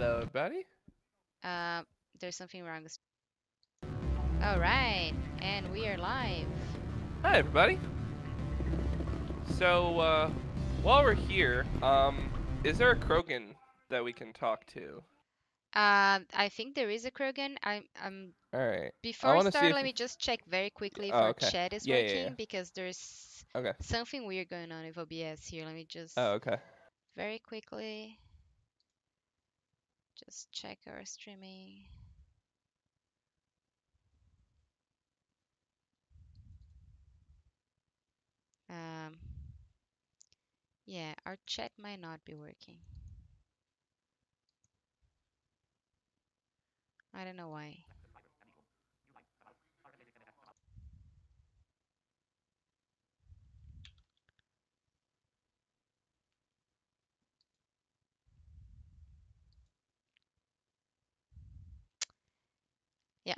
Hello, everybody. There's something wrong. All right, and we are live. Hi, everybody. So, while we're here, is there a Krogan that we can talk to? I think there is a Krogan. I'm. All right. I Before I want to see start, if. let me just check very quickly if Oh, our okay. chat is Yeah. working because there's Okay. something weird going on with OBS here. Let me just Oh, okay. very quickly just check our streaming. Um, yeah, our chat might not be working. I don't know why. Yeah.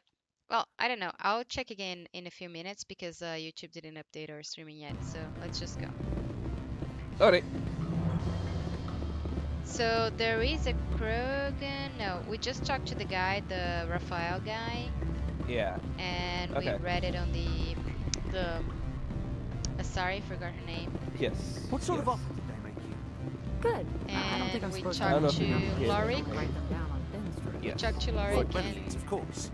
Well, I don't know. I'll check again in a few minutes because YouTube didn't update our streaming yet. So let's just go. Alright. So there is a Krogan. No, we just talked to the guy, the Raphael guy. Yeah. And Okay. we read it on the sorry, forgot her name. Yes. What sort of offer did they make you? Good. And I don't think I'm we supposed talked to to Yeah. Lorik. write them down on thin string. Yes. We talked to Lorik, Like and benefits, of course.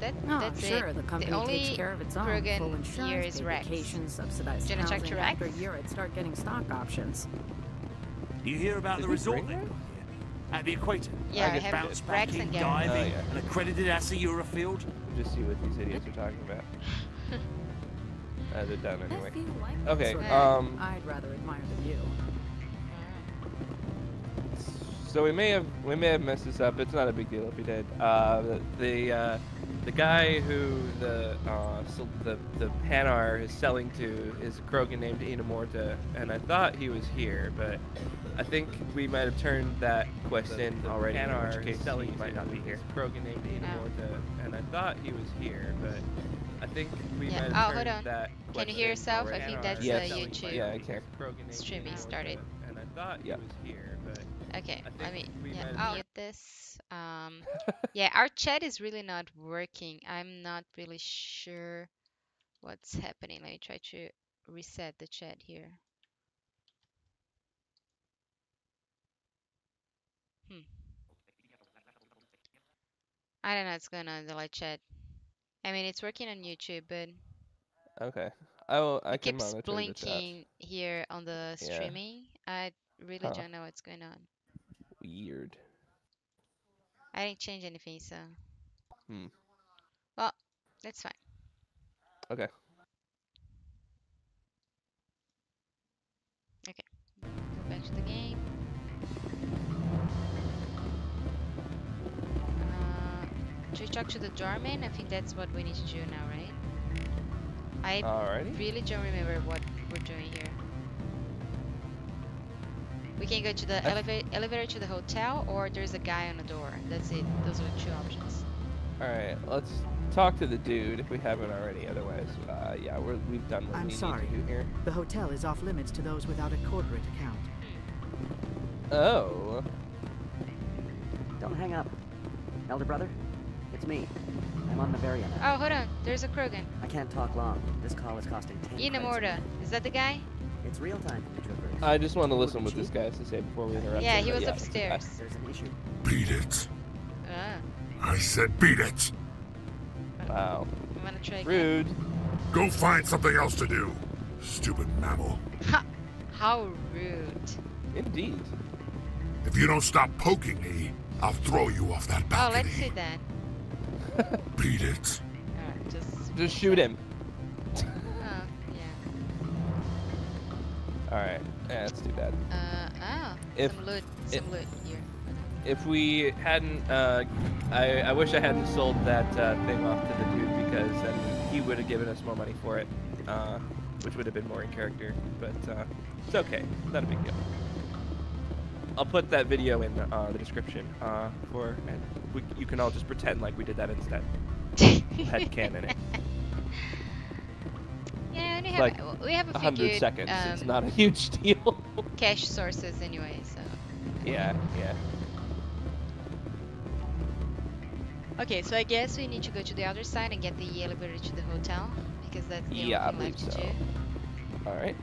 that's Sure, it. the company only takes care of its own. Krogan Full insurance, here is paid Rex. vacation, subsidized Do you wanna check housing. to After a Rex? year, I'd start getting stock options. Do you hear about Did the we resort bring they've that? got here? At the equator. Yeah, I guess have Bounce Rex backing, and Gary. diving, Oh, yeah. an accredited ASA Eurofield. Just see what these idiots are talking about. They're done anyway. I feel like that Okay. sort of Um, thing. I'd rather admire the view. So we may have messed this up. It's not a big deal if we did. The guy who the Panar is selling to is a Krogan named Inamorta, and I thought he was here, but I think we might have turned that question already. Panar in which case is selling he might not be here. Krogan named Inamorta, and I thought he was here, but I think we Yeah. might Oh, have hold turned on. that. Can you hear question yourself? I already. think that's Yes. YouTube Yeah, I can. streaming Inamorta, started. And I thought he Yeah. was here, but. Okay, I let me think we might have- mute this. Yeah, our chat is really not working. I'm not really sure what's happening. Let me try to reset the chat here. I don't know what's going on in the live chat. I mean, it's working on YouTube, but Okay. I it can keeps monitor the chat. blinking here on the Yeah. streaming. I really Huh. don't know what's going on. Weird. I didn't change anything, so. Hmm. Well, that's fine. Okay. Go back to the game. Should we talk to the doorman? I think that's what we need to do now, right? I Alrighty. really don't remember what we're doing here. We can go to the elevator to the hotel, or there's a guy on the door. That's it. Those are the two options. Alright, let's talk to the dude if we haven't already. Otherwise, yeah, we've done what I'm we sorry. need to do here. The hotel is off limits to those without a corporate account. Oh. Don't hang up. Elder brother, it's me. I'm on the Varian. Oh, hold on. There's a Krogan. I can't talk long. This call is costing 10 credits. Inamorta. Is that the guy? It's real time for the troopers. I just want to listen what this guy has to say before we interrupt Yeah, him, he but was yeah. upstairs. There's an issue. Beat it. Ah, I said beat it. Wow. you wanna try again? Rude. Go find something else to do. Stupid mammal. Ha! How rude. Indeed. If you don't stop poking me, I'll throw you off that Oh, balcony. let's see that. Beat it. Alright, Just shoot him. Oh, yeah. Alright. Yeah, that's too bad. Some loot here. If we hadn't, I wish I hadn't sold that thing off to the dude, because then he would have given us more money for it, which would have been more in character. But it's okay, not a big deal. I'll put that video in the description and you can all just pretend like we did that instead. Headcanon it. Yeah, Like we have a few 100 good seconds. It's not a huge deal. cash sources anyway, so. Yeah. Okay, so I guess we need to go to the other side and get the elevator to the hotel because that's the only Yeah, I thing believe left to so. do. All right.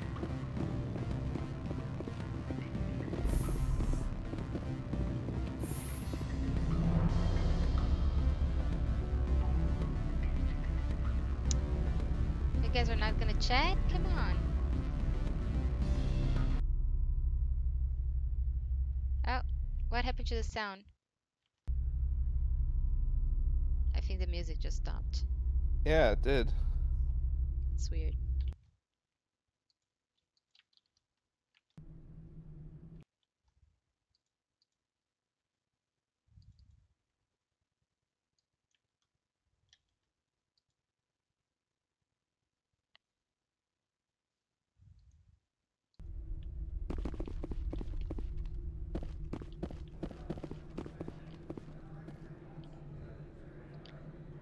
You guys are not gonna chat? Come on. Oh, what happened to the sound? I think the music just stopped. Yeah, it did. It's weird.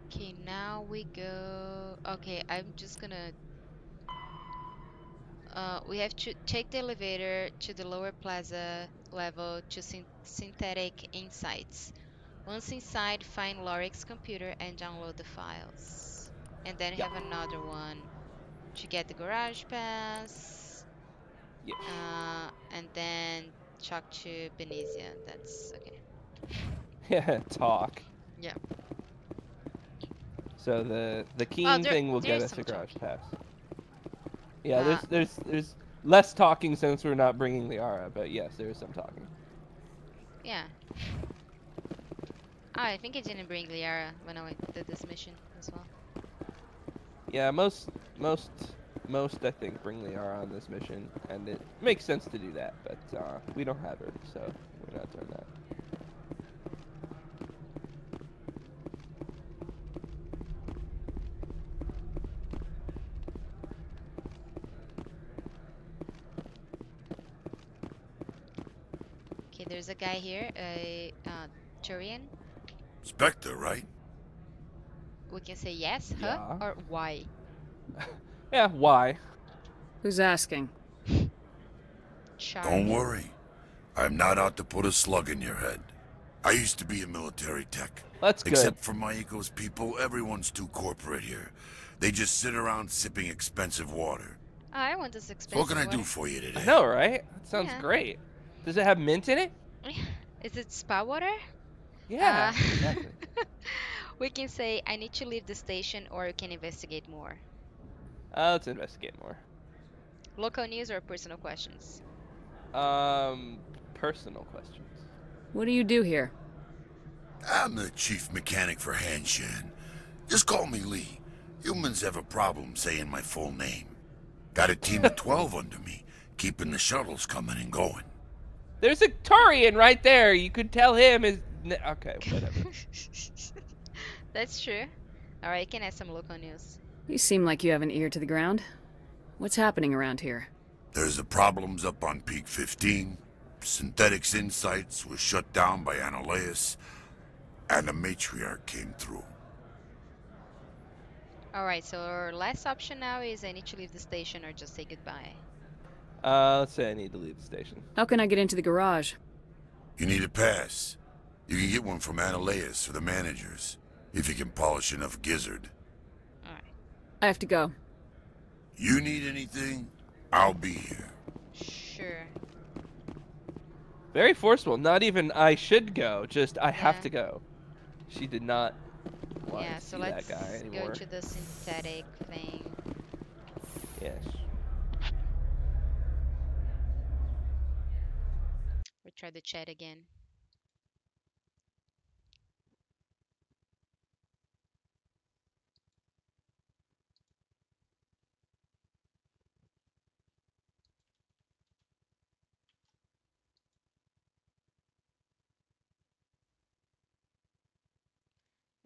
Okay, now we go. Okay, I'm just gonna. We have to take the elevator to the lower plaza level to synthetic insights. Once inside, find Lorik's computer and download the files. And then Yeah. have another one to get the garage pass. Yes. And then talk to Benizia. That's okay. Yeah. Talk. Yeah. So the Oh, keying there thing will there get is us some a garage talking. pass. Yeah. Uh, There's less talking since we're not bringing Liara, but yes, there is some talking. yeah. Oh, I think I didn't bring Liara when I did this mission as well. Yeah. Most I think bring Liara on this mission, and it makes sense to do that, but we don't have her, so we're not doing that. Okay, there's a guy here, a Turian. Spectre, right? We can say yes, huh, Yeah. or why. Yeah. Why? Who's asking? Don't Charming. worry. I'm not out to put a slug in your head. I used to be a military tech. That's good. Except for my eco's people, everyone's too corporate here. They just sit around sipping expensive water. Oh, I want this So expensive what can I water. do for you I today? know, right? That sounds Yeah. great. Does it have mint in it? Is it spa water? Yeah. Uh, Exactly. we can say I need to leave the station or we can investigate more. Let's investigate more. Local news or personal questions? Personal questions. What do you do here? I'm the chief mechanic for Hanshan. Just call me Lee. Humans have a problem saying my full name. Got a team of 12 under me, keeping the shuttles coming and going. There's a Turian right there. You could tell him his. Okay, whatever. That's true. Alright, can I have some local news? You seem like you have an ear to the ground. What's happening around here? There's the problems up on Peak 15. Synthetics Insights was shut down by Ananias, and the matriarch came through. Alright, so our last option now is I need to leave the station or just say goodbye. Let's say I need to leave the station. How can I get into the garage? You need a pass. You can get one from Ananias or the managers, if you can polish enough gizzard. Alright, I have to go. You need anything, I'll be here. sure. Very forceful. Not even I should go. Just I have Yeah. to go. She did not want Yeah, to so see let's that guy go anymore. to the synthetic thing. Yes. We try the chat again.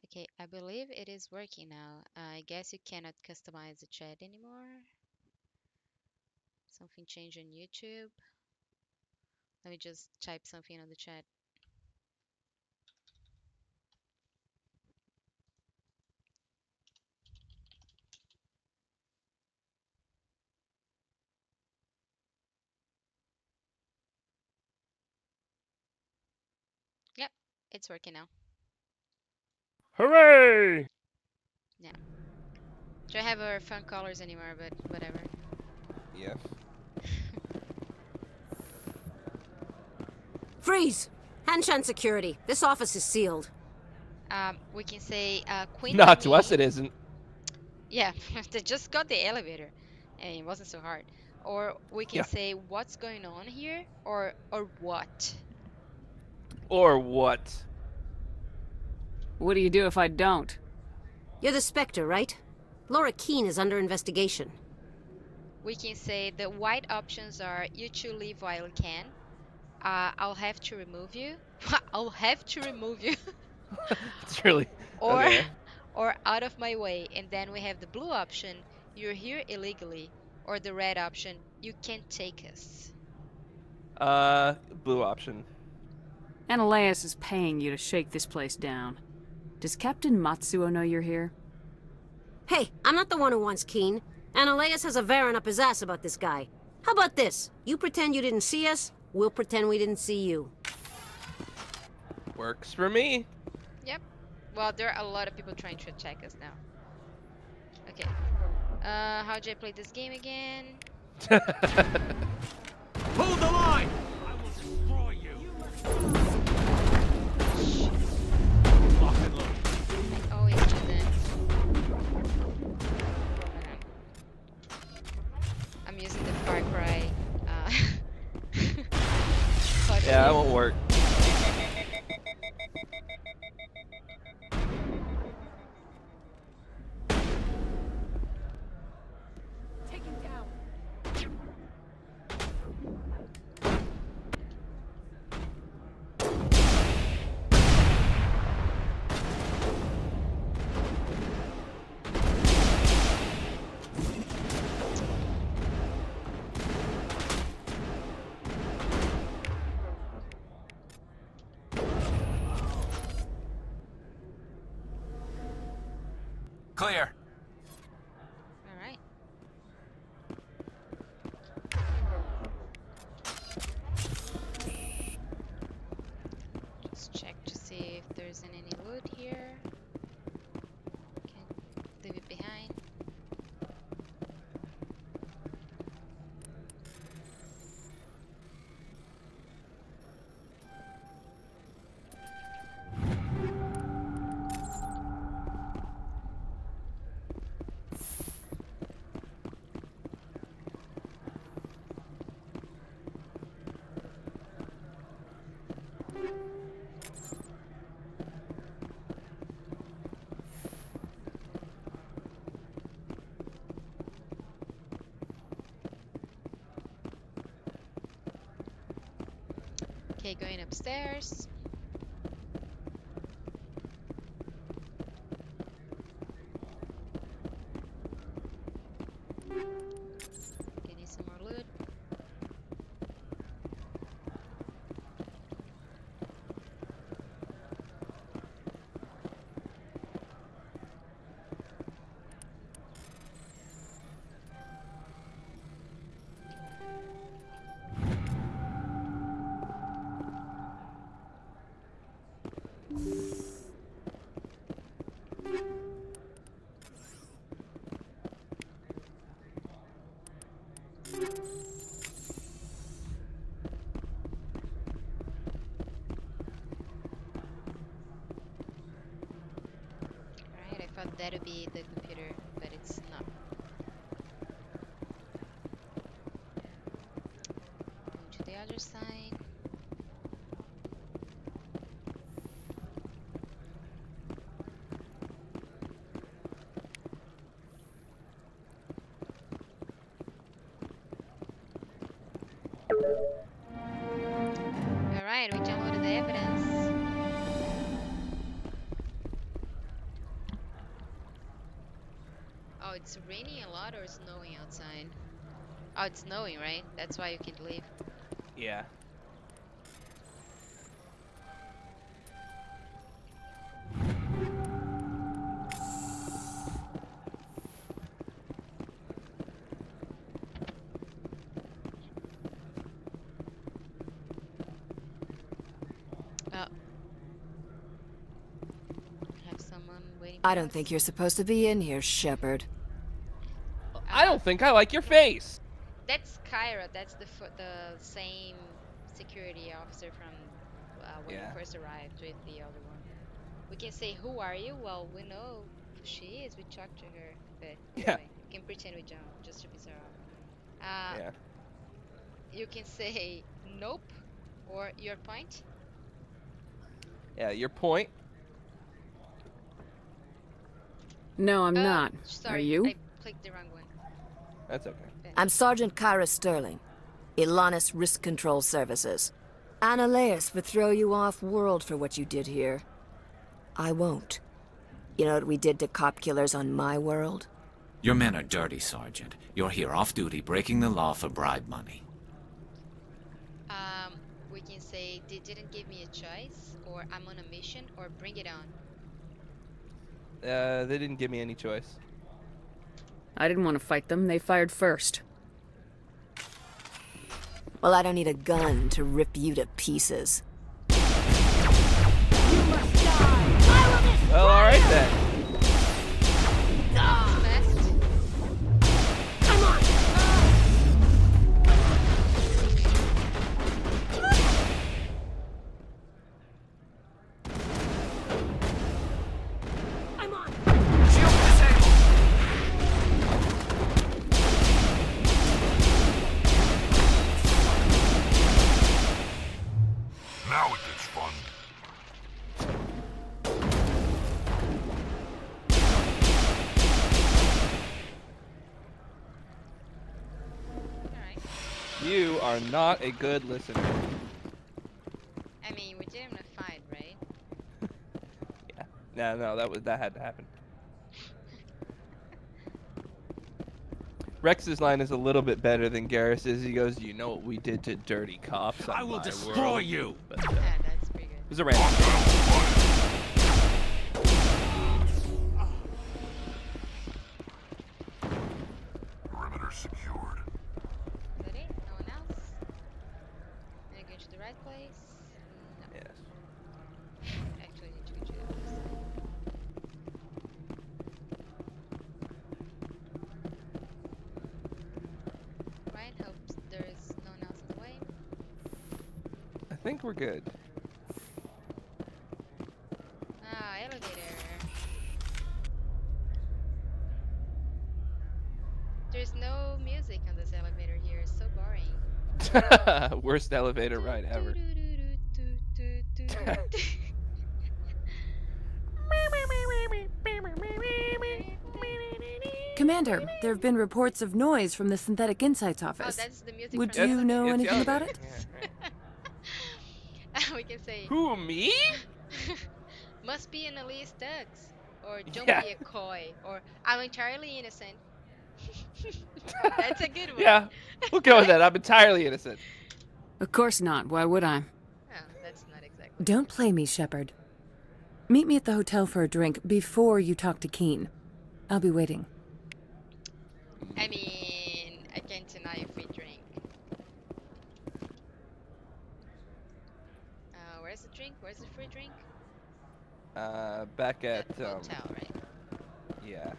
Okay, I believe it is working now. I guess you cannot customize the chat anymore. Something changed on YouTube. Let me just type something on the chat. Yep, it's working now. Hooray! Don't have our fun colors anymore, but whatever. Yeah. Freeze! Hanshan security. This office is sealed. We can say Queen Not to Mimi. us, it isn't. Yeah, they just got the elevator, and it wasn't so hard. Or we can Yeah. say what's going on here, or what. Or what? What do you do if I don't? You're the Spectre, right? Laura Keene is under investigation. We can say the white options are you two leave while you can. I'll have to remove you. I'll have to remove you. It's really or okay. or out of my way. And then we have the blue option, you're here illegally. Or the red option, you can't take us. Blue option. Ananias is paying you to shake this place down. Does Captain Matsuo know you're here? Hey, I'm not the one who wants Keene. Ananias has a Varen up his ass about this guy. How about this? You pretend you didn't see us, we'll pretend we didn't see you. Works for me. Yep. Well, there are a lot of people trying to attack us now. Okay. How do I play this game again? Hold the line! I will destroy you! Lock and load. I always do that. I'm using the Far Cry. Yeah, that won't work. Clear. All right. Just check to see if there's any loot here. Can leave it behind. Okay, going upstairs. Getting some more loot. Alright, I thought that would be the computer, but it's not. Going to the other side. Alright, we downloaded the evidence. Oh, it's raining a lot or snowing outside? Oh, it's snowing, right? That's why you can't leave. Yeah. Oh. Have some waiting. I don't think you're supposed to be in here, Shepard. I don't think I like your face. That's Kyra. That's the same security officer from when Yeah. we first arrived with the other one. We can say, "Who are you?" Well, we know who she is. We talked to her, but Yeah. anyway, we can pretend we don't, just to be so. Yeah. You can say nope or your point. Yeah. Your point. No, I'm not. Sorry, Are you? I clicked the wrong one. That's okay. I'm Sergeant Kyra Sterling, Ilanis Risk Control Services. Ananias would throw you off-world for what you did here. I won't. You know what we did to cop killers on my world? Your men are dirty, Sergeant. You're here off-duty, breaking the law for bribe money. We can say they didn't give me a choice, or I'm on a mission, or bring it on. They didn't give me any choice. I didn't want to fight them. They fired first. Well, I don't need a gun to rip you to pieces. Well, all right then. Now it gets fun. Alright. You are not a good listener. I mean, we did him a fight, right? Yeah. No, that had to happen. Rex's line is a little bit better than Garrus's. He goes, "You know what we did to dirty cops on I will my destroy world." you. But, Yeah, that's pretty good. it was a random. Perimeter secured. Is that it? No one else? Am I going to the right place? No. Yes. Actually, I need to go to the other side. Ryan hopes there's no one else in the way. I think we're good. Ah, elevator. There's no music on this elevator here. It's so boring. Worst elevator ride ever. Commander, there have been reports of noise from the Synthetic Insights Oh, office. that's the music Would from you the know It's the anything about elevator. it? Yeah, right. We can say, Who, me? must be an Elise Stuggs, or don't Yeah. be a coy, or I'm entirely innocent. That's a good one. Yeah, we'll go with that. I'm entirely innocent. Of course not. Why would I? Oh, that's not exactly. Don't play me, Shepard. Meet me at the hotel for a drink before you talk to Keen. I'll be waiting. I mean, I can't deny a free drink. Where's the drink? Where's the free drink? Back at The hotel, right? yeah.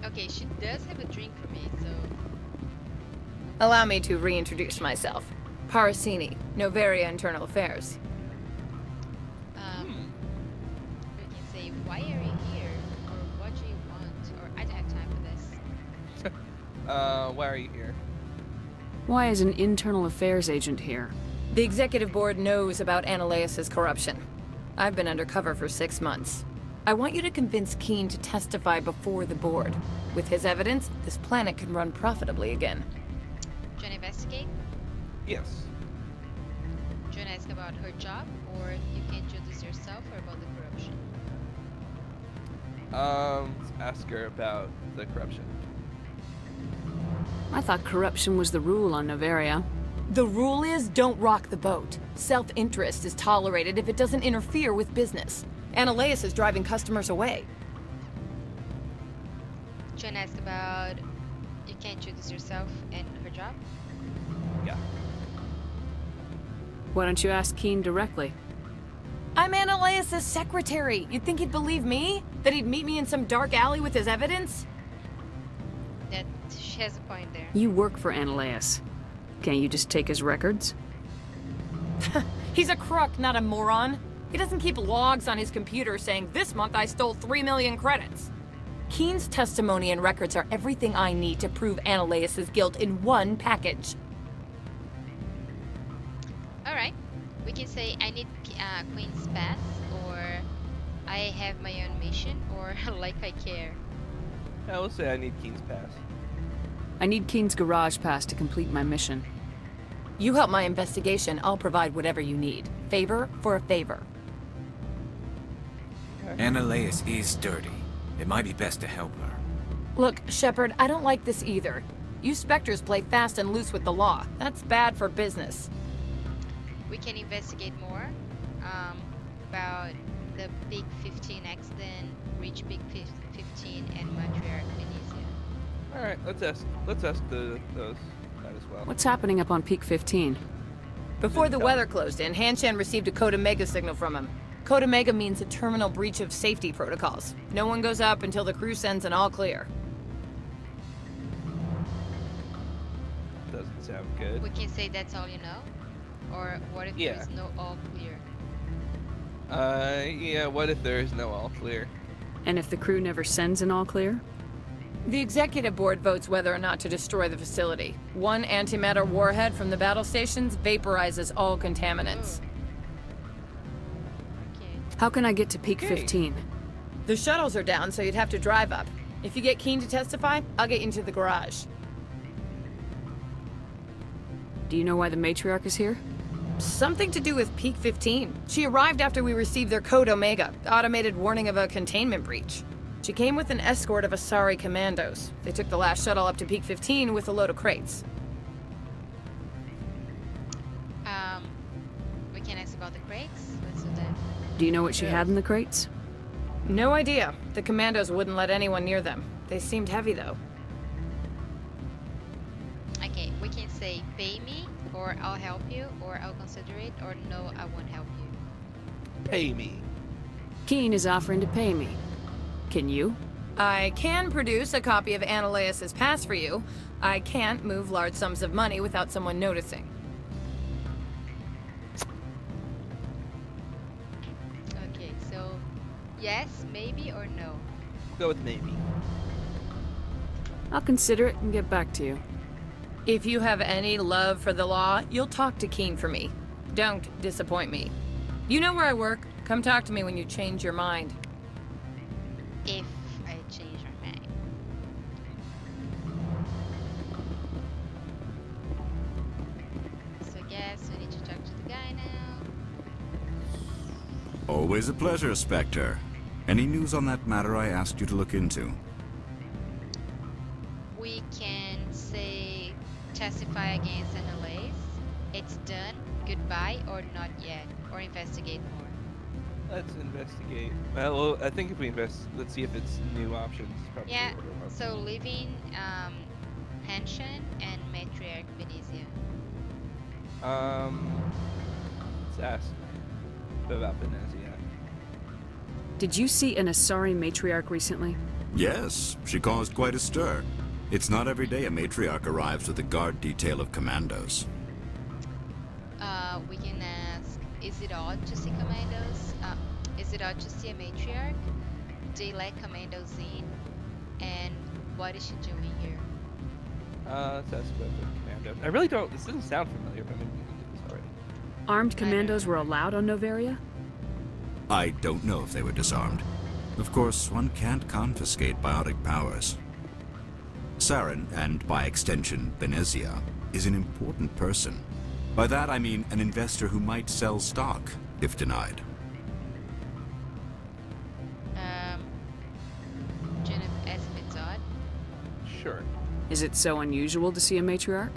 Okay, she does have a drink for me, so Allow me to reintroduce myself. Parasini, Novaria Internal Affairs. we can say, why are you here? Or what do you want? Or I don't have time for this. Why are you here? Why is an internal affairs agent here? The executive board knows about Ananias' corruption. I've been undercover for 6 months. I want you to convince Keen to testify before the board. With his evidence, this planet can run profitably again. Do you want to investigate? Yes. Do you want to ask about her job, or you can do this yourself, or about the corruption? Let's ask her about the corruption. I thought corruption was the rule on Noveria. The rule is don't rock the boat. Self-interest is tolerated if it doesn't interfere with business. Ananias is driving customers away. Do you want to ask about you can do this yourself and her job? Yeah. Why don't you ask Keen directly? I'm Ananias' secretary. You'd think he'd believe me? That he'd meet me in some dark alley with his evidence? That she has a point there. You work for Ananias. Can't you just take his records? He's a crook, not a moron. He doesn't keep logs on his computer saying, this month I stole 3 million credits. Keen's testimony and records are everything I need to prove Ananias' guilt in one package. Alright. We can say I need Queen's pass, or I have my own mission, or like I care. I will say I need Keen's pass. I need Keen's garage pass to complete my mission. You help my investigation, I'll provide whatever you need. Favor for a favor. Ananias is dirty. It might be best to help her. Look, Shepard, I don't like this either. You Spectres play fast and loose with the law. That's bad for business. We can investigate more about the Big 15 accident, Reach Big 15, and Matriarch Venezia. All right, let's ask those that as well. What's happening up on Peak 15? Before the weather closed in, Hanshan received a Code Omega signal from him. Code Omega means a terminal breach of safety protocols. No one goes up until the crew sends an all clear. Doesn't sound good. We can say that's all you know? Or what if Yeah. there is no all clear? Yeah, what if there is no all clear? And if the crew never sends an all clear? The executive board votes whether or not to destroy the facility. One antimatter warhead from the battle stations vaporizes all contaminants. Okay. How can I get to Peak 15? The shuttles are down, so you'd have to drive up. If you get Keen to testify, I'll get you into the garage. Do you know why the matriarch is here? Something to do with Peak 15. She arrived after we received their Code Omega, automated warning of a containment breach. She came with an escort of Asari commandos. They took the last shuttle up to Peak 15 with a load of crates. We can ask about the crates. Let's do that. Do you know what she had in the crates? No idea. The commandos wouldn't let anyone near them. They seemed heavy, though. Okay, we can say pay me, or I'll help you, or I'll consider it, or no, I won't help you. Pay me. Keen is offering to pay me. Can you? I can produce a copy of Ananias' pass for you. I can't move large sums of money without someone noticing. Okay, so yes, maybe, or no? Go with maybe. I'll consider it and get back to you. If you have any love for the law, you'll talk to Keen for me. Don't disappoint me. You know where I work. Come talk to me when you change your mind. If I change my mind. So I guess we need to talk to the guy now. Always a pleasure, Spectre. Any news on that matter I asked you to look into? We can say testify against Ananias. It's done. Goodbye, or not yet, or investigate more. Let's investigate. Well, I think if we let's see if it's new options. Probably Yeah. what we're So leaving Hanshan and Matriarch Venezia. Let's ask about Venezia. Did you see an Asari matriarch recently? Yes, she caused quite a stir. It's not every day a matriarch arrives with a guard detail of commandos. We can ask, is it odd to see commandos? Is it odd to see a matriarch? They let commandos in, and what is she doing here? Let's ask about the commando. I really don't. This doesn't sound familiar, but maybe we can do this already. Armed commandos were allowed on Noveria? I don't know if they were disarmed. Of course, one can't confiscate biotic powers. Saren, and by extension, Benezia, is an important person. By that I mean an investor who might sell stock, if denied. As if it's odd. Sure. Is it so unusual to see a matriarch?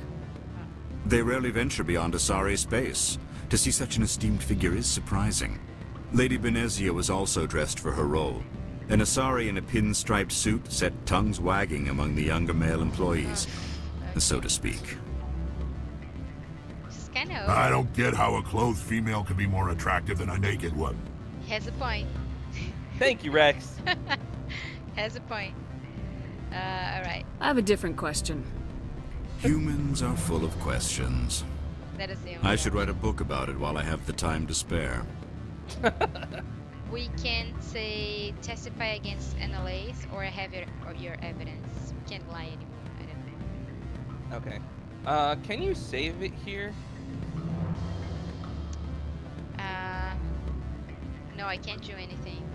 They rarely venture beyond Asari space. To see such an esteemed figure is surprising. Lady Benezia was also dressed for her role. An Asari in a pinstriped suit set tongues wagging among the younger male employees, so to speak. I don't get how a clothed female can be more attractive than a naked one. Has a point. Thank you, Rex. Has a point. Alright. I have a different question. Humans are full of questions. That is the only I should write a book about it while I have the time to spare. We can say testify against NLAs or have your evidence. We can't lie anymore. I don't know. Okay. Can you save it here? No, I can't do anything.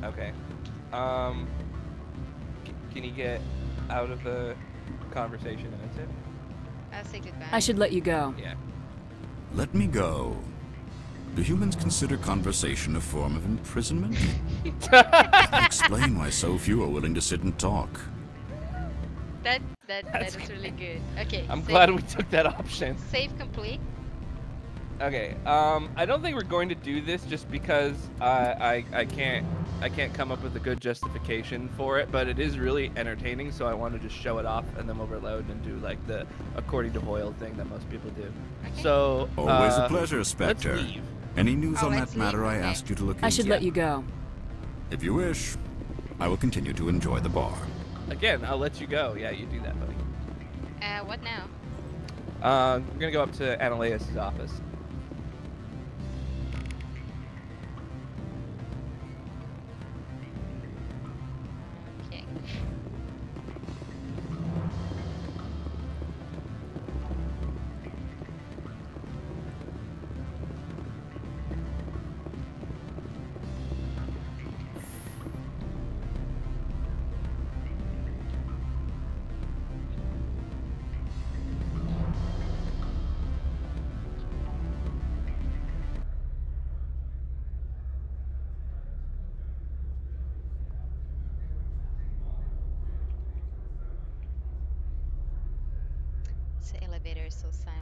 Okay. Can you get out of the conversation and that's it? I'll say goodbye. I should let you go. Yeah. Let me go. Do humans consider conversation a form of imprisonment? Explain why so few are willing to sit and talk. That is really good. Okay. I'm glad we took that option. Save complete. Okay. I don't think we're going to do this just because I can't come up with a good justification for it, but it is really entertaining, so I want to just show it off and then overload and do like the according to Hoyle thing that most people do. Okay. So Always a pleasure, Spectre. Let's leave. Any news on let's that matter leave, I okay. asked you to look into? I should let you go. If you wish, I will continue to enjoy the bar. Again, I'll let you go. Yeah, you do that, buddy. What now? We're gonna go up to Ananias' office. Okay. The elevator is so silent.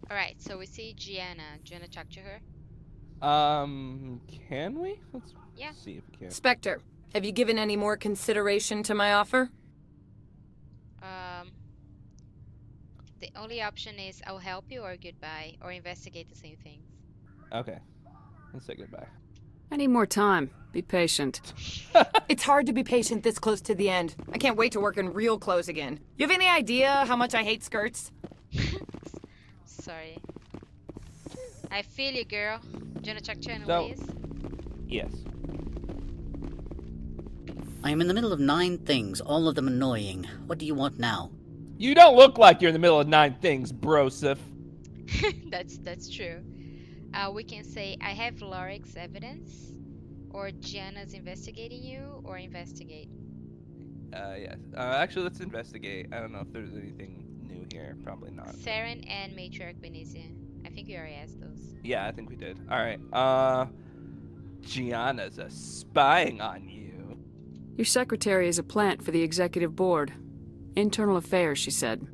Alright, so we see Gianna. Do you wanna talk to her? Can we? Let's Yeah. see if we can. Spectre, have you given any more consideration to my offer? The only option is I'll help you or goodbye, or investigate the same things. Okay. Let's say goodbye. I need more time. Be patient. It's hard to be patient this close to the end. I can't wait to work in real clothes again. You have any idea how much I hate skirts? Sorry. I feel you, girl. Do you wanna talk to her, So- Annalise? Yes. I am in the middle of 9 things, all of them annoying. What do you want now? You don't look like you're in the middle of 9 things, brosif. That's true. We can say I have Lorik's evidence, or Gianna's investigating you, or investigate. Yes. Actually, let's investigate. I don't know if there's anything new here. Probably not. Saren and Matriarch Benezia. I think you already asked those. Yeah, I think we did. All right. Gianna's spying on you. Your secretary is a plant for the executive board. Internal affairs, she said.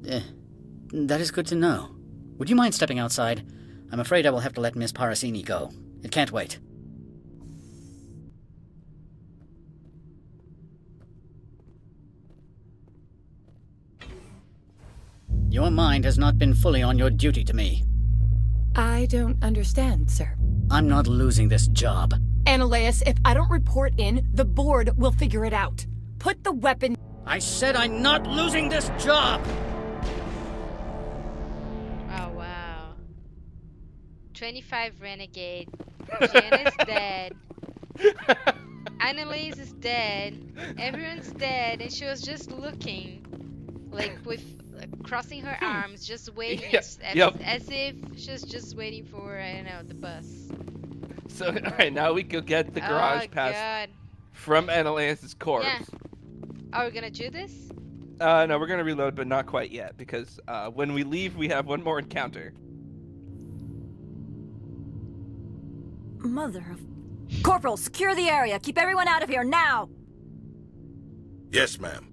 That is good to know. Would you mind stepping outside? I'm afraid I will have to let Miss Parasini go. It can't wait. Your mind has not been fully on your duty to me. I don't understand, sir. I'm not losing this job. Analeus, if I don't report in, the board will figure it out. Put the weapon... I said I'm not losing this job! Oh, wow. 25 renegade. Jen is dead. Annalise is dead. Everyone's dead, and she was just looking, like with crossing her arms, just waiting, as if she was just waiting for, I don't know, the bus. So, alright, now we go get the garage pass from Annalise's corpse. Yeah. Are we gonna do this? No, we're gonna reload, but not quite yet, because when we leave, we have one more encounter. Mother of... Corporal, secure the area. Keep everyone out of here, now! Yes, ma'am.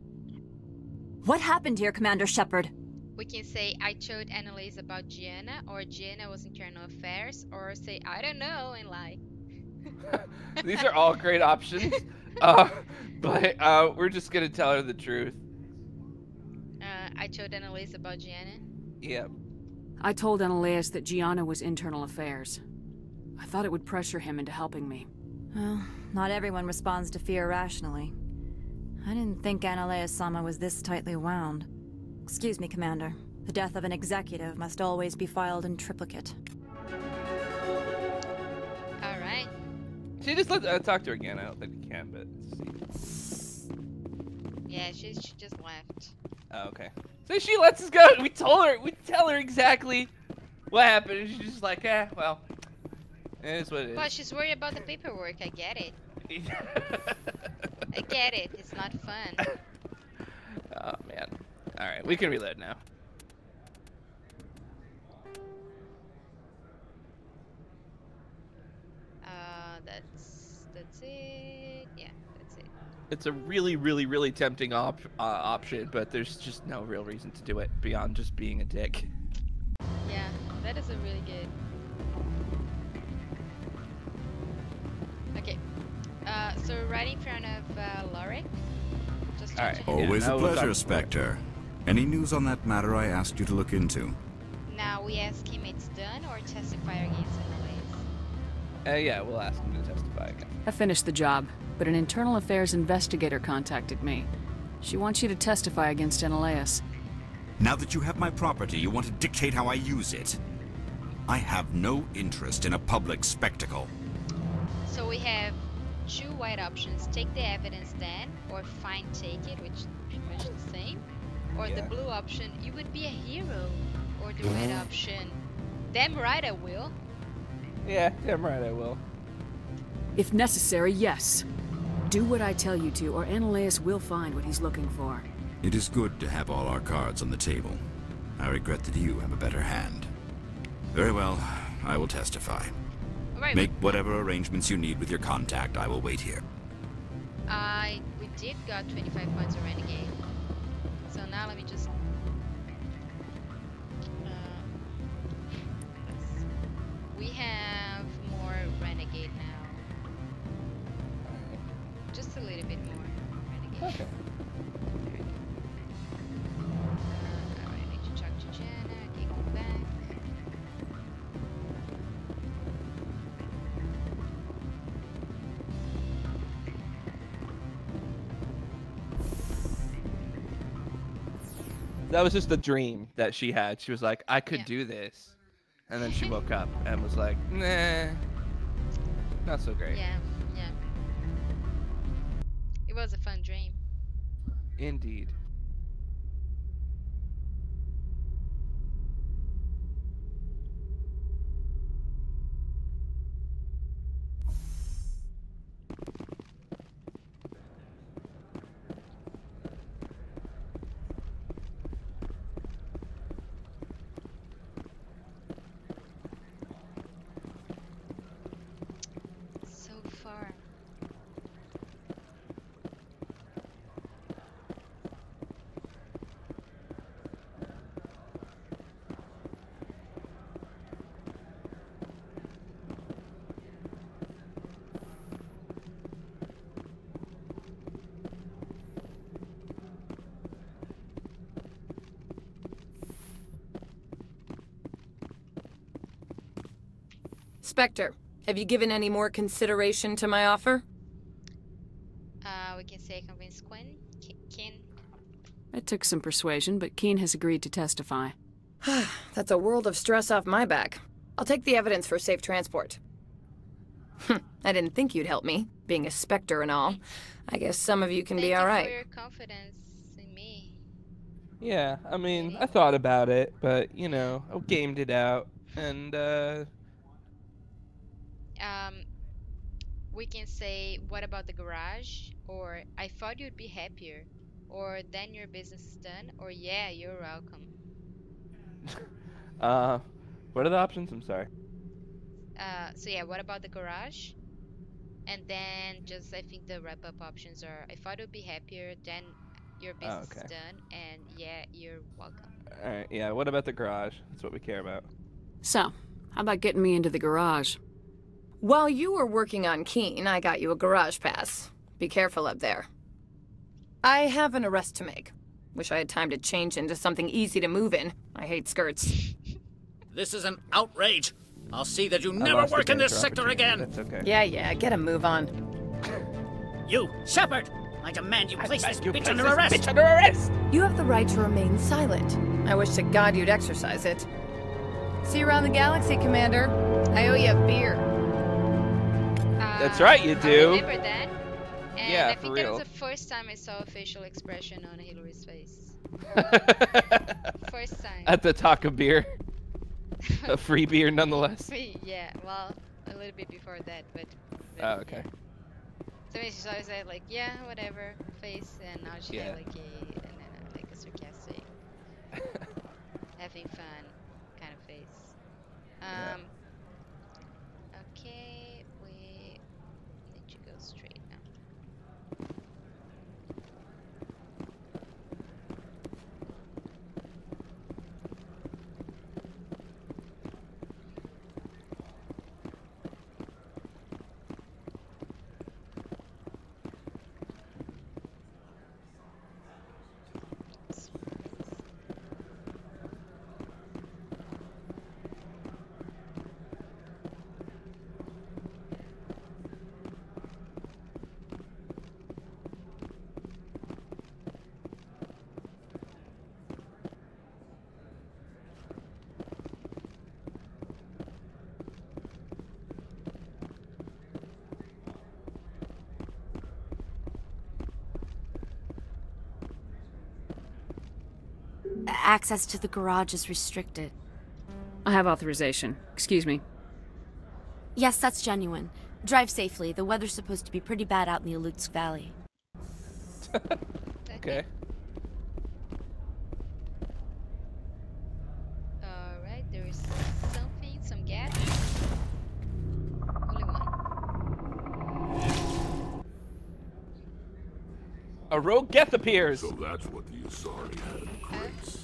What happened here, Commander Shepard? We can say, I told Annalise about Gianna, or Gianna was internal affairs, or say, I don't know, and lie. These are all great options, but we're just gonna tell her the truth. I told Annalise about Gianna? Yeah. I told Annalise that Gianna was internal affairs. I thought it would pressure him into helping me. Well, not everyone responds to fear rationally. I didn't think Annalise-sama was this tightly wound. Excuse me, Commander. The death of an executive must always be filed in triplicate. Alright. She just let talk to her again. I don't think we can, but let's see. Yeah, she just left. Oh, okay. So she lets us go. We tell her exactly what happened, and she's just like, well, it is what it is. Well, she's worried about the paperwork. I get it. I get it. It's not fun. Oh man. All right, we can reload now. That's it. Yeah, that's it. It's a really tempting option, but there's just no real reason to do it beyond just being a dick. Yeah, that is a really good. Okay. So we're right in front of Lorik. Just all right. Always a pleasure, Spectre. Any news on that matter I asked you to look into? Now we ask him it's done or testify against Annalise. Yeah, we'll ask him to testify again. I finished the job, but an internal affairs investigator contacted me. She wants you to testify against Annalise. Now that you have my property, you want to dictate how I use it? I have no interest in a public spectacle. So we have two white options. Take the evidence then, or fine take it, which is pretty much the same. Or the blue option, you would be a hero. Or the red option, damn right I will. Yeah, damn right I will. If necessary, yes. Do what I tell you to, or Annalise will find what he's looking for. It is good to have all our cards on the table. I regret that you have a better hand. Very well, I will testify. Right. Make whatever arrangements you need with your contact. I will wait here. We did got 25 points of renegade. So now let me just... we have more renegade now. Just a little bit more renegade. Okay. Alright, I need to talk to Jenna. Okay, go back. That was just a dream that she had. She was like, I could do this. And then she woke up and was like, nah, not so great. Yeah. It was a fun dream. Indeed. Spectre, have you given any more consideration to my offer? We can say convince Keen. It took some persuasion, but Keen has agreed to testify. That's a world of stress off my back. I'll take the evidence for safe transport. I didn't think you'd help me, being a Spectre and all. I guess some of you can be alright. Thank you for your confidence in me. Yeah, I mean, I thought about it, but, you know, I gamed it out, and, We can say, what about the garage? Or, I thought you'd be happier. Or, then your business is done. Or, yeah, you're welcome. what are the options? I'm sorry. So yeah, what about the garage? And then just, I think the wrap-up options are, I thought you'd be happier, then your business is done, and yeah, you're welcome. Alright, yeah, what about the garage? That's what we care about. So, how about getting me into the garage? While you were working on Keen, I got you a garage pass. Be careful up there. I have an arrest to make. Wish I had time to change into something easy to move in. I hate skirts. This is an outrage. I'll see that you never work in this sector again. That's okay. Yeah, get a move on. You, Shepard! I demand you place this bitch under arrest! arrest! Bitch under arrest! You have the right to remain silent. I wish to God you'd exercise it. See you around the galaxy, Commander. I owe you a beer. That's right, you do. I remember that. And Yeah, I for think real. that was the first time I saw a facial expression on Hillary's face. First time. At the talk of beer. A free beer, nonetheless. Yeah, well, a little bit before that, but Oh, okay. so she's always had like, yeah, whatever, face, and now she had like a sarcastic, having fun kind of face. Okay, we need to go straight now. Access to the garage is restricted. I have authorization. Excuse me. Yes, that's genuine. Drive safely. The weather's supposed to be pretty bad out in the Alutsk Valley. Okay. Alright, there is something, some gas. Only one. A rogue Geth appears! So that's what the Asari had in crates.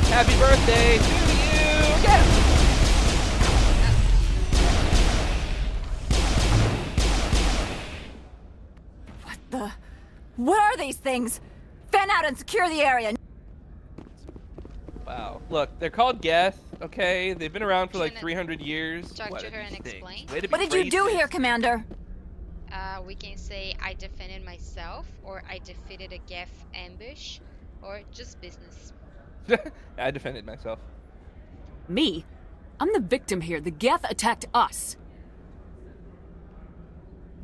Happy birthday to you! Yes! What are these things? Fan out and secure the area! Wow. Look, they're called Geth, okay? They've been around for like 300 years. Talk What to are her and these things? explain. Way to be What did you do racist. here, Commander? We can say I defended myself, or I defeated a Geth ambush, or just business. I defended myself. Me? I'm the victim here. The Geth attacked us.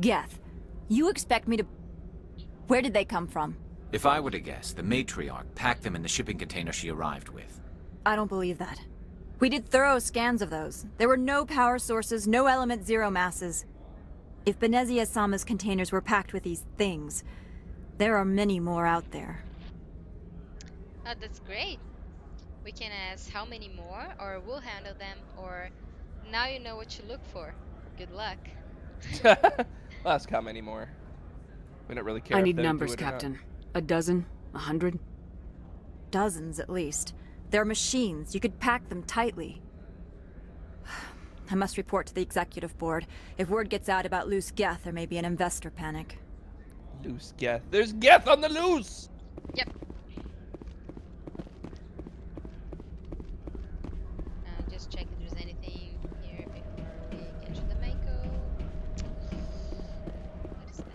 Geth, you expect me to... Where did they come from? If I were to guess, the matriarch packed them in the shipping container she arrived with. I don't believe that. We did thorough scans of those. There were no power sources, no element zero masses. If Benezia Sama's containers were packed with these things, there are many more out there. Oh, that's great. We can ask how many more, or we'll handle them, or now you know what you look for. Good luck. Well, ask how many more. We don't really care. I if need they do numbers, it or not. Captain. A dozen? 100? Dozens, at least. They're machines. You could pack them tightly. I must report to the executive board. If word gets out about loose Geth, there may be an investor panic. Loose Geth. There's Geth on the loose! Yep. Just check if there's anything here before we get to the Mako. What is that?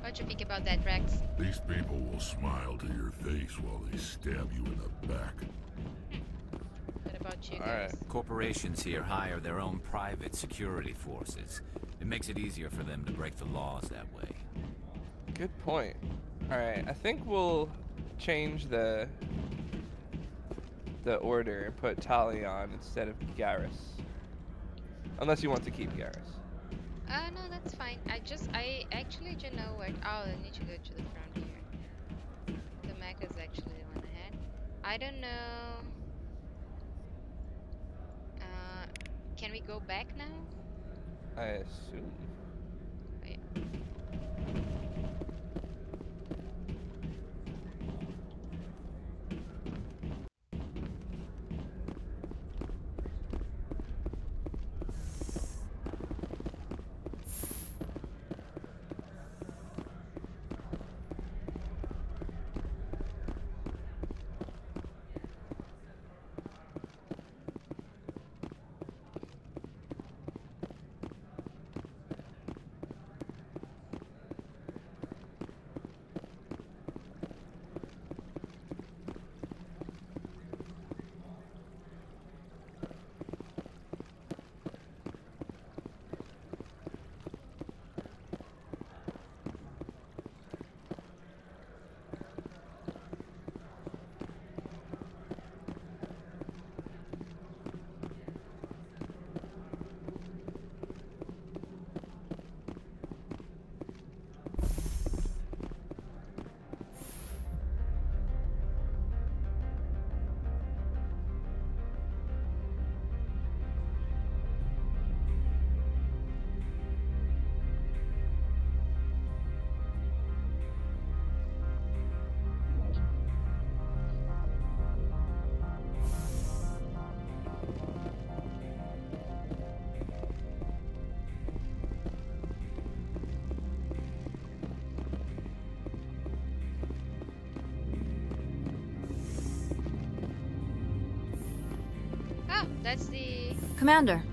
What do you think about that, Rex? These people will smile to your face while they stab you in the back. What about you guys? Alright. Corporations here hire their own private security forces. It makes it easier for them to break the laws that way. Good point. Alright, I think we'll change the order and put Tali on instead of Garrus. Unless you want to keep Garrus. No, that's fine. I actually don't know where. Oh, I need to go to the front here. The Mac is actually the one ahead. I don't know. Can we go back now? I assume. Oh, yeah. Oh, that's the... Commander,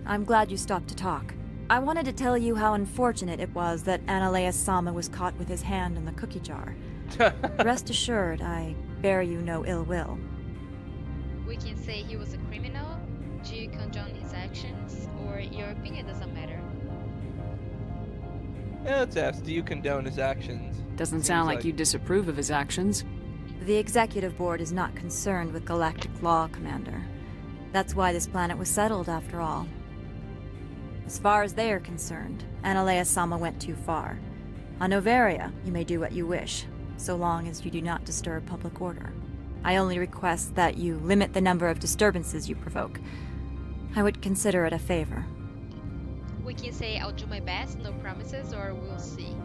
I'm glad you stopped to talk. I wanted to tell you how unfortunate it was that Analeus Sama was caught with his hand in the cookie jar. Rest assured, I bear you no ill will. We can say he was a criminal. Do you condone his actions? Or your opinion doesn't matter? Yeah, let's ask, do you condone his actions? Doesn't sound like you disapprove of his actions. The Executive Board is not concerned with galactic law, Commander. That's why this planet was settled, after all. As far as they are concerned, Analeus Sama went too far. On Noveria, you may do what you wish, so long as you do not disturb public order. I only request that you limit the number of disturbances you provoke. I would consider it a favor. We can say I'll do my best, no promises, or we'll see.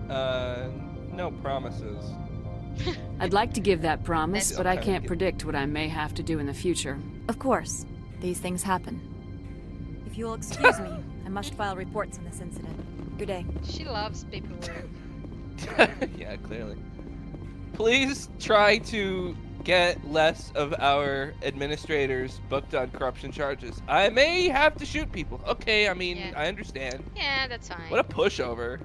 No promises. I'd like to give that promise, That's but I okay. can't predict what I may have to do in the future. Of course. These things happen. If you will excuse me, I must file reports on this incident. Good day. She loves paperwork. Yeah, clearly. Please try to get less of our administrators booked on corruption charges. I may have to shoot people. Okay, I mean, Yeah. I understand. Yeah, that's fine. What a pushover.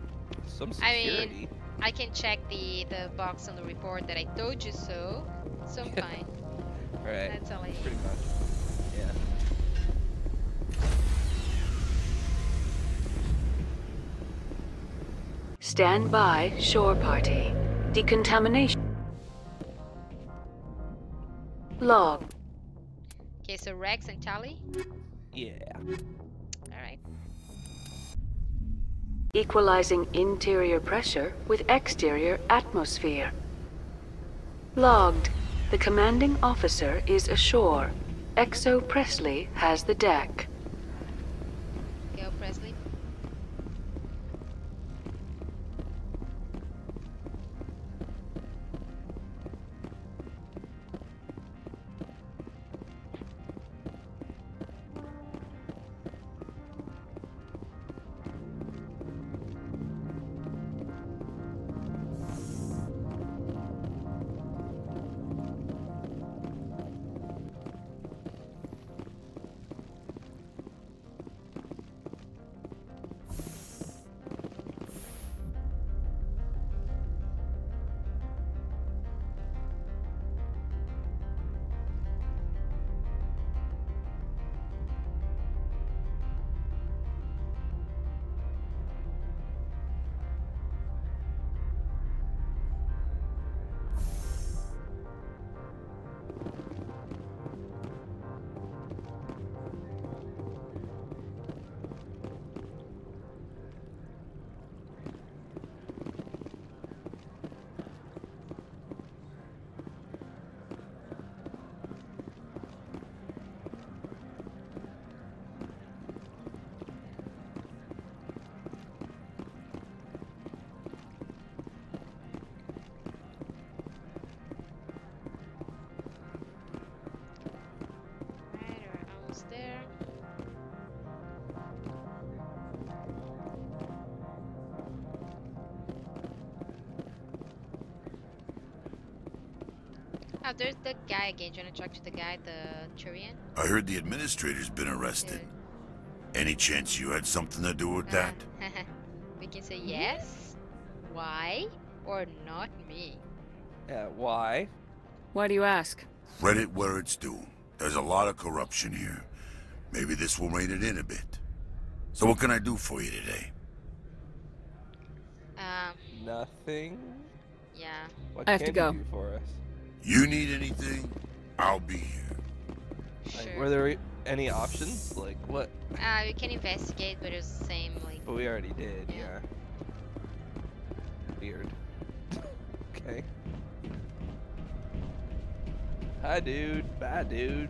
Some I security. mean, I can check the box on the report that I told you so. So I'm fine. Alright. That's all I need. Pretty much. Yeah. Stand by, shore party. Decontamination. Log. Okay, so Rex and Tali. Yeah. Alright. Equalizing interior pressure with exterior atmosphere. Logged. The commanding officer is ashore. Exo Presley has the deck. Go, Presley. Oh, there's the guy again. Do you want to talk to the guy, the Turian? I heard the administrator's been arrested. Any chance you had something to do with that? We can say yes. Why? Or not me. Yeah, why? Why do you ask? Credit where it's due. There's a lot of corruption here. Maybe this will rein it in a bit. So what can I do for you today? Nothing. Yeah. What I have can to go. you do for us? You need anything? I'll be here. Like, were there any options? Like what? We can investigate, but it's the same, like... But we already did, yeah. Weird. Okay. Hi, dude. Bye, dude.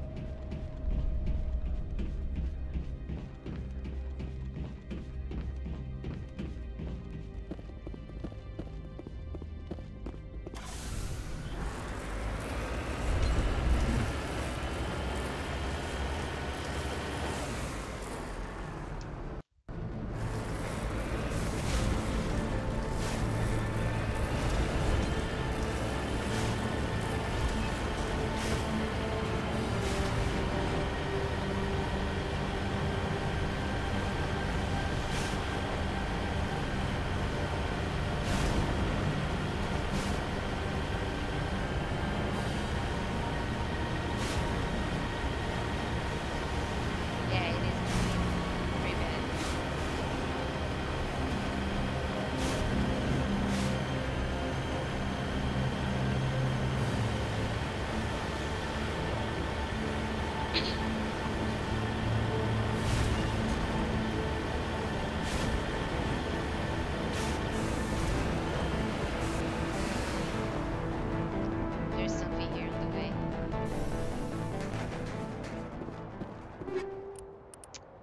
There's something here in the way.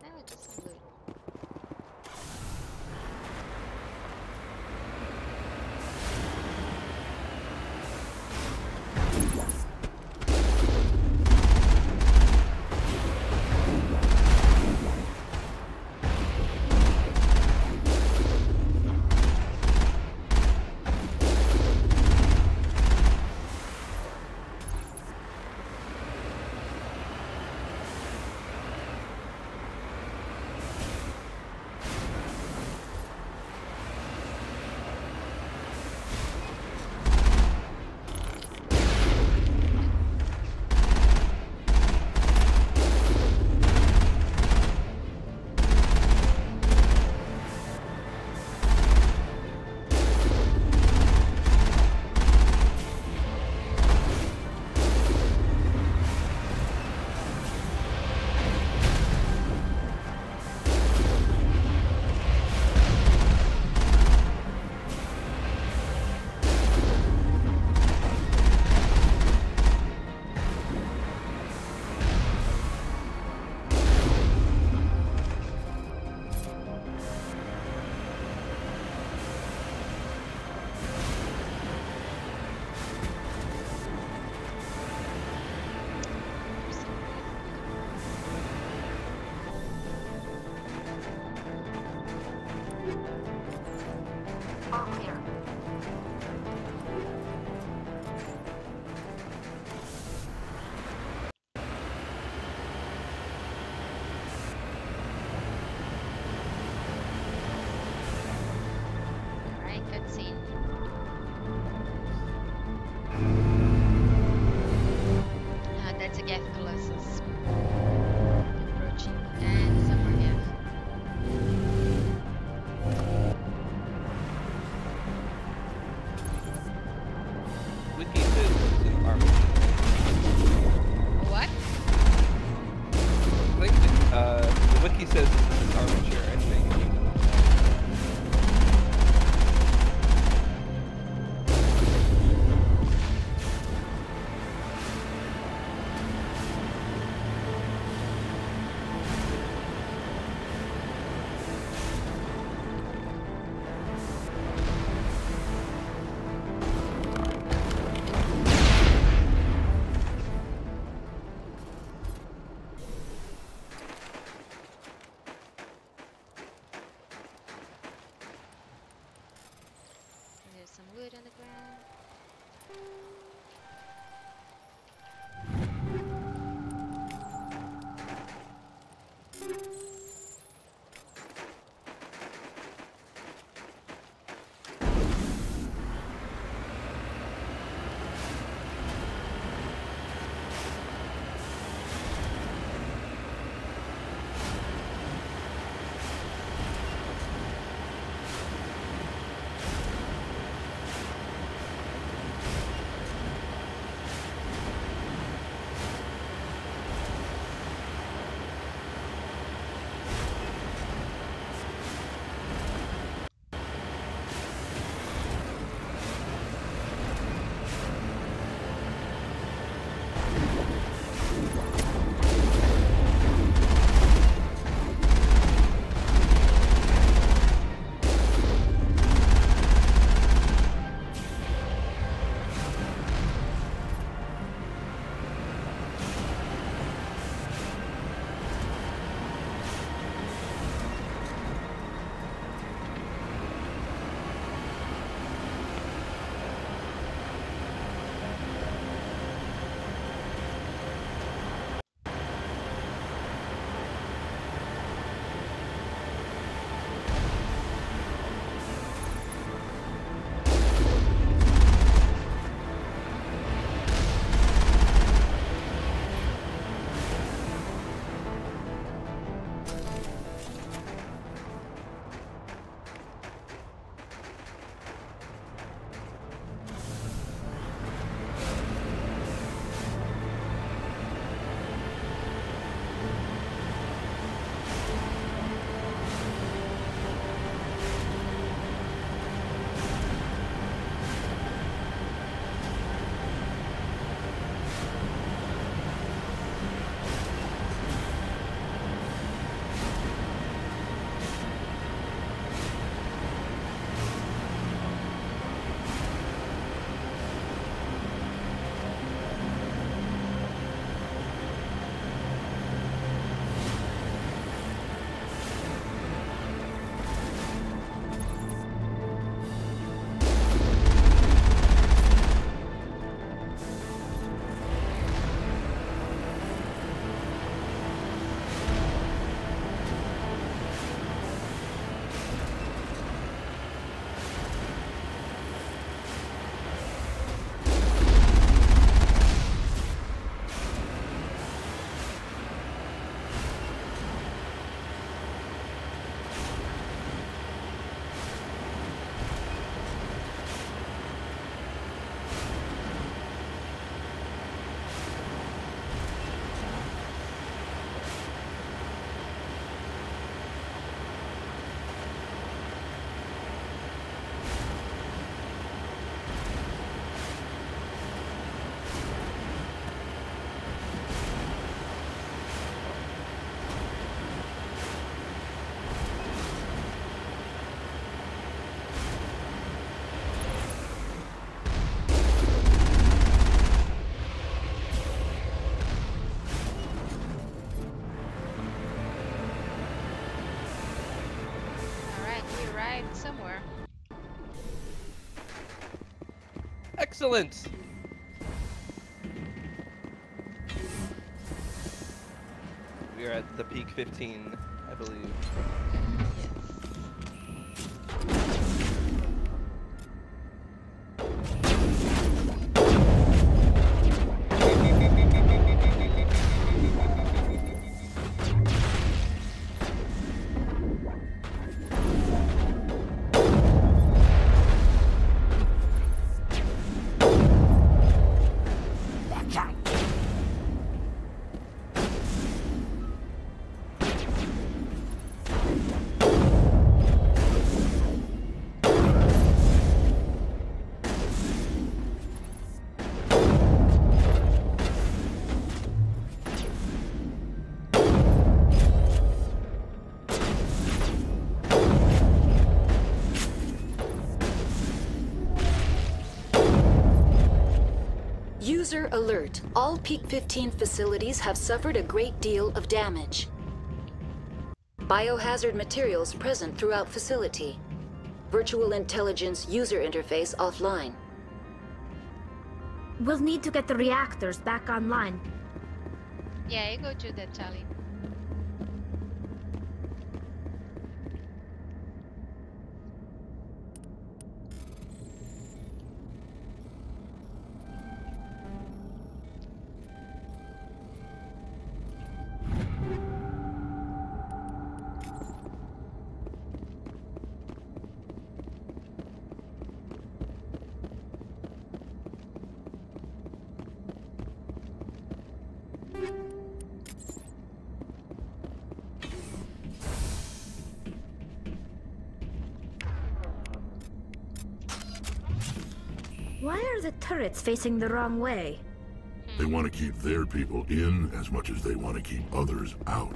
Oh, just some loot. Alright, cutscene. That's a Geth Colossus. Approaching. And some more Geth. Wiki says it's an armor. What? I think the wiki says this is an armature, I think. There's some wood on the ground. Excellent. We are at the peak 15, I believe. User alert. All Peak 15 facilities have suffered a great deal of damage. Biohazard materials present throughout facility. Virtual intelligence user interface offline. We'll need to get the reactors back online. Yeah, you go do that, Charlie. Why are the turrets facing the wrong way? They want to keep their people in as much as they want to keep others out.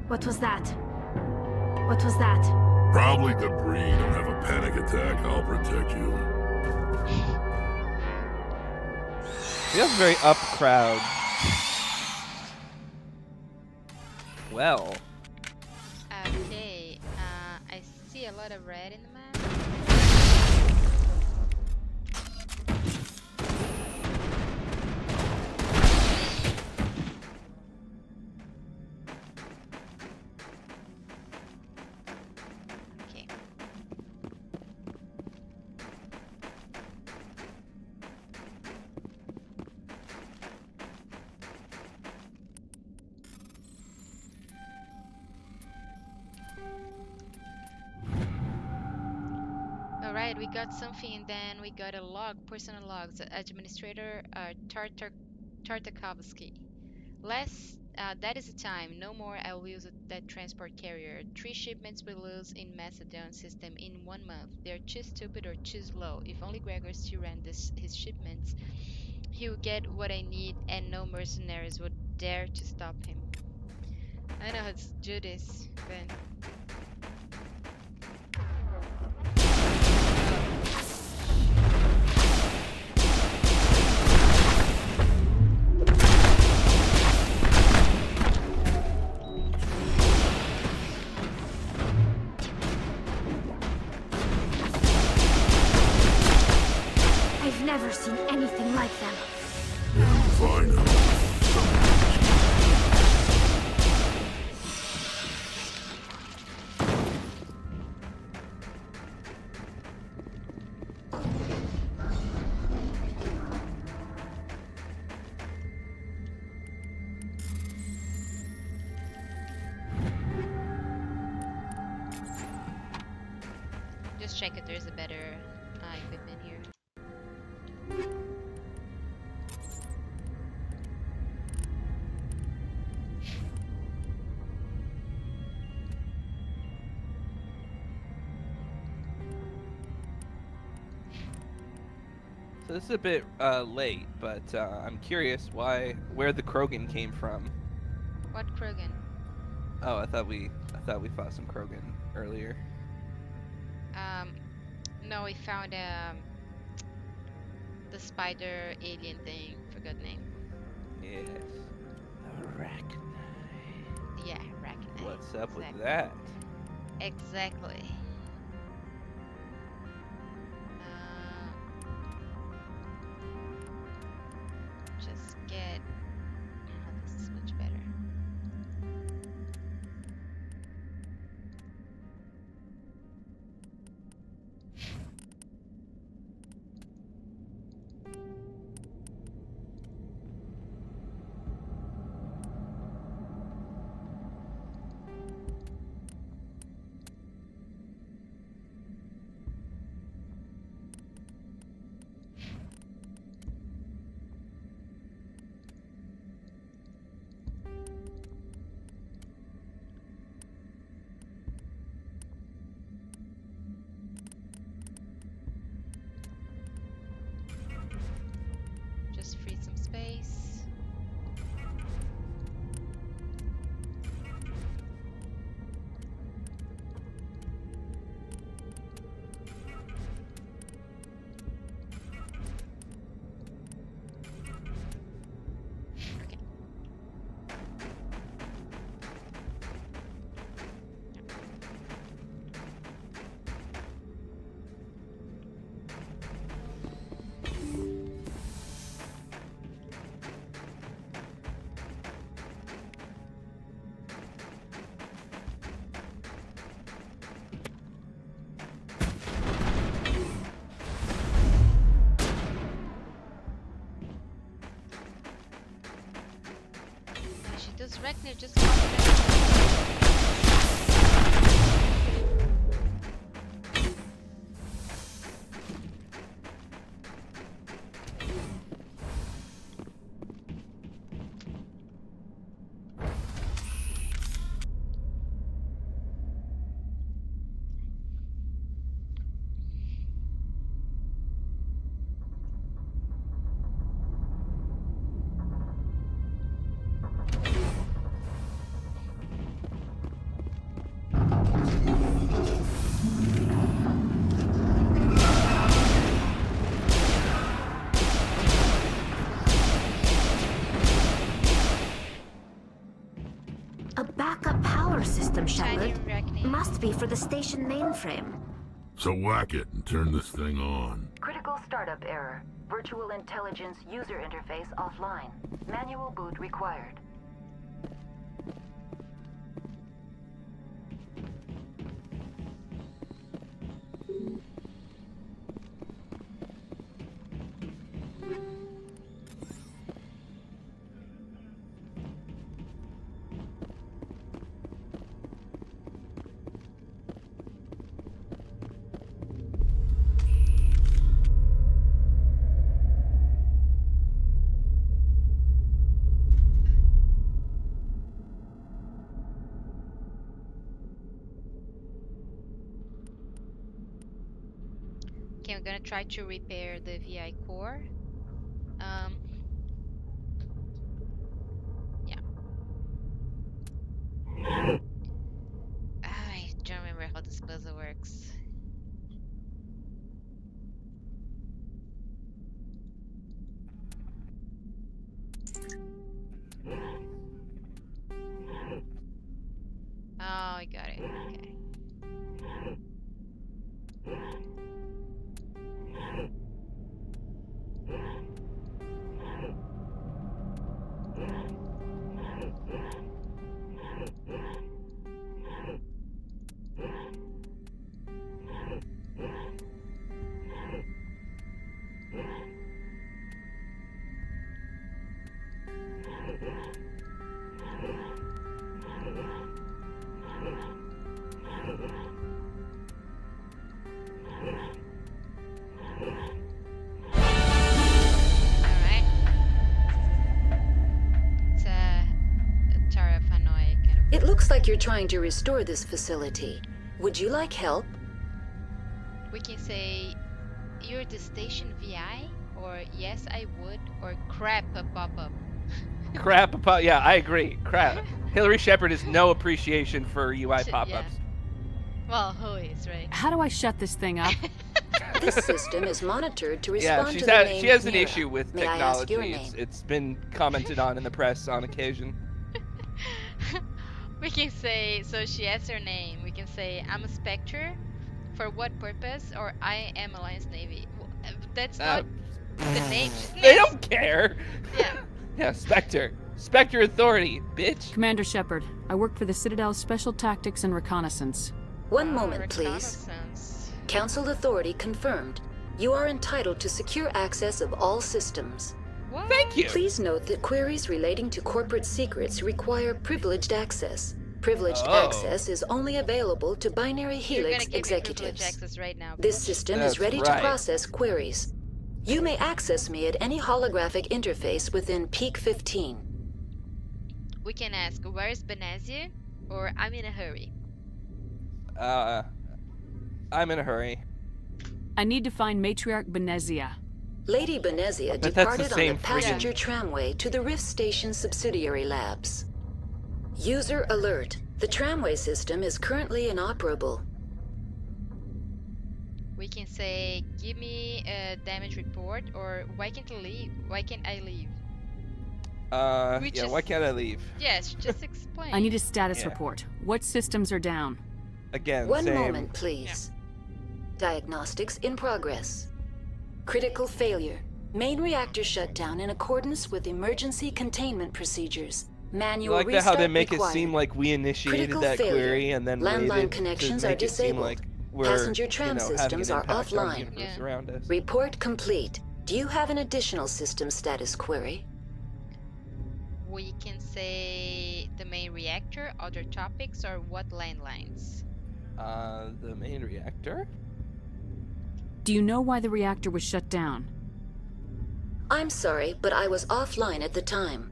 What was that? What was that? Probably debris. Don't have a panic attack. I'll protect you. We have a very up crowd. Well. Okay, I see a lot of red in the map. Okay. Alright, we got something and then we got a log, personal logs, administrator Tartakovsky. That is the time. No more I will use that transport carrier. 3 shipments we lose in Macedon system in 1 month. They're too stupid or too slow. If only Gregor still ran his shipments, he would get what I need and no mercenaries would dare to stop him. I know how to do this, but... never seen anything like them. Fine. Just check if there's a better equipment here. So this is a bit late, but I'm curious where the Krogan came from. What Krogan? Oh, I thought we fought some Krogan earlier. No, we found the spider alien thing. Forgot name. Yes. Arachnite. Yeah, arachnite. What's up with that? Exactly. Just get. Oh, this is much better. Just free some space. Okay. She does Ragnar just A backup power system, Shepard. Must be for the station mainframe. So whack it and turn this thing on. Critical startup error. Virtual intelligence user interface offline. Manual boot required. Okay, I'm gonna try to repair the VI core. Yeah. I don't remember how this puzzle works. Oh, I got it. Okay. Looks like you're trying to restore this facility. Would you like help? We can say, you're the station VI, or yes I would, or crap a pop-up. Crap about, yeah, I agree. Crap. Hillary Shepard has no appreciation for UI pop-ups. Yeah. Well, who is, right? How do I shut this thing up? This system is monitored to Yeah, respond to the name she has an Mira. issue with May I ask technology. your name? It's been commented on in the press on occasion. We can say, so she asks her name. We can say, I'm a Spectre. For what purpose? Or I am Alliance Navy. Well, that's not the name. They don't care. Yeah. Yeah, Spectre. Spectre Authority, bitch. Commander Shepard, I work for the Citadel's Special Tactics and Reconnaissance. One moment, please. Council authority confirmed. You are entitled to secure access of all systems. What? Thank you. Please note that queries relating to corporate secrets require privileged access. Privileged Oh. access is only available to binary You're gonna Helix give me privileged executives. access right now. This system That's is ready right. to process queries. You may access me at any holographic interface within Peak 15. We can ask, where is Benazia? Or I'm in a hurry. I'm in a hurry. I need to find Matriarch Benezia. Lady Benezia But that's the departed on same the passenger friggin- tramway to the Rift Station subsidiary labs. User alert. The tramway system is currently inoperable. We can say, give me a damage report, or why can't I leave? Why can't I leave? Yeah, why can't I leave? Yes, just explain. I need a status Yeah. report. What systems are down? Again, One same. moment, please. Diagnostics in progress. Critical failure. Main reactor shut down in accordance with emergency containment procedures. You Manual like that restart how they make required. it seem like we initiated Critical that failure. query and then Landline waited connections to are make it seem disabled. like we're, Passenger tram having an systems are impact on the offline. universe around us. Report complete. Do you have an additional system status query? We can say the main reactor, other topics, or what landlines? The main reactor? Do you know why the reactor was shut down? I'm sorry, but I was offline at the time.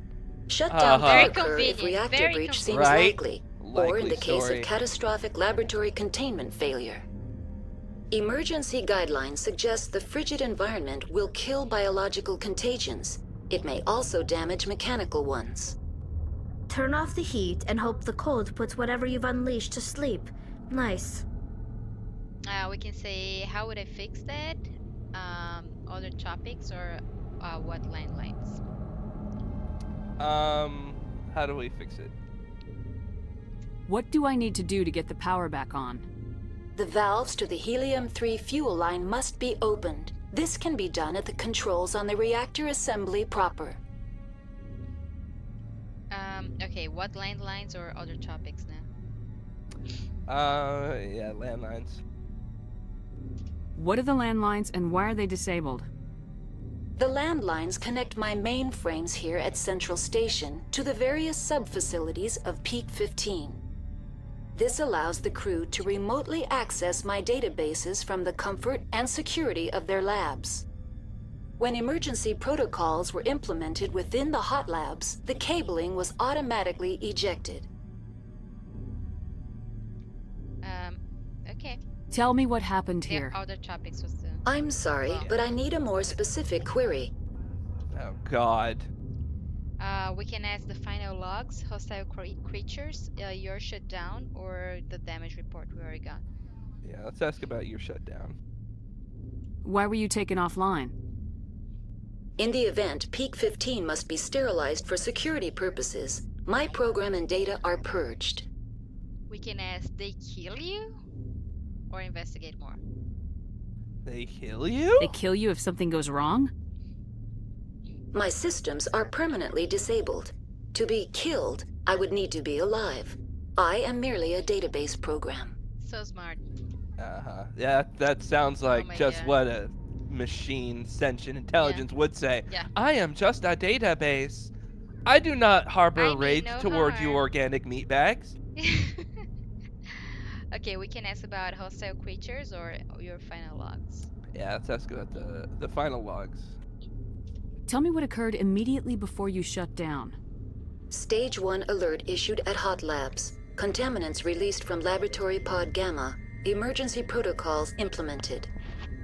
Shutdown Very could occur if convenient, reactor very breach seems Right? likely, or in Likely the case story. of catastrophic laboratory containment failure. Emergency guidelines suggest the frigid environment will kill biological contagions. It may also damage mechanical ones. Turn off the heat and hope the cold puts whatever you've unleashed to sleep. Nice. We can say, how would I fix that? Other topics, or what landlines? How do we fix it? What do I need to do to get the power back on? The valves to the helium-3 fuel line must be opened. This can be done at the controls on the reactor assembly proper. Okay, what landlines or other topics now? Yeah, landlines. What are the landlines and why are they disabled? The landlines connect my mainframes here at Central Station to the various sub-facilities of Peak 15. This allows the crew to remotely access my databases from the comfort and security of their labs. When emergency protocols were implemented within the hot labs, the cabling was automatically ejected. Okay. Tell me what happened There here. are other topics was the... I'm sorry, but I need a more specific query. Oh, God. We can ask the final logs, hostile creatures, your shutdown, or the damage report we already got. Yeah, let's ask about your shutdown. Why were you taken offline? In the event, Peak 15 must be sterilized for security purposes. My program and data are purged. We can ask, they kill you? Or investigate more? They kill you? They kill you if something goes wrong? My systems are permanently disabled. To be killed, I would need to be alive. I am merely a database program. So smart. Uh-huh. Yeah, that sounds like my just God. what a machine sentient intelligence would say. Yeah. I am just a database. I do not harbor I mean rage no toward you harm. organic meat bags. Okay, we can ask about hostile creatures or your final logs. Yeah, let's ask about the final logs. Tell me what occurred immediately before you shut down. Stage 1 alert issued at Hot Labs. Contaminants released from Laboratory Pod Gamma. Emergency protocols implemented.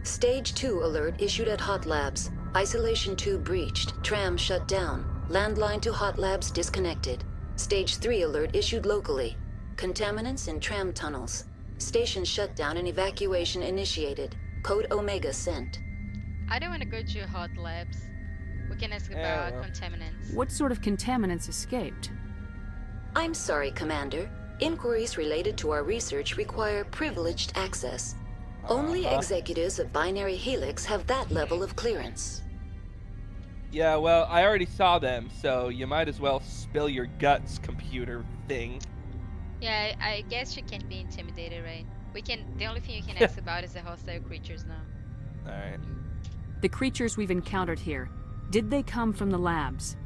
Stage 2 alert issued at Hot Labs. Isolation 2 breached. Tram shut down. Landline to Hot Labs disconnected. Stage 3 alert issued locally. Contaminants in tram tunnels. Station shutdown and evacuation initiated. Code Omega sent. I don't want to go to Hot Labs. We can ask about contaminants. What sort of contaminants escaped? I'm sorry, Commander. Inquiries related to our research require privileged access. Only executives of Binary Helix have that level of clearance. Yeah, well, I already saw them, so you might as well spill your guts, computer thing. Yeah, I guess you can't be intimidated, right? We can. The only thing you can ask about is the hostile creatures now. Alright. The creatures we've encountered here, did they come from the labs?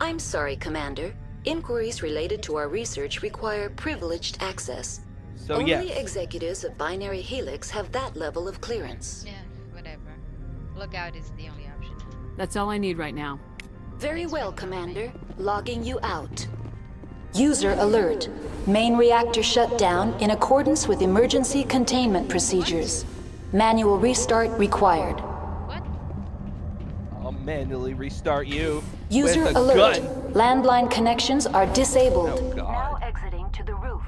I'm sorry, Commander. Inquiries related to our research require privileged access. So Only executives of Binary Helix have that level of clearance. Yeah, whatever. Logout is the only option. That's all I need right now. Very well, Commander. Logging you out. User alert. Main reactor shut down in accordance with emergency containment procedures. Manual restart required. I'll manually restart you. User with a alert. gun. Landline connections are disabled. Oh, God. Now exiting to the roof.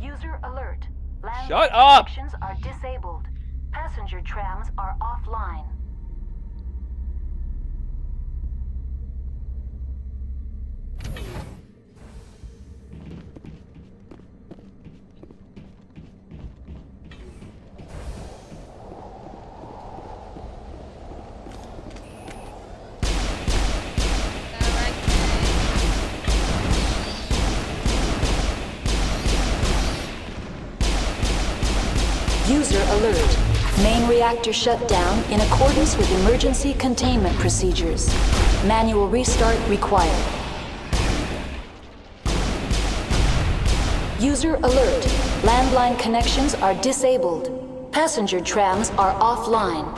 User alert. Landline Shut up! connections are disabled. Passenger trams are offline. User alert. Main reactor shut down in accordance with emergency containment procedures. Manual restart required. User alert. Landline connections are disabled. Passenger trams are offline.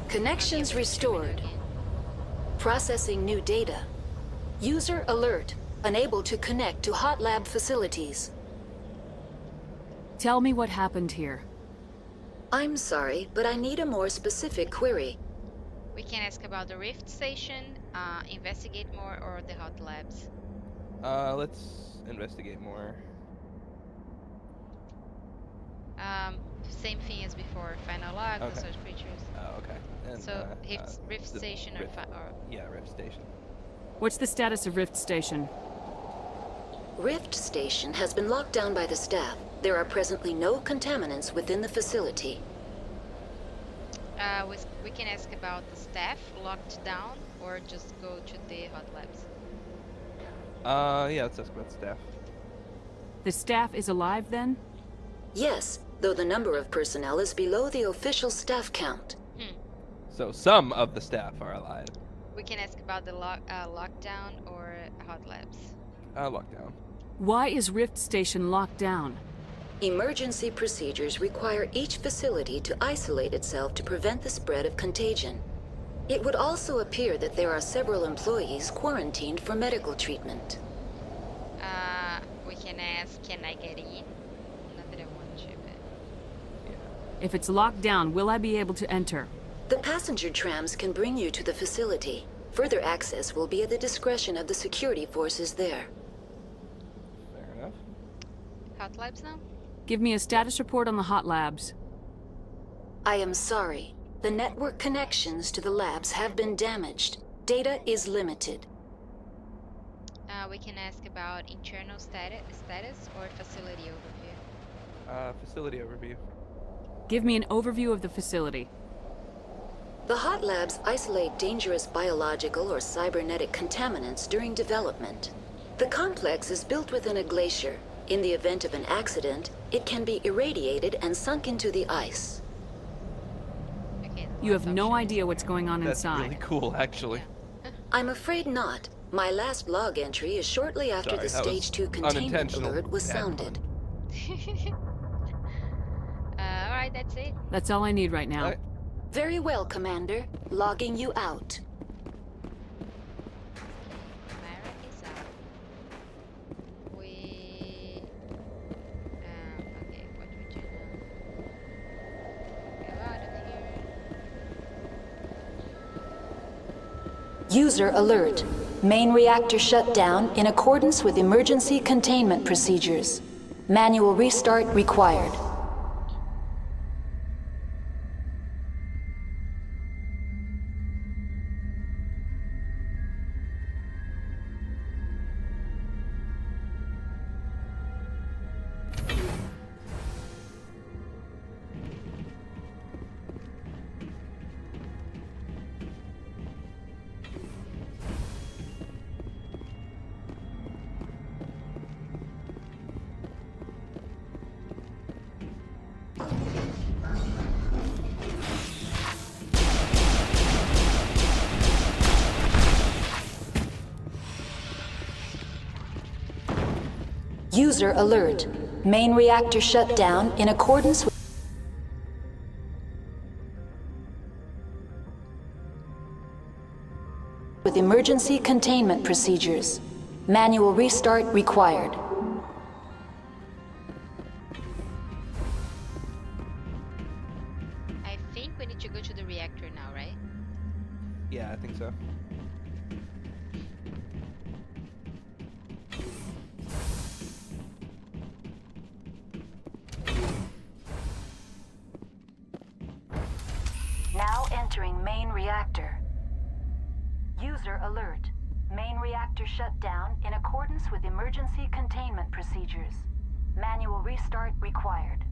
Connections restored. Processing new data. User alert. Unable to connect to Hot Lab facilities. Tell me what happened here. I'm sorry, but I need a more specific query. We can ask about the Rift Station, investigate more, or the Hot Labs. Let's investigate more. Same thing as before. Find a log, Okay. search creatures. Oh, okay. And, so Rift Station or yeah, Rift Station. What's the status of Rift Station? Rift Station has been locked down by the staff. There are presently no contaminants within the facility. We can ask about the staff locked down, or just go to the Hot Labs. Yeah, let's ask about staff. The staff is alive then? Yes, though the number of personnel is below the official staff count. So some of the staff are alive. We can ask about the lockdown or Hot Labs. Lockdown. Why is Rift Station locked down? Emergency procedures require each facility to isolate itself to prevent the spread of contagion. It would also appear that there are several employees quarantined for medical treatment. We can ask, can I get in? Not that I want to, but... If it's locked down, will I be able to enter? The passenger trams can bring you to the facility. Further access will be at the discretion of the security forces there. Fair enough. Hot Labs now? Give me a status report on the Hot Labs. I am sorry. The network connections to the labs have been damaged. Data is limited. We can ask about internal status or facility overview. Facility overview. Give me an overview of the facility. The Hot Labs isolate dangerous biological or cybernetic contaminants during development. The complex is built within a glacier. In the event of an accident, it can be irradiated and sunk into the ice. You have no idea what's going on That's inside. really cool, actually. I'm afraid not. My last log entry is shortly after the Stage 2 containment alert was sounded. Alright, that's it. That's all I need right now. Very well, Commander. Logging you out. Mara is out. We... okay, what we do now? Go out of here. User alert. Main reactor shut down in accordance with emergency containment procedures. Manual restart required. User alert. Main reactor shut down in accordance with emergency containment procedures. Manual restart required. I think we need to go to the reactor now, right? Yeah, I think so. Now entering main reactor. User alert. Main reactor shut down in accordance with emergency containment procedures. Manual restart required.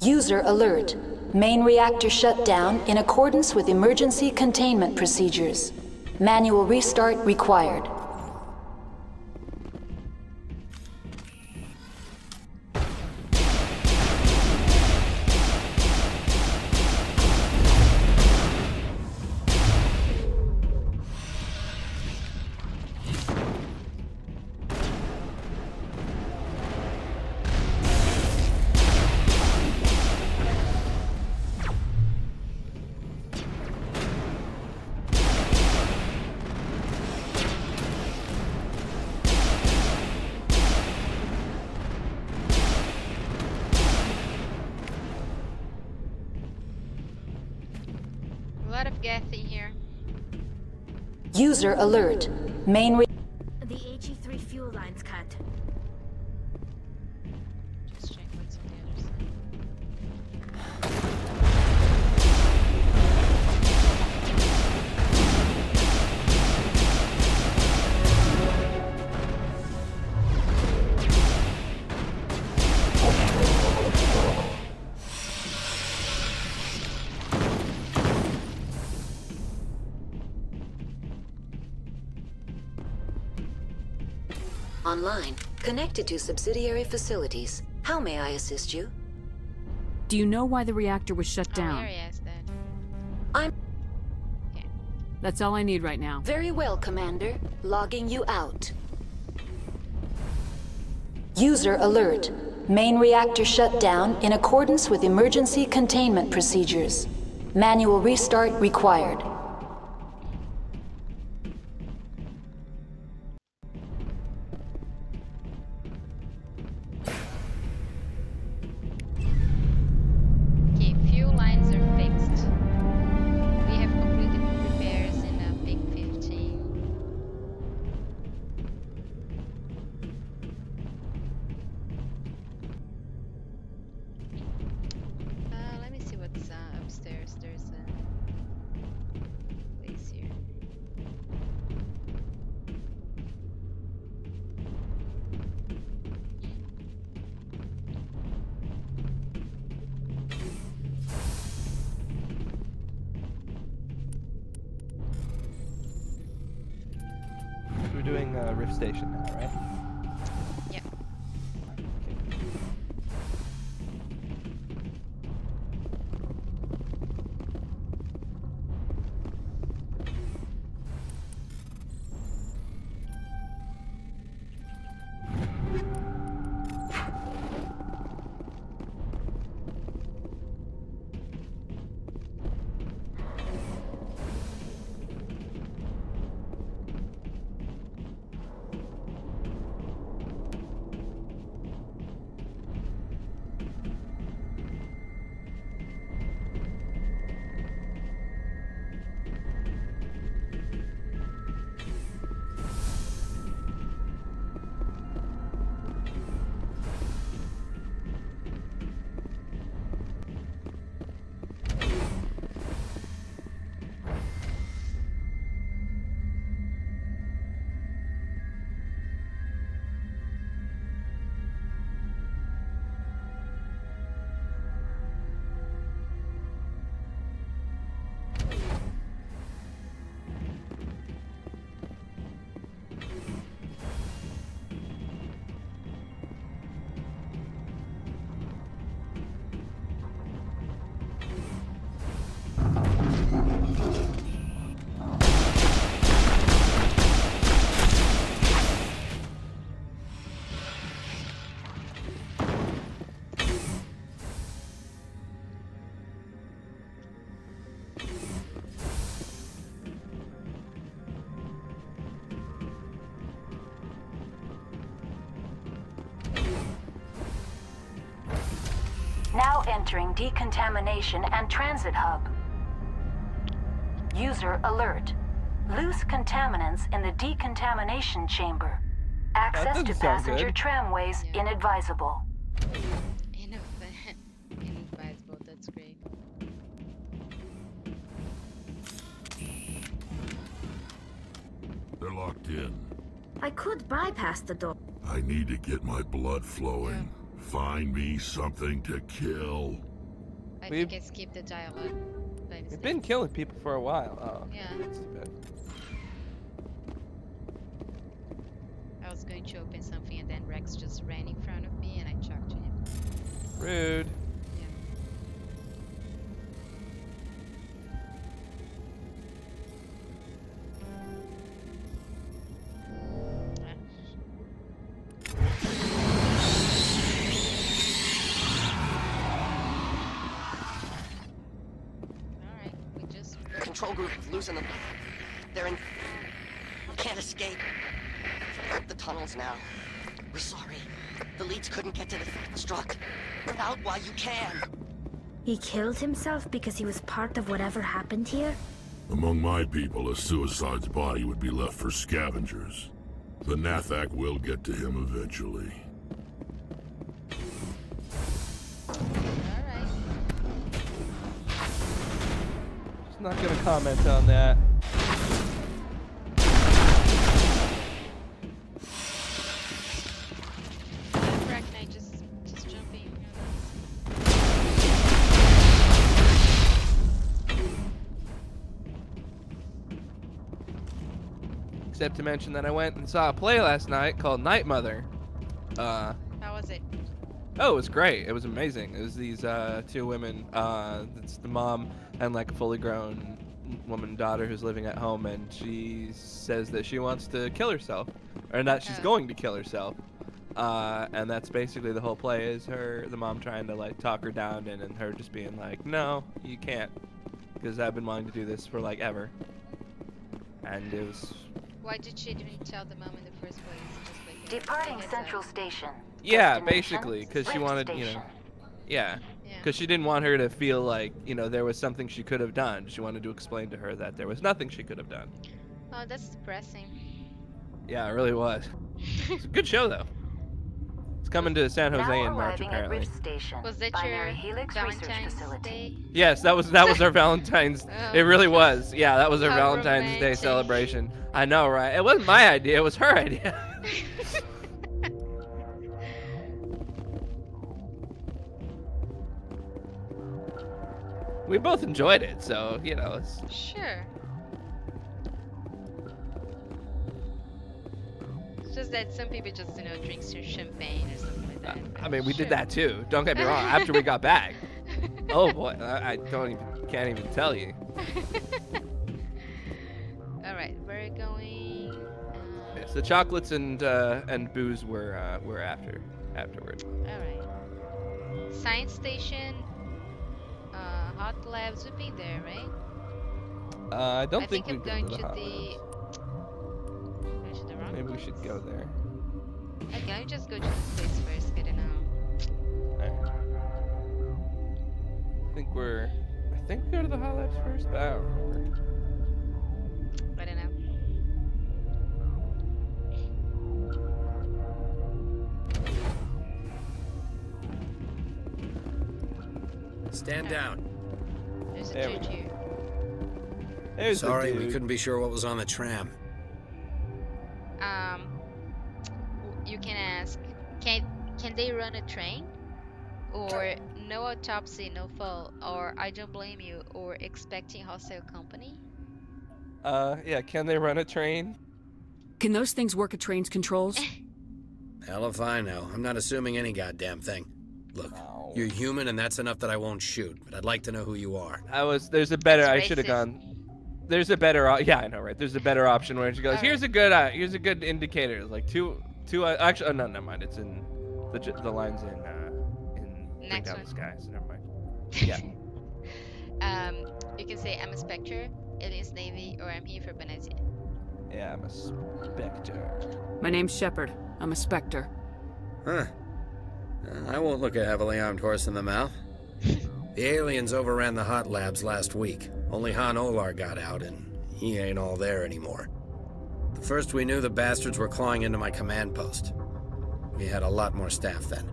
User alert. Main reactor shut down in accordance with emergency containment procedures. Manual restart required. A lot of gas in here. User alert. Main The HE3 fuel line's cut. Just check what's on the other side. Online. Connected to subsidiary facilities. How may I assist you? Do you know why the reactor was shut down? There he is, then. I'm... That's all I need right now. Very well, Commander. Logging you out. User alert. Main reactor shut down in accordance with emergency containment procedures. Manual restart required. Okay, fuel lines are fixed. We have completed repairs in Peak 15. Let me see what's upstairs. There's a place here. We're doing Rift Station now, right? Yep. entering decontamination and transit hub. User alert. Loose contaminants in the decontamination chamber. Access to passenger tramways inadvisable. Inadvisable, that's great. They're locked in. I could bypass the door. I need to get my blood flowing. Find me something to kill. I think I skipped the dialogue. We've been killing people for a while. Oh, yeah. That's too bad. I was going to open something and then Rex just ran in front of me and I chucked to him. Rude. Control group is losing them. They're in... Can't escape. The tunnels now. We're sorry. The leads couldn't get to the struck. Get out while you can. He killed himself because he was part of whatever happened here? Among my people, a suicide's body would be left for scavengers. The Nathak will get to him eventually. Not gonna comment on that. Just jumping. Except to mention that I went and saw a play last night called Night Mother. How was it? Oh, it was great. It was amazing. It was these two women. It's the mom and like a fully grown woman daughter who's living at home, and she says that she wants to kill herself, or that she's going to kill herself. And that's basically the whole play, is the mom trying to like talk her down, and her just being like, no, you can't, because I've been wanting to do this for like ever. And it was... Why did she even tell the mom in the first place? Just like, departing Central Station. Yeah, basically, because she wanted, you know, yeah, because she didn't want her to feel like, you know, there was something she could have done. She wanted to explain to her that there was nothing she could have done. Oh, that's depressing. Yeah, it really was. It's a good show, though. It's coming to San Jose in March, apparently. Was that your Valentine's Day? Yes, that was our Valentine's. Oh. It really was. Yeah, that was our How Valentine's Day romantic. celebration. I know, right? It wasn't my idea. It was her idea. We both enjoyed it, so, you know, it's... Sure. It's just that some people just, you know, drink some champagne or something like that. I mean, we did that too. Don't get me wrong. After we got back. Oh boy, I can't even tell you. All right, we're going. Yes, the chocolates and booze were afterward. All right. Science station. Hot labs would be there, right? I don't think I'm we've going been to to the. Maybe we should go there. Okay, let me just go to this place first. I don't know. I think we go to the hot labs first, but I don't remember. I don't know. Stand down. There's a There we dude go. here. There's the Sorry, we dude. couldn't be sure what was on the tram. You can ask, can they run a train? Or no autopsy, no fall, or I don't blame you, or expecting hostile company? Yeah, can they run a train? Can those things work at train's controls? Hell if I know. I'm not assuming any goddamn thing. Look, you're human and that's enough that I won't shoot, but I'd like to know who you are. There's a better, That's I should have racist. gone. There's a better, yeah, I know, right? There's a better option where she goes, here's a good indicator. Like two, actually, oh, no, never mind. It's in, the line's in Bring Next Down one. the Sky, so never mind. Yeah. You can say, I'm a Spectre, Aliens Navy, or I'm here for Benazia. Yeah, I'm a Spectre. My name's Shepard. I'm a Spectre. Huh. I won't look a heavily armed horse in the mouth. The aliens overran the hot labs last week. Only Han Olar got out, and he ain't all there anymore. The first we knew, the bastards were clawing into my command post. We had a lot more staff then.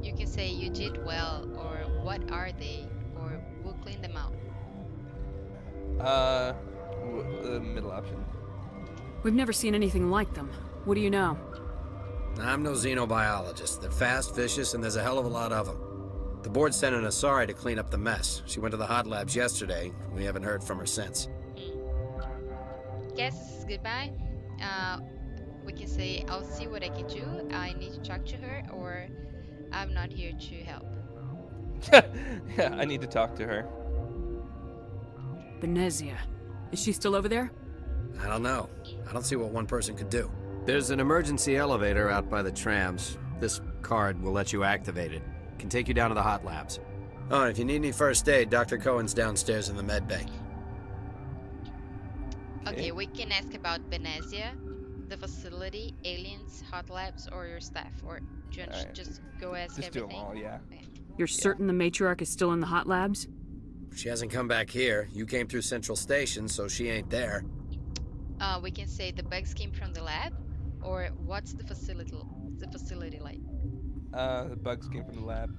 You can say you did well, or what are they, or we'll clean them out. The middle option. We've never seen anything like them. What do you know? I'm no xenobiologist. They're fast, vicious, and there's a hell of a lot of them. The board sent an Asari to clean up the mess. She went to the hot labs yesterday. We haven't heard from her since. Guess this is goodbye. We can say, I'll see what I can do. I need to talk to her, or I'm not here to help. Yeah, I need to talk to her. Venezia. Is she still over there? I don't know. I don't see what one person could do. There's an emergency elevator out by the trams. This card will let you activate it. Can take you down to the hot labs. Oh, and if you need any first aid, Dr. Cohen's downstairs in the med bay. Okay, we can ask about Venezia, the facility, aliens, hot labs, or your staff. Or do you want to just go ask Just everything? do them all, yeah. Okay. You're certain the matriarch is still in the hot labs? She hasn't come back here. You came through Central Station, so she ain't there. We can say the bugs came from the lab, or what's the facility like? The bugs came from the lab.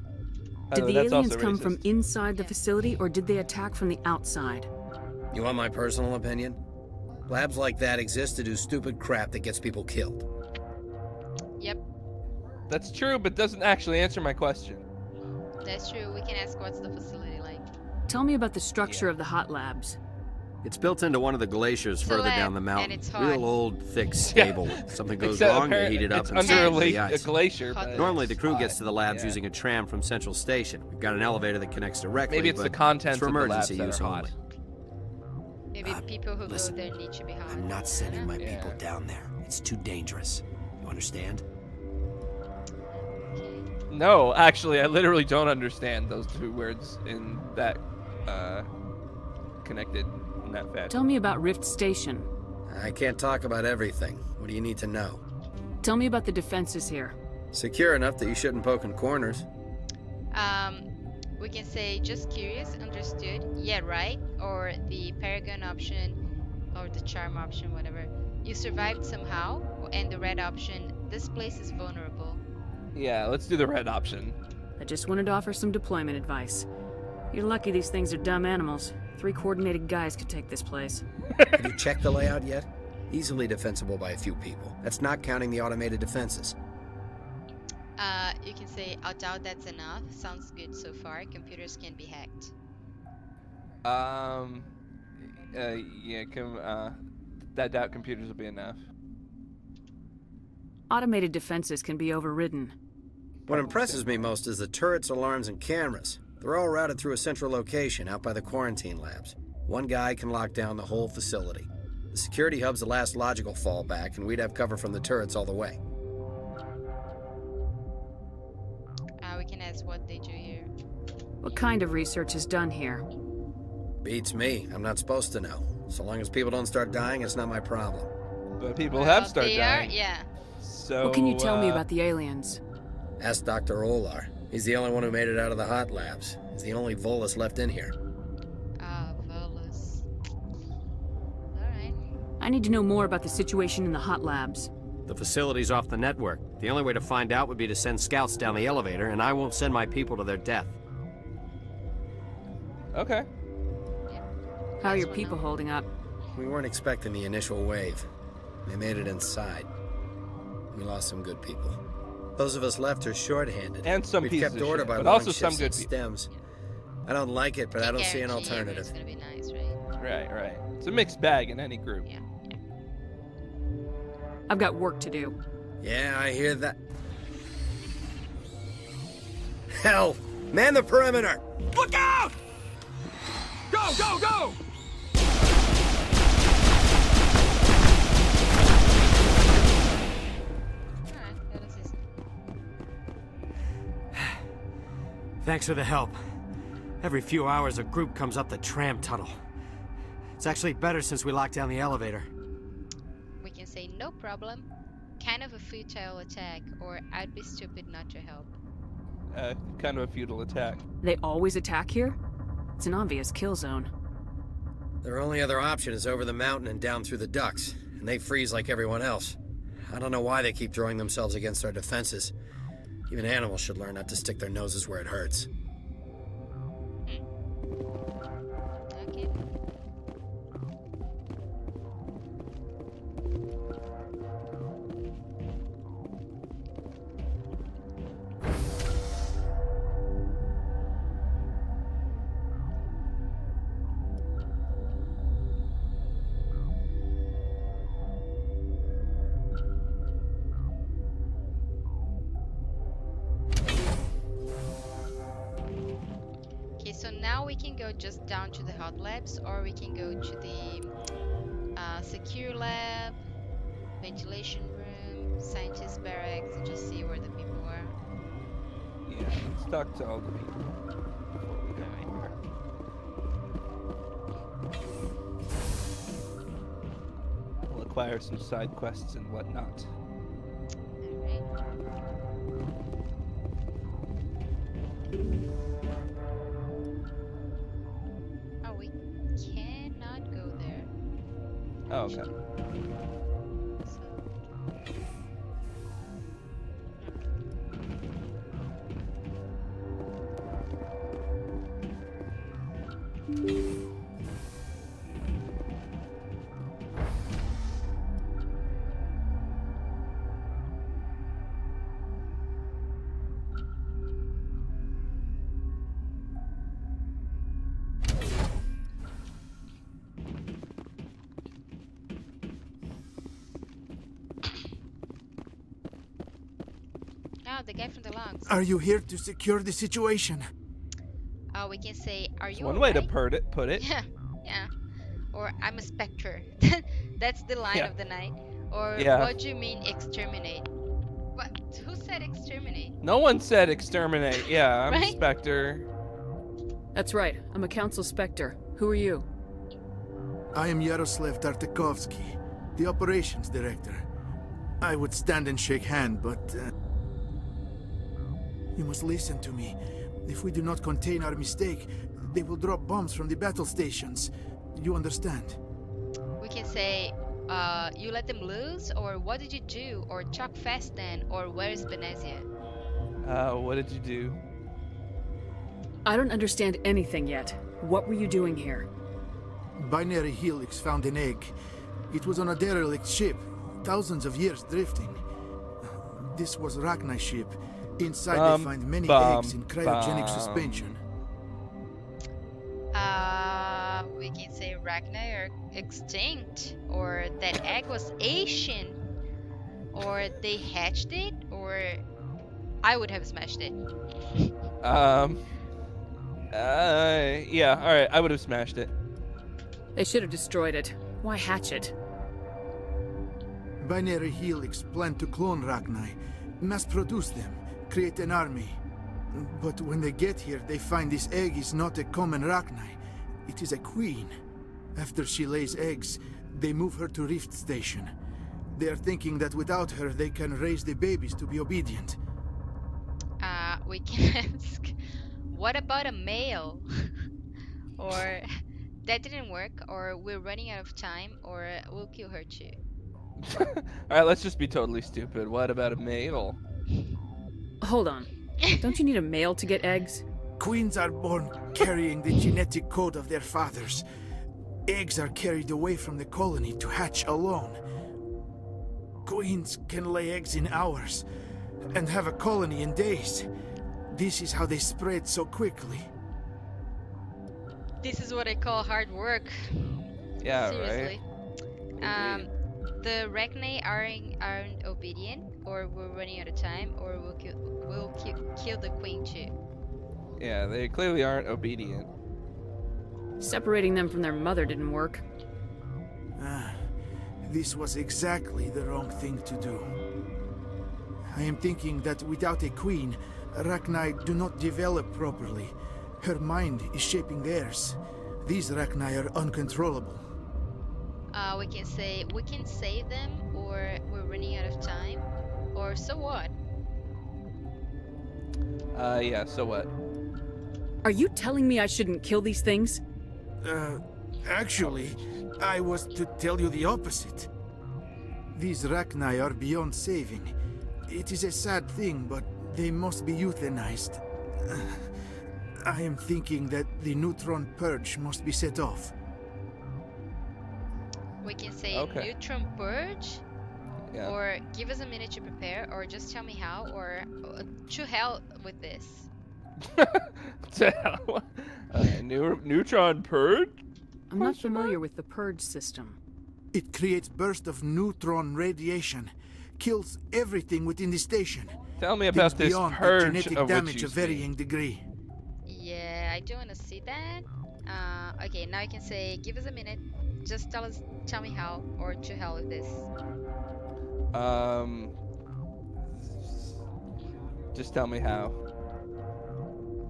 Did the aliens come from inside the facility, or did they attack from the outside? You want my personal opinion? Labs like that exist to do stupid crap that gets people killed. Yep. That's true, but doesn't actually answer my question. That's true. We can ask what's the facility like. Tell me about the structure of the hot labs. It's built into one of the glaciers It's a further lab, down the and mountain. it's hot. Real old, thick, stable. Something goes Except wrong, they heat it up it's and under send it to a the ice. glacier. But Normally, the crew hot. gets to the labs Yeah. using a tram from Central Station. We've got an elevator that connects directly. Maybe it's the but contents for of the emergency labs use that are hot. only. Maybe people who go there need to be hot. I'm not sending my people down there. It's too dangerous. You understand? No, actually, I literally don't understand those two words in that connected in that fashion. Tell me about Rift Station. I can't talk about everything. What do you need to know? Tell me about the defenses here. Secure enough that you shouldn't poke in corners. We can say just curious, understood, yeah, right, or the Paragon option, or the Charm option, whatever. You survived somehow, and the red option, this place is vulnerable. Yeah, let's do the red option. I just wanted to offer some deployment advice. You're lucky these things are dumb animals. 3 coordinated guys could take this place. Have you checked the layout yet? Easily defensible by a few people. That's not counting the automated defenses. You can say, I doubt that's enough. Sounds good so far. Computers can be hacked. That doubt computers will be enough. Automated defenses can be overridden. What impresses me most is the turrets, alarms, and cameras. They're all routed through a central location out by the quarantine labs. One guy can lock down the whole facility. The security hub's the last logical fallback, and we'd have cover from the turrets all the way. We can ask what they do here. What kind of research is done here? Beats me. I'm not supposed to know. So long as people don't start dying, it's not my problem. But people have started they dying. Yeah. So, what can you tell me about the aliens? Ask Dr. Olar. He's the only one who made it out of the hot labs. He's the only Volus left in here. Volus. Alright. I need to know more about the situation in the hot labs. The facility's off the network. The only way to find out would be to send scouts down the elevator, and I won't send my people to their death. Okay. How are your people holding up? We weren't expecting the initial wave. They made it inside. We lost some good people. Those of us left are shorthanded. And some We've pieces kept of order shit, by but long also some shifts good and people. stems. I don't like it, but I don't see an Guarantee alternative. It's gonna be nice, right? Right. It's a mixed bag in any group. Yeah. I've got work to do. Yeah, I hear that. Hell! Man the perimeter! Look out! Go, go, go! Thanks for the help. Every few hours, a group comes up the tram tunnel. It's actually better since we locked down the elevator. We can say no problem. Kind of a futile attack, or I'd be stupid not to help. kind of a futile attack. They always attack here? It's an obvious kill zone. Their only other option is over the mountain and down through the ducts, and they freeze like everyone else. I don't know why they keep throwing themselves against our defenses. Even animals should learn not to stick their noses where it hurts. Okay. So now we can go just down to the hot labs, or we can go to the secure lab, ventilation room, scientist barracks, and just see where the people are. Yeah, let's talk to all the people before we go anywhere. We'll acquire some side quests and whatnot. Oh, we cannot go there. Oh, okay. Oh, the guy from the logs. Are you here to secure the situation? Oh, we can say, are you One way to alright? put it. Yeah, yeah. Or I'm a specter. That's the line of the night. Or what do you mean exterminate? What? Who said exterminate? No one said exterminate. Yeah, I'm Right? Spectre. That's right. I'm a council specter. Who are you? I am Yaroslav Tartakovsky, the operations director. I would stand and shake hand, but you must listen to me. If we do not contain our mistake, they will drop bombs from the battle stations. You understand? We can say, you let them loose, or what did you do, or chuck fast then, or where is Venezia? What did you do? I don't understand anything yet. What were you doing here? Binary Helix found an egg. It was on a derelict ship, thousands of years drifting. This was Rachni's ship. Inside they find many eggs in cryogenic suspension. We can say Rachni are extinct, or that egg was Asian, or they hatched it, or I would have smashed it. Yeah, alright, I would have smashed it. They should have destroyed it. Why hatch it? Binary Helix planned to clone Rachni, mass produce them, create an army. But when they get here, they find this egg is not a common Rachni. It is a queen. After she lays eggs, they move her to Rift Station. They are thinking that without her, they can raise the babies to be obedient. We can ask, what about a male? Or that didn't work, or we're running out of time, or we'll kill her too. Alright, let's just be totally stupid. What about a male? Hold on. Don't you need a male to get eggs? Queens are born carrying the genetic code of their fathers. Eggs are carried away from the colony to hatch alone. Queens can lay eggs in hours and have a colony in days. This is how they spread so quickly. This is what I call hard work. Yeah, seriously. Right? The Rachni aren't obedient, or we're running out of time, or we'll kill the queen too. Yeah, they clearly aren't obedient. Separating them from their mother didn't work. This was exactly the wrong thing to do. I am thinking that without a queen, Rachni do not develop properly. Her mind is shaping theirs. These Rachni are uncontrollable. We can say we can save them, or we're running out of time, or so what? Yeah, so what? Are you telling me I shouldn't kill these things? Actually, I was to tell you the opposite. These Rachni are beyond saving. It is a sad thing, but they must be euthanized. I am thinking that the neutron purge must be set off. We can say Okay. neutron purge, Yeah. or give us a minute to prepare, or just tell me how, or to hell with this. Neutron purge? I'm not familiar with the purge system. It creates bursts of neutron radiation, kills everything within the station. Tell me about Things this beyond the purge genetic of which damage you of varying degree. Yeah, I do want to see that. Okay, now I can say, give us a minute. Just tell me how, or to hell with this. Just tell me how.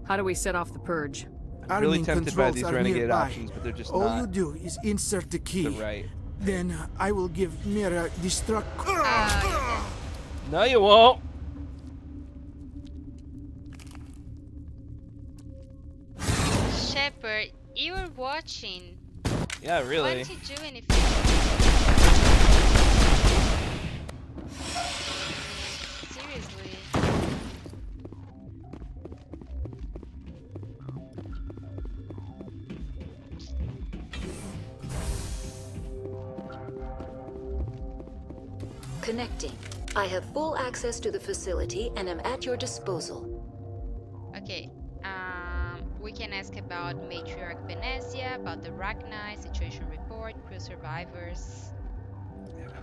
How do we set off the purge? I'm really Arming tempted by controls these are renegade nearby. options, but they're just All not you do is insert the key. the right. Then I will give Mira destruct. No, you won't. Shepard, you were watching. Yeah, Why really. didn't you do anything? Seriously. Connecting. I have full access to the facility and am at your disposal. Okay, we can ask about Matriarch Venezia, about the Rachni, situation report, crew survivors.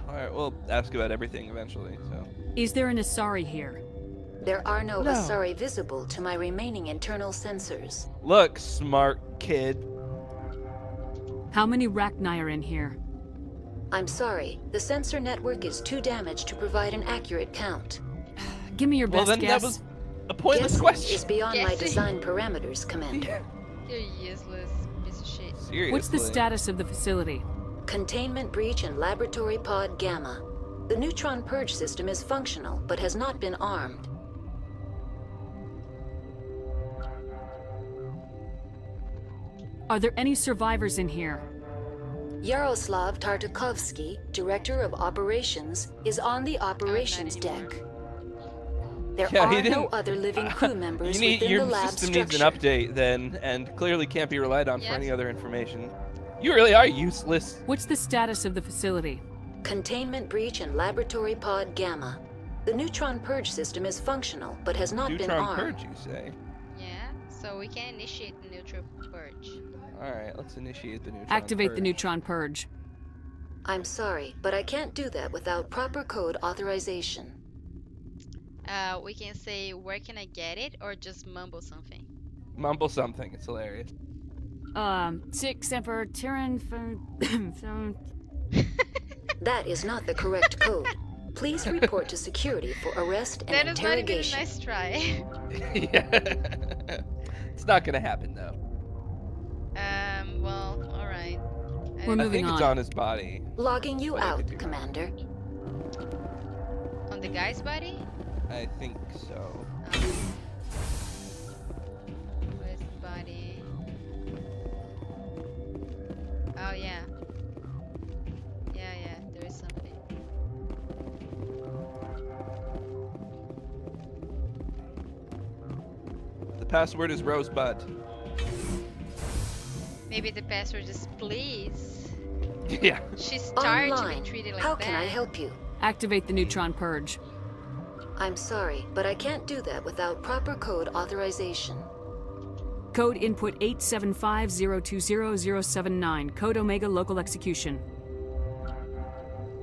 Alright, we'll ask about everything eventually, so. Is there an Asari here? There are no No. Asari visible to my remaining internal sensors. Look, smart kid. How many Rachni are in here? I'm sorry, the sensor network is too damaged to provide an accurate count. Give me your Well, best then guess. that was a pointless Guessing question. is beyond my Guessing. design parameters, Commander. You're useless piece of shit. Seriously. What's the status of the facility? Containment breach in Laboratory Pod Gamma. The neutron purge system is functional, but has not been armed. Are there any survivors in here? Yaroslav Tartakovsky, Director of Operations, is on the operations deck. There Yeah, he are no didn't- other living crew members You need, within your the lab system structure. needs an update then, and clearly can't be relied on for Yes. any other information. You really are useless. What's the status of the facility? Containment breach in Laboratory Pod Gamma. The neutron purge system is functional, but has not been Neutron armed. purge, you say? Yeah, so we can initiate the neutron purge. Alright, let's initiate the neutron Activate purge. the neutron purge. I'm sorry, but I can't do that without proper code authorization. We can say, where can I get it, or just mumble something. Mumble something, it's hilarious. 6 Emperor Tyrann from That is not the correct code. Please report to security for arrest and That is not even a interrogation. nice try. Yeah. It's not gonna happen though. Well, alright. We're I moving think it's on. on his body. Logging you What did out, it do? Commander. On the guy's body? I think so. Where's the body? Oh, yeah. Yeah, there is something. The password is Rosebud. Maybe the password is please. Yeah. She's tired to Online. be treated like How that. can I help you? Activate the neutron purge. I'm sorry, but I can't do that without proper code authorization. Code input 875020079. Code Omega local execution.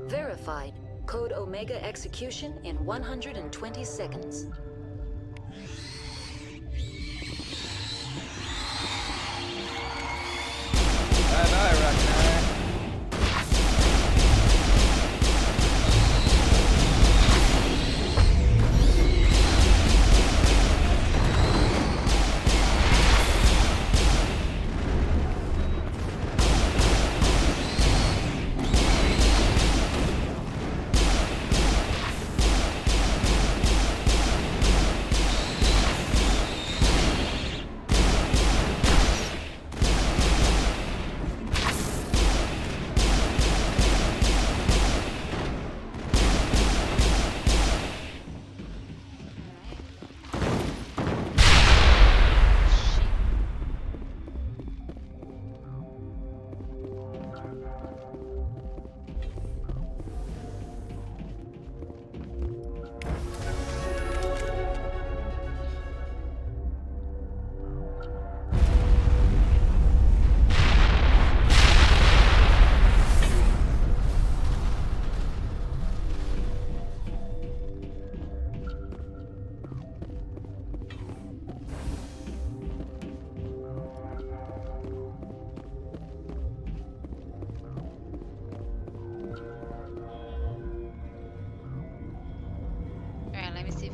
Verified. Code Omega execution in 120 seconds. Bye-bye, Rachni.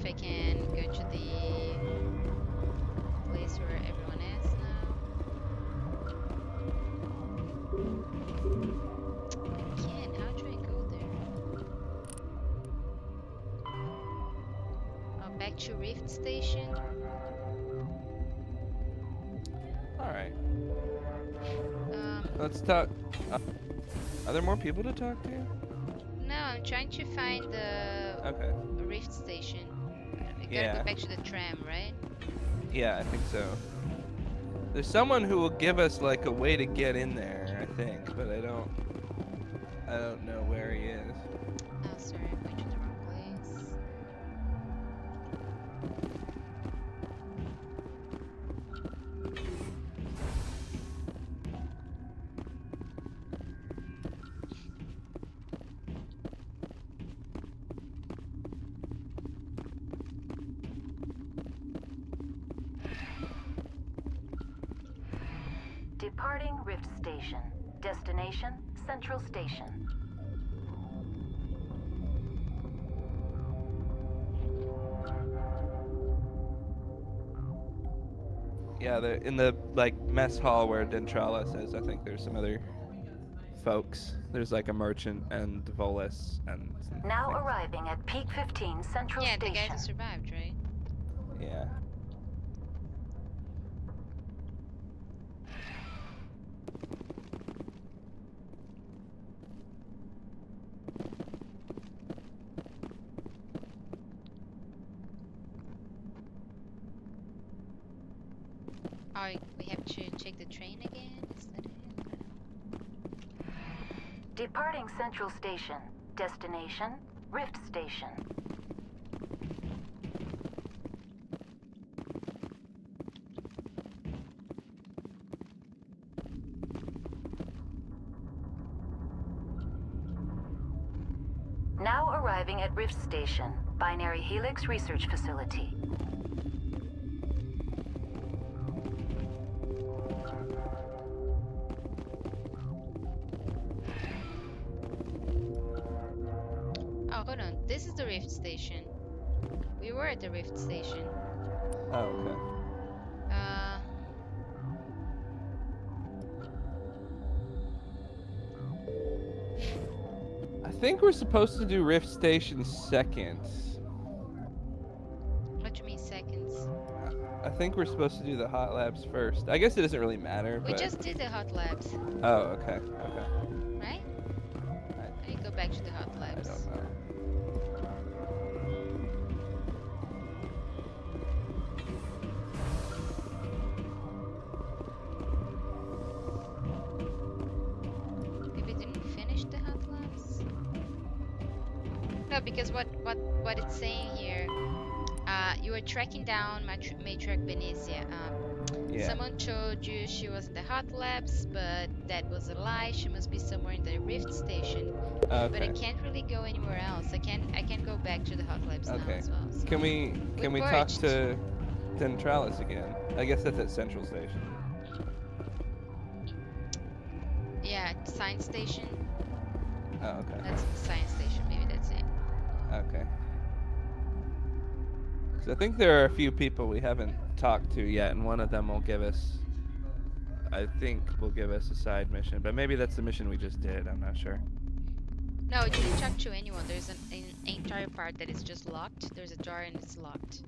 if I can go to the place where everyone is now. I can't. How do I go there? Oh, back to Rift Station. Alright. Let's talk. Are there more people to talk to? No, I'm trying to find the Rift Station. We gotta go back to the tram, right? Yeah, I think so. There's someone who will give us like a way to get in there, I think, but I don't know where he is. Oh, sorry, I'm going to the wrong place. Departing Rift Station. Destination, Central Station. Yeah, in the like mess hall where Dentrala is. I think there's some other folks. There's like a merchant and Volus and some Now things. arriving at Peak 15 Central Yeah, Station. the guys who survived, right? Yeah. Oh, we have to take the train again? Is that it? Departing Central Station. Destination, Rift Station. Now arriving at Rift Station, Binary Helix Research Facility. Oh, hold on. This is the Rift Station. We were at the Rift Station. Oh, okay. I think we're supposed to do Rift Station second. What do you mean seconds? I think we're supposed to do the hot labs first. I guess it doesn't really matter, We but... just did the hot labs. Oh, okay, okay. Right? I need to go back to the hot labs. I don't know. Maybe it didn't finish the hot labs? No, because what it's saying here, you were tracking down Matriarch Benezia. Yeah. Someone told you she was in the hot labs, but that was a lie. She must be somewhere in the Rift Station. Okay. But I can't really go anywhere else. I can't go back to the hot labs now Okay. as well. So. Can we talk merged. to Dentralis again? I guess that's at Central Station. Yeah, Science Station. Oh, okay. That's the Science Station. Maybe that's it. Okay. So I think there are a few people we haven't talked to yet, and one of them will give us, I think, will give us a side mission. But maybe that's the mission we just did. I'm not sure. No, you didn't talk to anyone. There's an entire part that is just locked. There's a door and it's locked.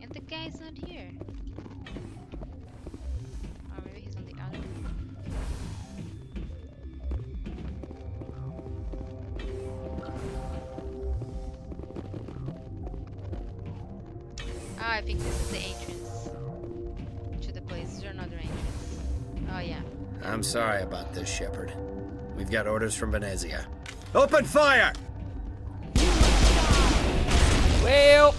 And the guy's not here. Or maybe he's on the other. Ah, I think this is the entrance to the place. Is there another entrance? Oh yeah. I'm sorry about this, Shepard. We've got orders from Benezia. Open fire! Well...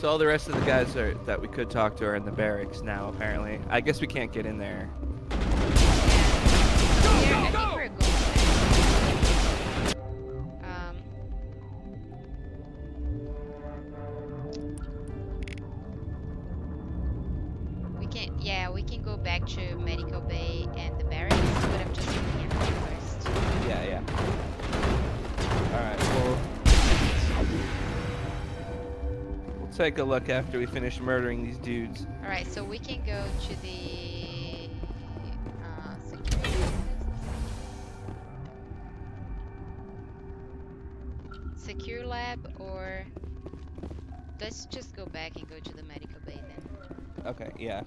So all the rest of the guys that we could talk to are in the barracks now, apparently. I guess we can't get in there. I think we're going we can go back to Medical Bay and the barracks, but I'm just looking at them first. Yeah. Alright, well... We'll take a look after we finish murdering these dudes. Alright, so we can go to the... security. Secure lab, or... Let's just go back and go to the Medical Bay then. Okay, yeah.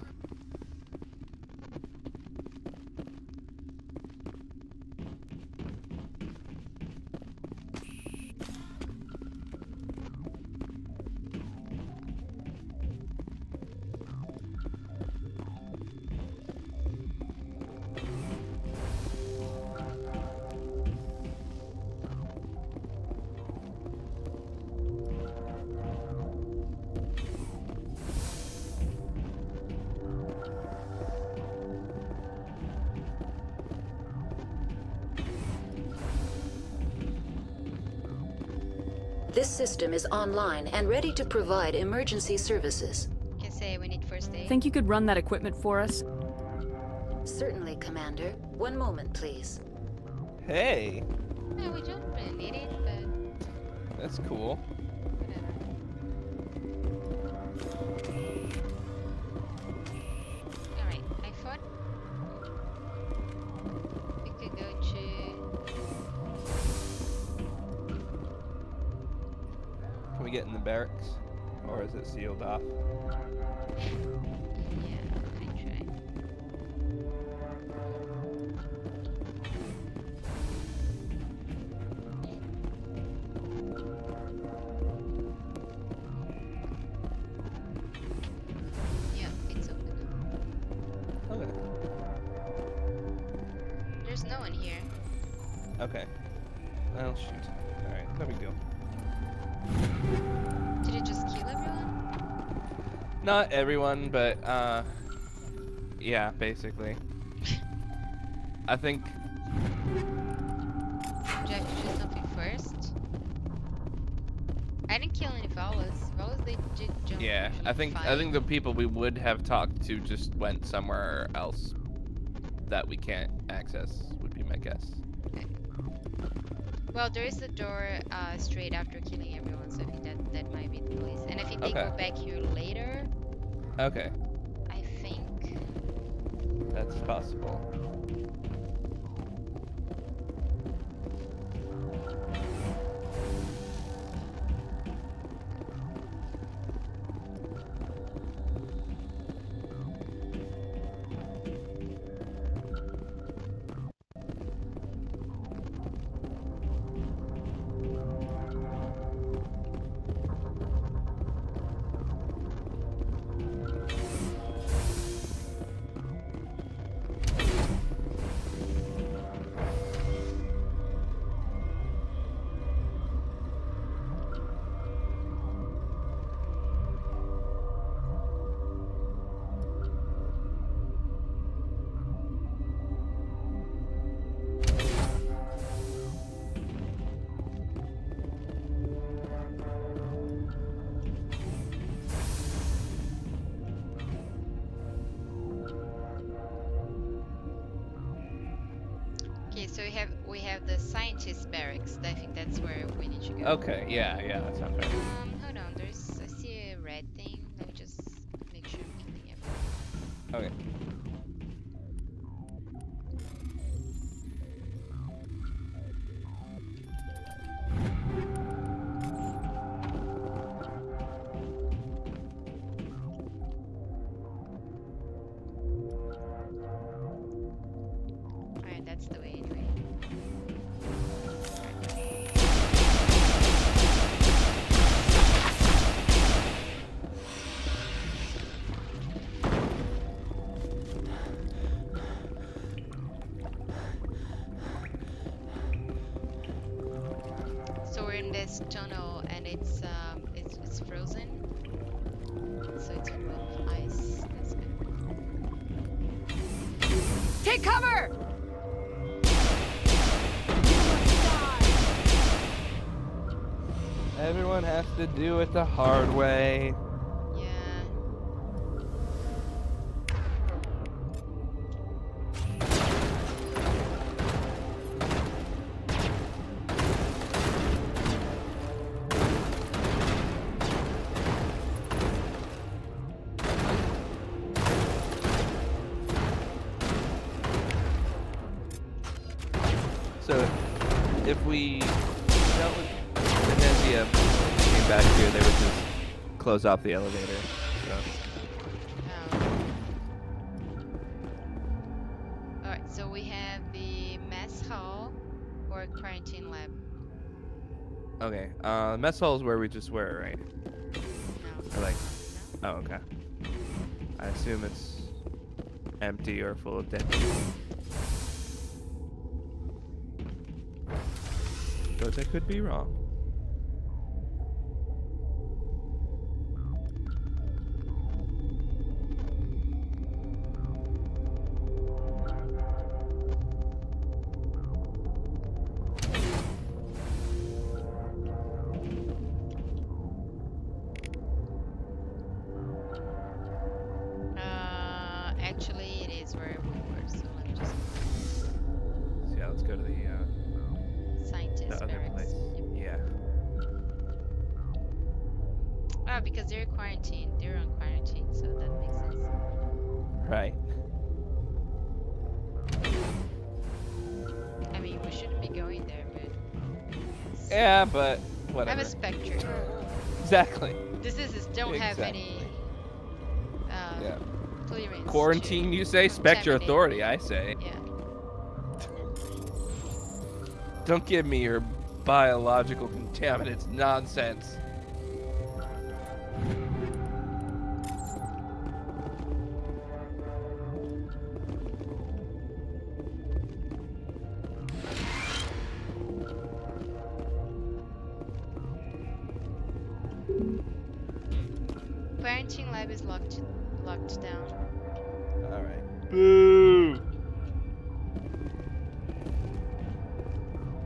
This system is online and ready to provide emergency services. Can say we need first aid. Think you could run that equipment for us? Certainly, Commander. One moment, please. Hey! No, we don't really need it, but... That's cool. Alright, I thought we could go to... Can we get in the barracks? Or is it sealed off? Yeah, I try. Yeah, it's open. Okay. There's no one here. Okay. Well, shoot. Alright, there we go. Did it just kill everyone? Not everyone, but, yeah, basically. I think... Do I have to do something first? I didn't kill any Valas. Valas, they did jump. Yeah, I think the people we would have talked to just went somewhere else that we can't access, would be my guess. Well, there is a door straight after killing everyone, so I think that might be the place. And I think they go back here later. Okay. I think. That's possible. Okay, so we have the scientist barracks. I think that's where we need to go. Okay, yeah, that sounds right. Hold on, I see a red thing. Let me just make sure I'm killing everyone. Okay. Alright, that's the way anyway. So we're in this tunnel and it's frozen. it's with ice. That's good. Take cover! Everyone has to do it the hard way. So, if we dealt with Venezia came back here, they would just close off the elevator. So. Alright, so we have the mess hall or quarantine lab. Okay, mess hall is where we just were, right? No. Or like, oh, okay. I assume it's empty or full of dead people. But I could be wrong. Actually, it is where we were, so let me just... So yeah, let's go to the scientist other barracks. place. Yeah. Oh, because they're quarantined. They're on quarantine, so that makes sense. Right. I mean, we shouldn't be going there, but... Yeah, but whatever. I'm a Spectre. Exactly. Diseases don't have any yeah. clearance. Quarantine, you say? Spectre authority, I say. Yeah. Don't give me your biological contaminants nonsense. Quarantine lab is locked down. Alright. Boo!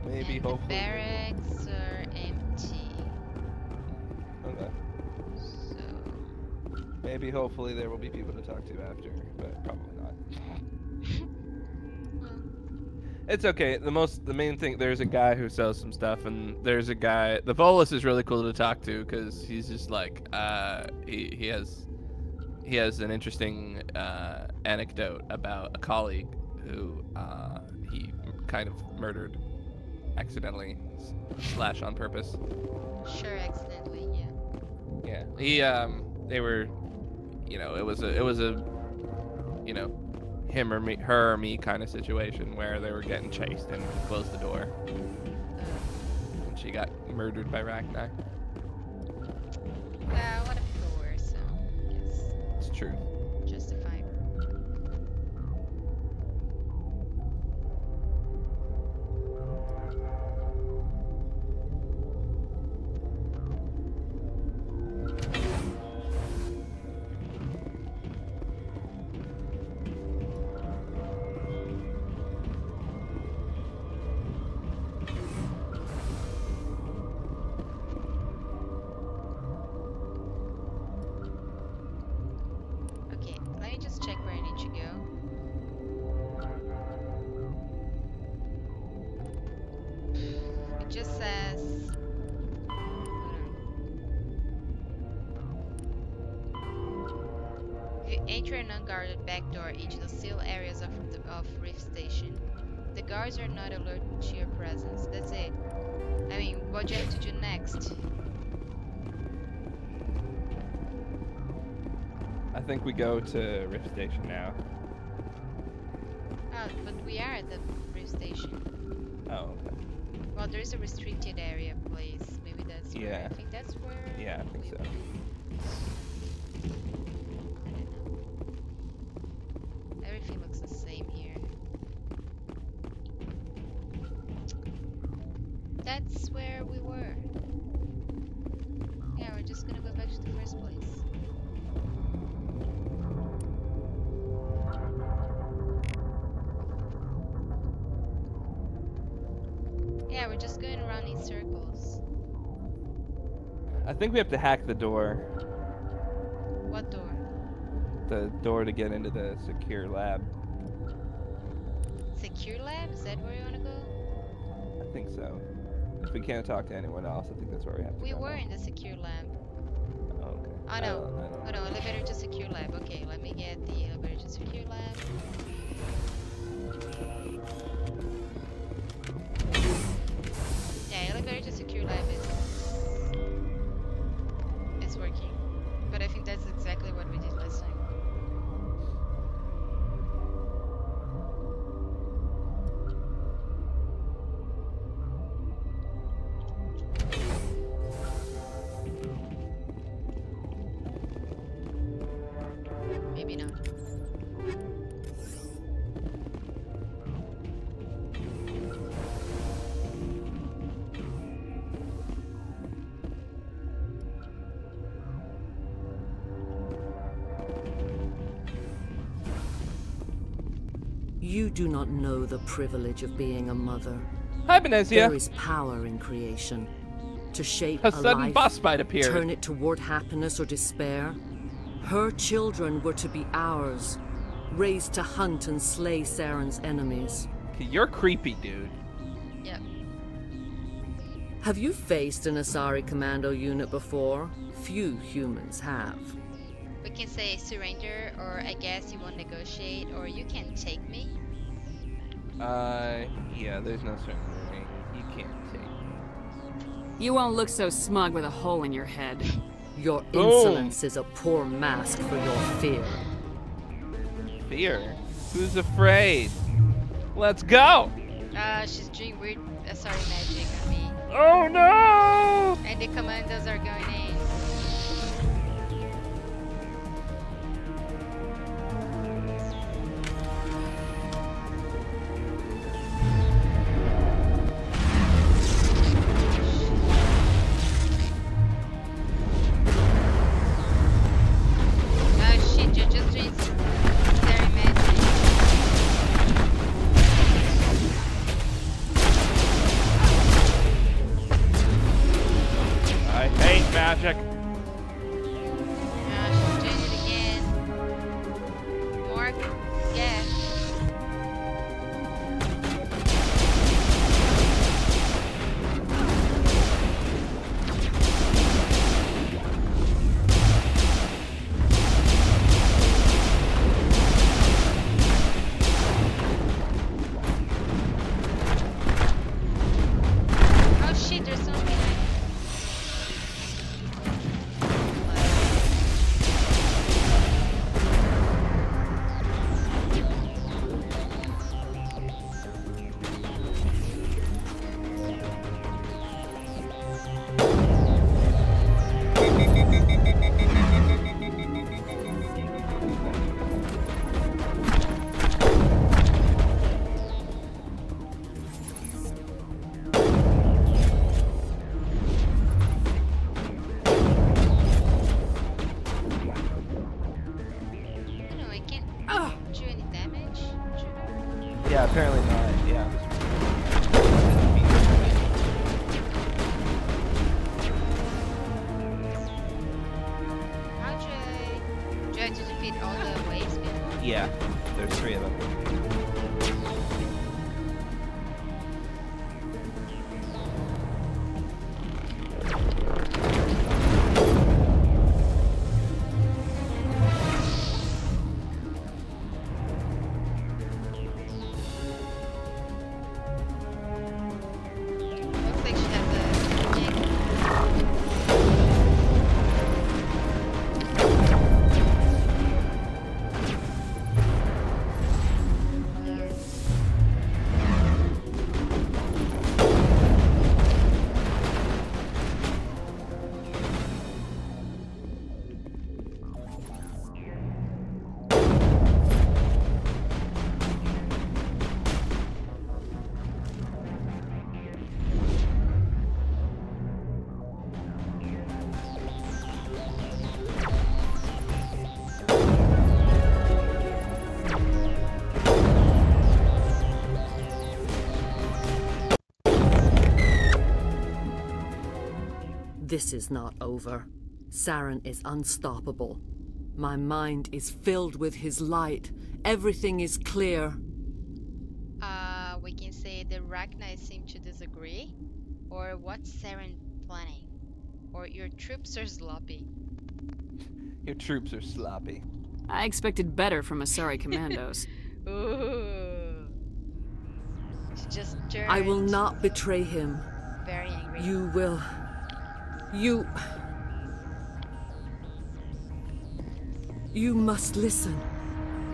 Maybe, and hopefully. The barracks are empty. Okay. So... Maybe, hopefully, there will be people to talk to after, but probably not. It's okay. The main thing, there's a guy who sells some stuff, and there's a guy. The Volus is really cool to talk to because he's just like he has an interesting anecdote about a colleague who he kind of murdered accidentally / on purpose. Sure, accidentally, yeah. Yeah. They were, it was a him or me, her or me kind of situation where they were getting chased and he closed the door. And she got murdered by Ragnar. Well, what if people were, so I guess. It's true. Justified. Enter an unguarded back door into the sealed areas of Rift Station. The guards are not alert to your presence. That's it. I mean, what do you have to do next? I think we go to Rift Station now. Oh, but we are at the Rift Station. Oh, okay. Well, there is a restricted area place. Maybe that's where. Yeah. I think that's where. Yeah, I think so. Everything looks the same here. That's where we were. Yeah, we're just gonna go back to the first place. Yeah, we're just going around in circles. I think we have to hack the door. What door? The door to get into the secure lab. Secure lab? Is that where you want to go? I think so. If we can't talk to anyone else, I think that's where we have to We go. were in the secure lab. Oh, okay. Oh no. Oh no, elevator to secure lab. Okay, let me get the elevator to secure lab. Yeah, elevator to secure lab is working. But I think that's exactly what we did last time. Maybe not. You do not know the privilege of being a mother. Hi, Benezia. There is power in creation. To shape A sudden life, boss fight appeared. turn it toward happiness or despair. Her children were to be ours, raised to hunt and slay Saren's enemies. Okay, you're creepy, dude. Yep. Have you faced an Asari commando unit before? Few humans have. We can say surrender, or I guess you won't negotiate, or you can take me. Yeah, there's no surrendering. You can't take me. You won't look so smug with a hole in your head. Your insolence is a poor mask for your fear. Fear? Who's afraid? Let's go! She's doing weird sorry magic on me. Oh no! And the commandos are going in. Oh shit, you're just doing scary magic. I hate magic. She's doing it again. More gas. Oh shit, there's so many. Yeah, apparently not. Yeah. How do I have to defeat all the waves people? Yeah, there's 3 of them. Looks like she has a big... This is not over. Saren is unstoppable. My mind is filled with his light. Everything is clear. We can say the Rachni seem to disagree. Or what's Saren planning? Or your troops are sloppy. Your troops are sloppy. I expected better from Asari commandos. Ooh. She just turned. I will not betray him. Very angry. You will. You must listen.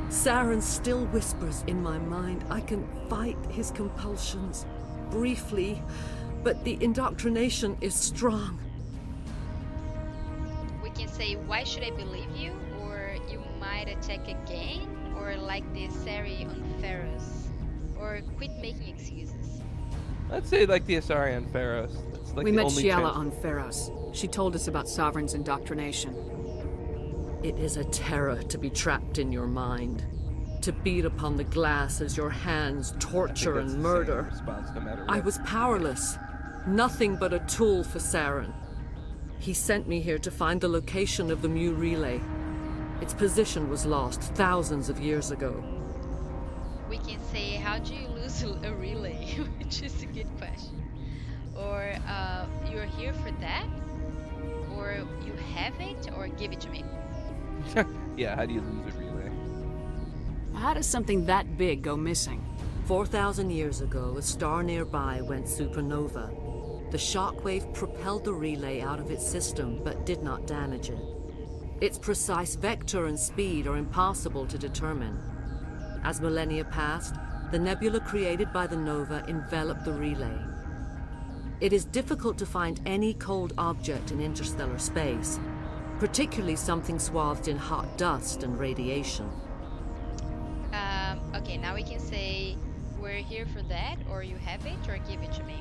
Saren still whispers in my mind. I can fight his compulsions briefly, but the indoctrination is strong. We can say, why should I believe you? Or you might attack again? Or like the Asari on Pharaohs? Or quit making excuses? Let's say like the Asari on Pharaohs. That's like we the met only Shiala chance. on Pharaohs. She told us about Sovereign's indoctrination. It is a terror to be trapped in your mind. To beat upon the glass as your hands torture and murder. Response, no matter what. I was powerless. Nothing but a tool for Saren. He sent me here to find the location of the Mu relay. Its position was lost thousands of years ago. We can say, how do you lose a relay? Which is a good question. Or you're here for that? Or you have it? Or give it to me? Yeah, how do you lose a relay? How does something that big go missing? 4,000 years ago, a star nearby went supernova. The shockwave propelled the relay out of its system, but did not damage it. Its precise vector and speed are impossible to determine. As millennia passed, the nebula created by the nova enveloped the relay. It is difficult to find any cold object in interstellar space, particularly something swathed in hot dust and radiation. Okay, now we can say, we're here for that, or you have it, or give it to me.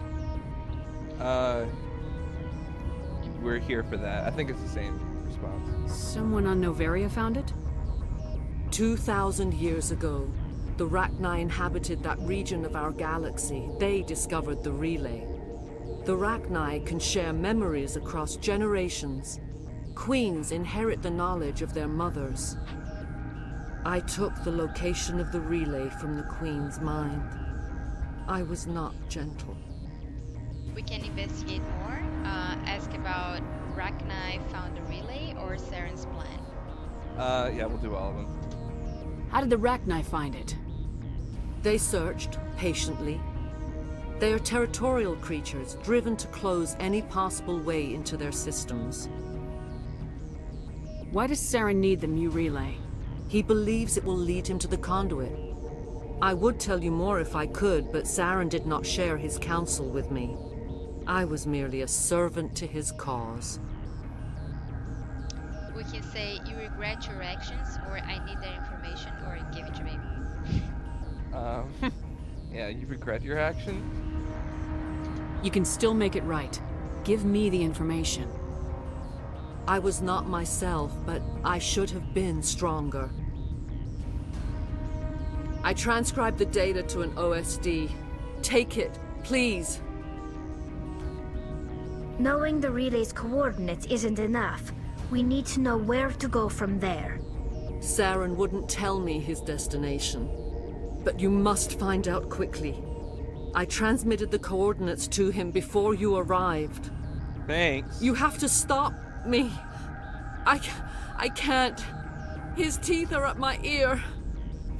We're here for that. I think it's the same response. Someone on Noveria found it? 2,000 years ago, the Rachni inhabited that region of our galaxy. They discovered the relay. The Rachni can share memories across generations. Queens inherit the knowledge of their mothers. I took the location of the relay from the Queen's mind. I was not gentle. We can investigate more. Ask about Rachni found the relay or Saren's plan. Yeah, we'll do all of them. How did the Rachni find it? They searched patiently. They are territorial creatures, driven to close any possible way into their systems. Why does Saren need the Mu relay? He believes it will lead him to the conduit. I would tell you more if I could, but Saren did not share his counsel with me. I was merely a servant to his cause. We can say, you regret your actions, or I need that information, or give it to me. Yeah, you regret your action? You can still make it right. Give me the information. I was not myself, but I should have been stronger. I transcribed the data to an OSD. Take it, please. Knowing the relay's coordinates isn't enough. We need to know where to go from there. Saren wouldn't tell me his destination. But you must find out quickly. I transmitted the coordinates to him before you arrived. Thanks. You have to stop me. I can't. His teeth are at my ear.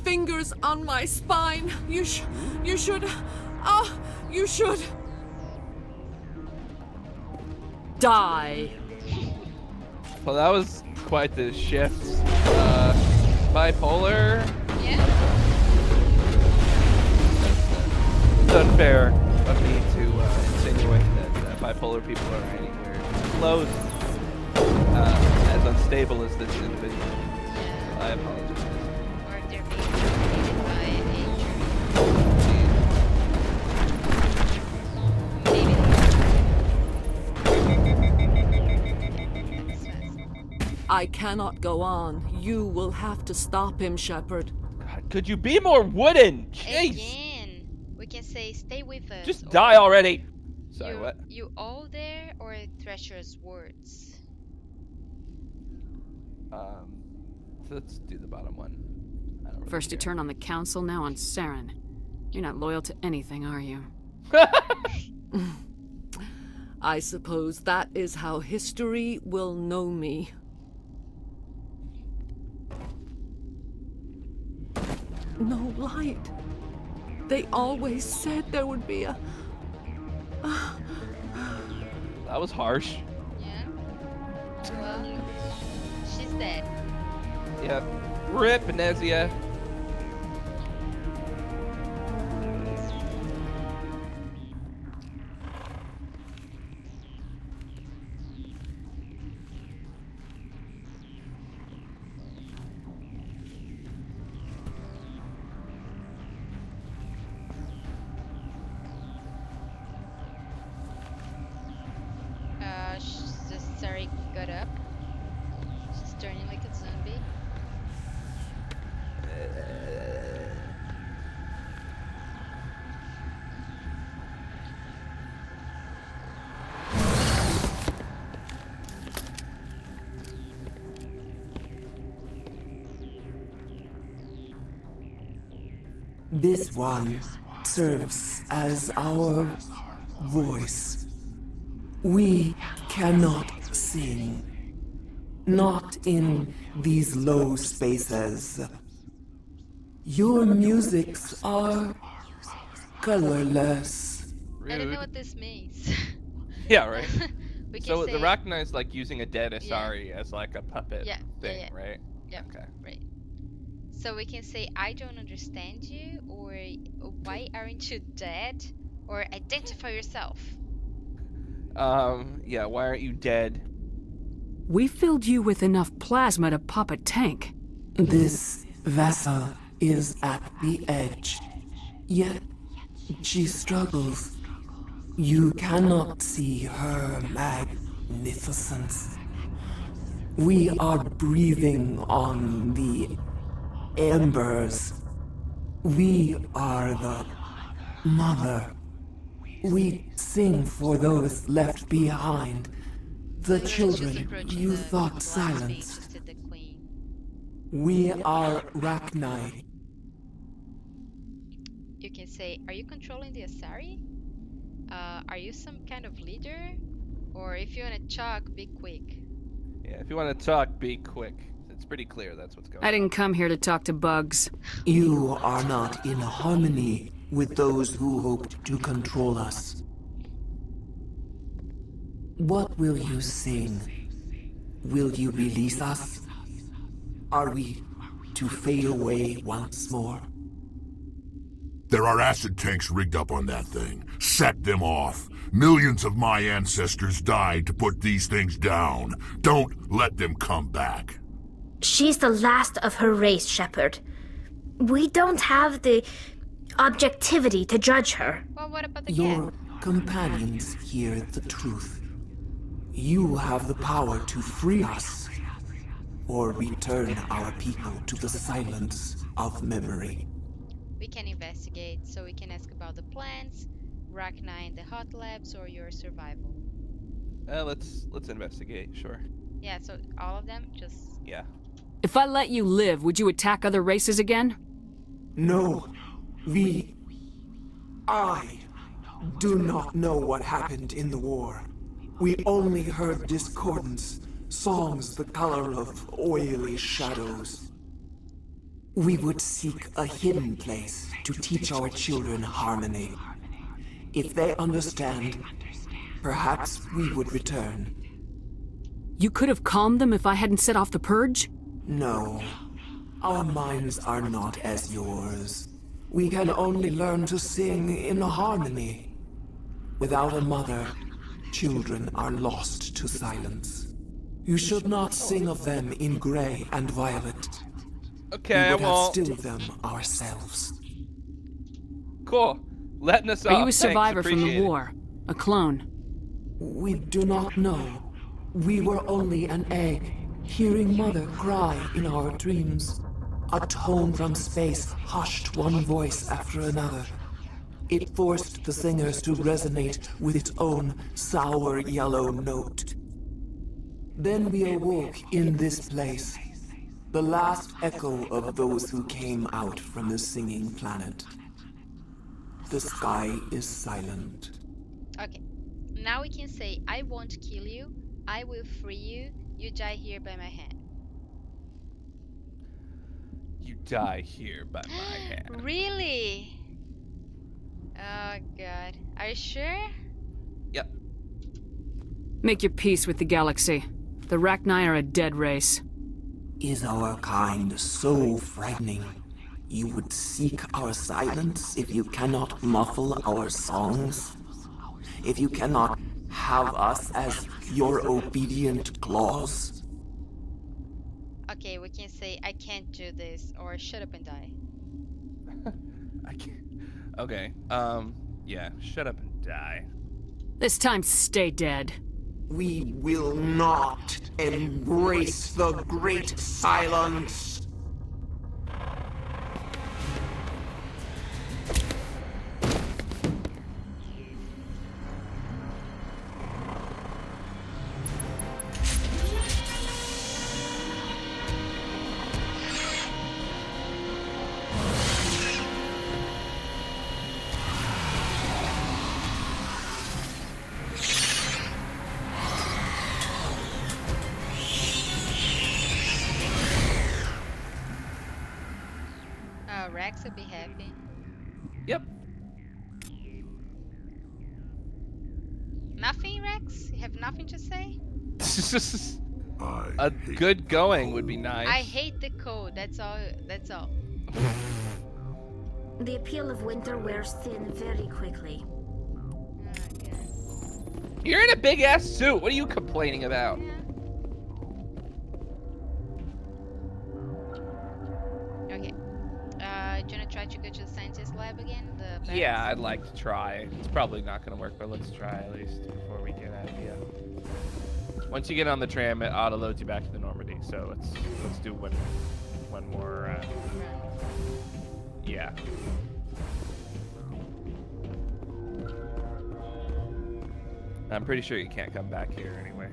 Fingers on my spine. You should. Oh, you should. Die. Well, that was quite the shift. Bipolar. Yeah. It's unfair of me to insinuate that bipolar people are anywhere close as unstable as this individual. So I apologize. Or they're being dominated by I cannot go on. You will have to stop him, Shepard. God, could you be more wooden? Jeez. Again, we can say, stay with us. Just die already. Sorry, what? You all there, or or Thresher's words? Let's do the bottom one. I don't really First you care. turn on the council, now on Saren. You're not loyal to anything, are you? I suppose that is how history will know me. No light. They always said there would be a... That was harsh. Yeah. Well, she's dead. Yep. Rip, Venezia. Sari got up. She's turning like a zombie. This one serves as our voice. We cannot sing. Not in these low spaces. Your musics are colorless. Rude. I don't know what this means. Yeah, right. So the Rachna is like using a dead Asari as like a puppet thing, yeah. right? Yeah. Okay. Right. So we can say, I don't understand you, or why aren't you dead? Or identify yourself. Yeah, why aren't you dead? We filled you with enough plasma to pop a tank. This vessel is at the edge. Yet she struggles. You cannot see her magnificence. We are breathing on the embers. We are the mother. We sing for those left behind. The children you thought silenced. We are Rachni. You can say, are you controlling the Asari? Are you some kind of leader? Or if you want to talk, be quick. Yeah, if you want to talk, be quick. It's pretty clear that's what's going on. I didn't come here to talk to bugs. You are not in harmony with those who hoped to control us. What will you sing? Will you release us? Are we to fade away once more? There are acid tanks rigged up on that thing. Set them off. Millions of my ancestors died to put these things down. Don't let them come back. She's the last of her race, Shepard. We don't have the objectivity to judge her. Well, what about the Your companions hear the truth. You have the power to free us, or return our people to the silence of memory. We can investigate, so we can ask about the plans, Rachni and the hot labs, or your survival. Let's investigate, sure. Yeah, so all of them, just... Yeah. If I let you live, would you attack other races again? No. I do not know what happened in the war. We only heard discordance, songs the color of oily shadows. We would seek a hidden place to teach our children harmony. If they understand, perhaps we would return. You could have calmed them if I hadn't set off the purge? No. Our minds are not as yours. We can only learn to sing in harmony. Without a mother, children are lost to silence. You should not sing of them in gray and violet. Okay, we would well... have stilled them ourselves. Cool. Letting us off. Are you a survivor from the war? A clone? We do not know. We were only an egg, hearing Mother cry in our dreams. A tone from space hushed one voice after another. It forced the singers to resonate with its own sour yellow note. Then we awoke in this place, the last echo of those who came out from the singing planet. The sky is silent. Okay. Now we can say, I won't kill you. I will free you. You die here by my hand. You die here by my hand. Really? Oh god. Are you sure? Yep. Make your peace with the galaxy. The Rachni are a dead race. Is our kind so frightening? You would seek our silence if you cannot muffle our songs? If you cannot have us as your obedient claws? Okay, we can say, I can't do this, or shut up and die. I can't. Okay. Yeah. Shut up and die. This time, stay dead. We will not embrace the great silence. Rex will be happy. Yep. Nothing, Rex? You have nothing to say? A good going would be nice. I hate the cold. That's all. That's all. The appeal of winter wears thin very quickly. You're in a big ass suit. What are you complaining about? Okay. Do you wanna try to go to the scientist lab again? Yeah, I'd like to try. It's probably not gonna work, but let's try at least before we get out of here. Once you get on the tram, it auto loads you back to the Normandy. So let's do one more. Yeah. I'm pretty sure you can't come back here anyway.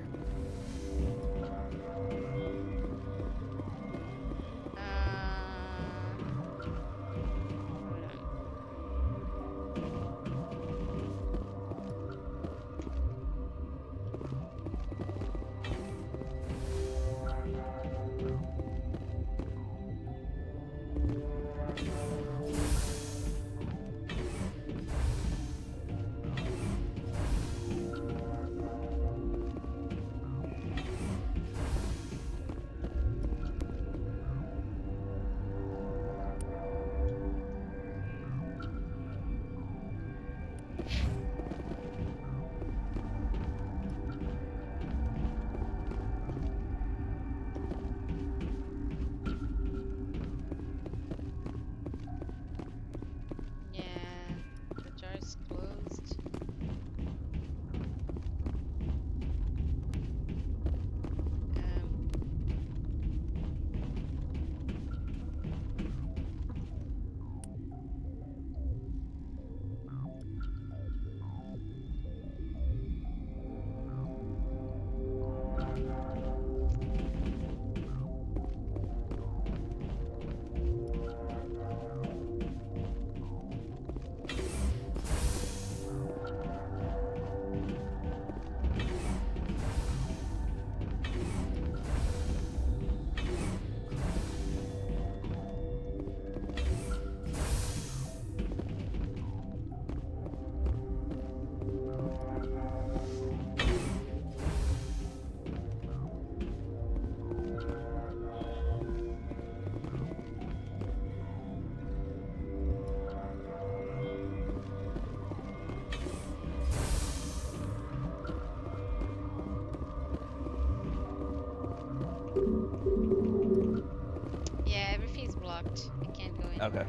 Yeah, everything's blocked. I can't go in. Okay.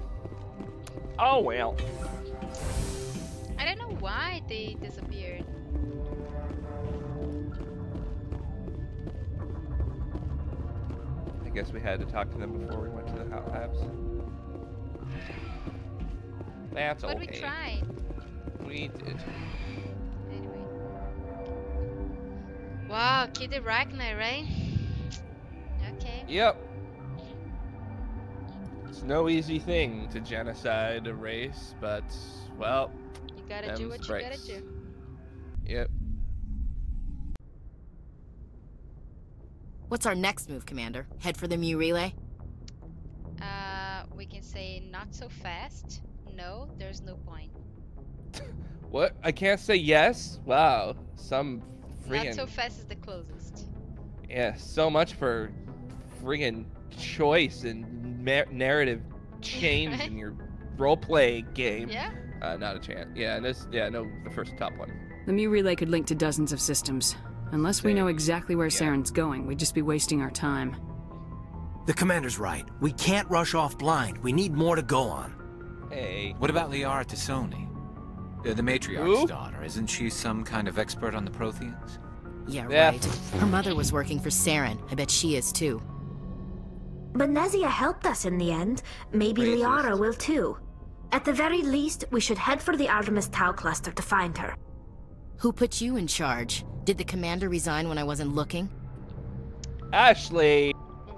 Oh well. I don't know why they disappeared. I guess we had to talk to them before we went to the hot labs. That's okay. But we tried. We did. Anyway. Wow, kill the Ragnar, right? Okay. Yep. It's no easy thing to genocide a race, but, well... You gotta do what you gotta do. Yep. What's our next move, Commander? Head for the Mu relay? We can say not so fast. No, there's no point. What? I can't say yes? Wow. Some friggin'... Not so fast is the closest. Yeah, so much for friggin' choice and narrative change in your role-play game. Yeah? Not a chance. Yeah, and this, yeah, no, the first top one. The Mu relay could link to dozens of systems. Unless we know exactly where Saren's going, we'd just be wasting our time. The Commander's right. We can't rush off blind. We need more to go on. Hey. What about Liara Tassoni? The matriarch's daughter. Isn't she some kind of expert on the Protheans? Yeah, right. Her mother was working for Saren. I bet she is too. But Nezia helped us in the end. Maybe Liara will too. At the very least, we should head for the Artemis Tau cluster to find her. Who put you in charge? Did the Commander resign when I wasn't looking? Ashley!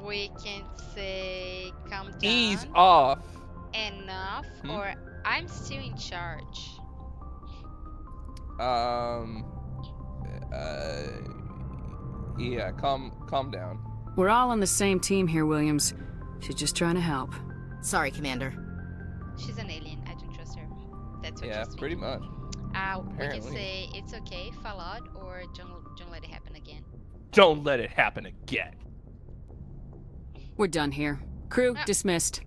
We can say calm down. Ease off. Enough, or I'm still in charge. Yeah, calm down. We're all on the same team here, Williams. She's just trying to help. Sorry, Commander. She's an alien. I don't trust her. That's what Yeah, pretty much. We can say it's okay, fall out, or don't let it happen again. Don't let it happen again. We're done here. Crew dismissed.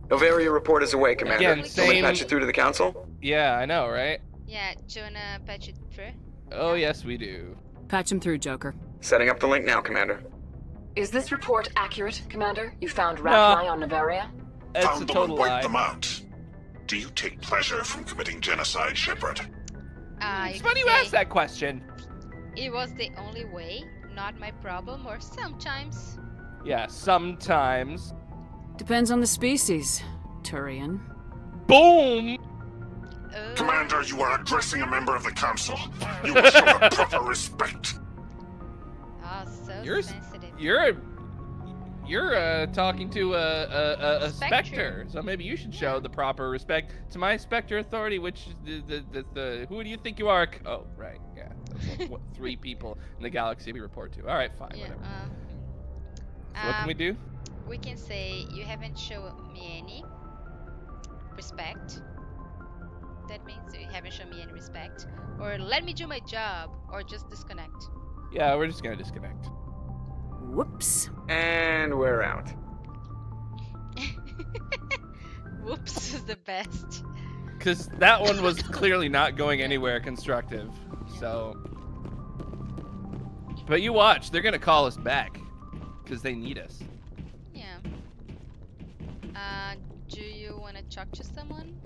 Novaria report is away, Commander. Again, same... Can we patch it through to the Council? Yeah, I know, right? Yeah, do you wanna patch it through? Oh, yes, we do. Patch him through, Joker. Setting up the link now, Commander. Is this report accurate, Commander? You found Rachni on Novaria? That's a total lie. Wiped them out. Do you take pleasure from committing genocide, Shepard? It's funny you asked that question. It was the only way, not my problem, or sometimes. Yeah, sometimes. Depends on the species, Turian. Boom! Commander, you are addressing a member of the Council. You will show the proper respect. Oh, so sensitive. You're talking to a Spectre, so maybe you should show the proper respect to my Spectre authority, which the who do you think you are? Oh, right, yeah. That's what, 3 people in the galaxy we report to. All right, fine, whatever. So what can we do? We can say you haven't shown me any respect. That means you haven't shown me any respect, or let me do my job, or just disconnect. Yeah, we're just gonna disconnect. Whoops. And we're out. Whoops is the best. Because that one was clearly not going anywhere constructive, so... But you watch, they're gonna call us back. Because they need us. Yeah. Do you want to talk to someone?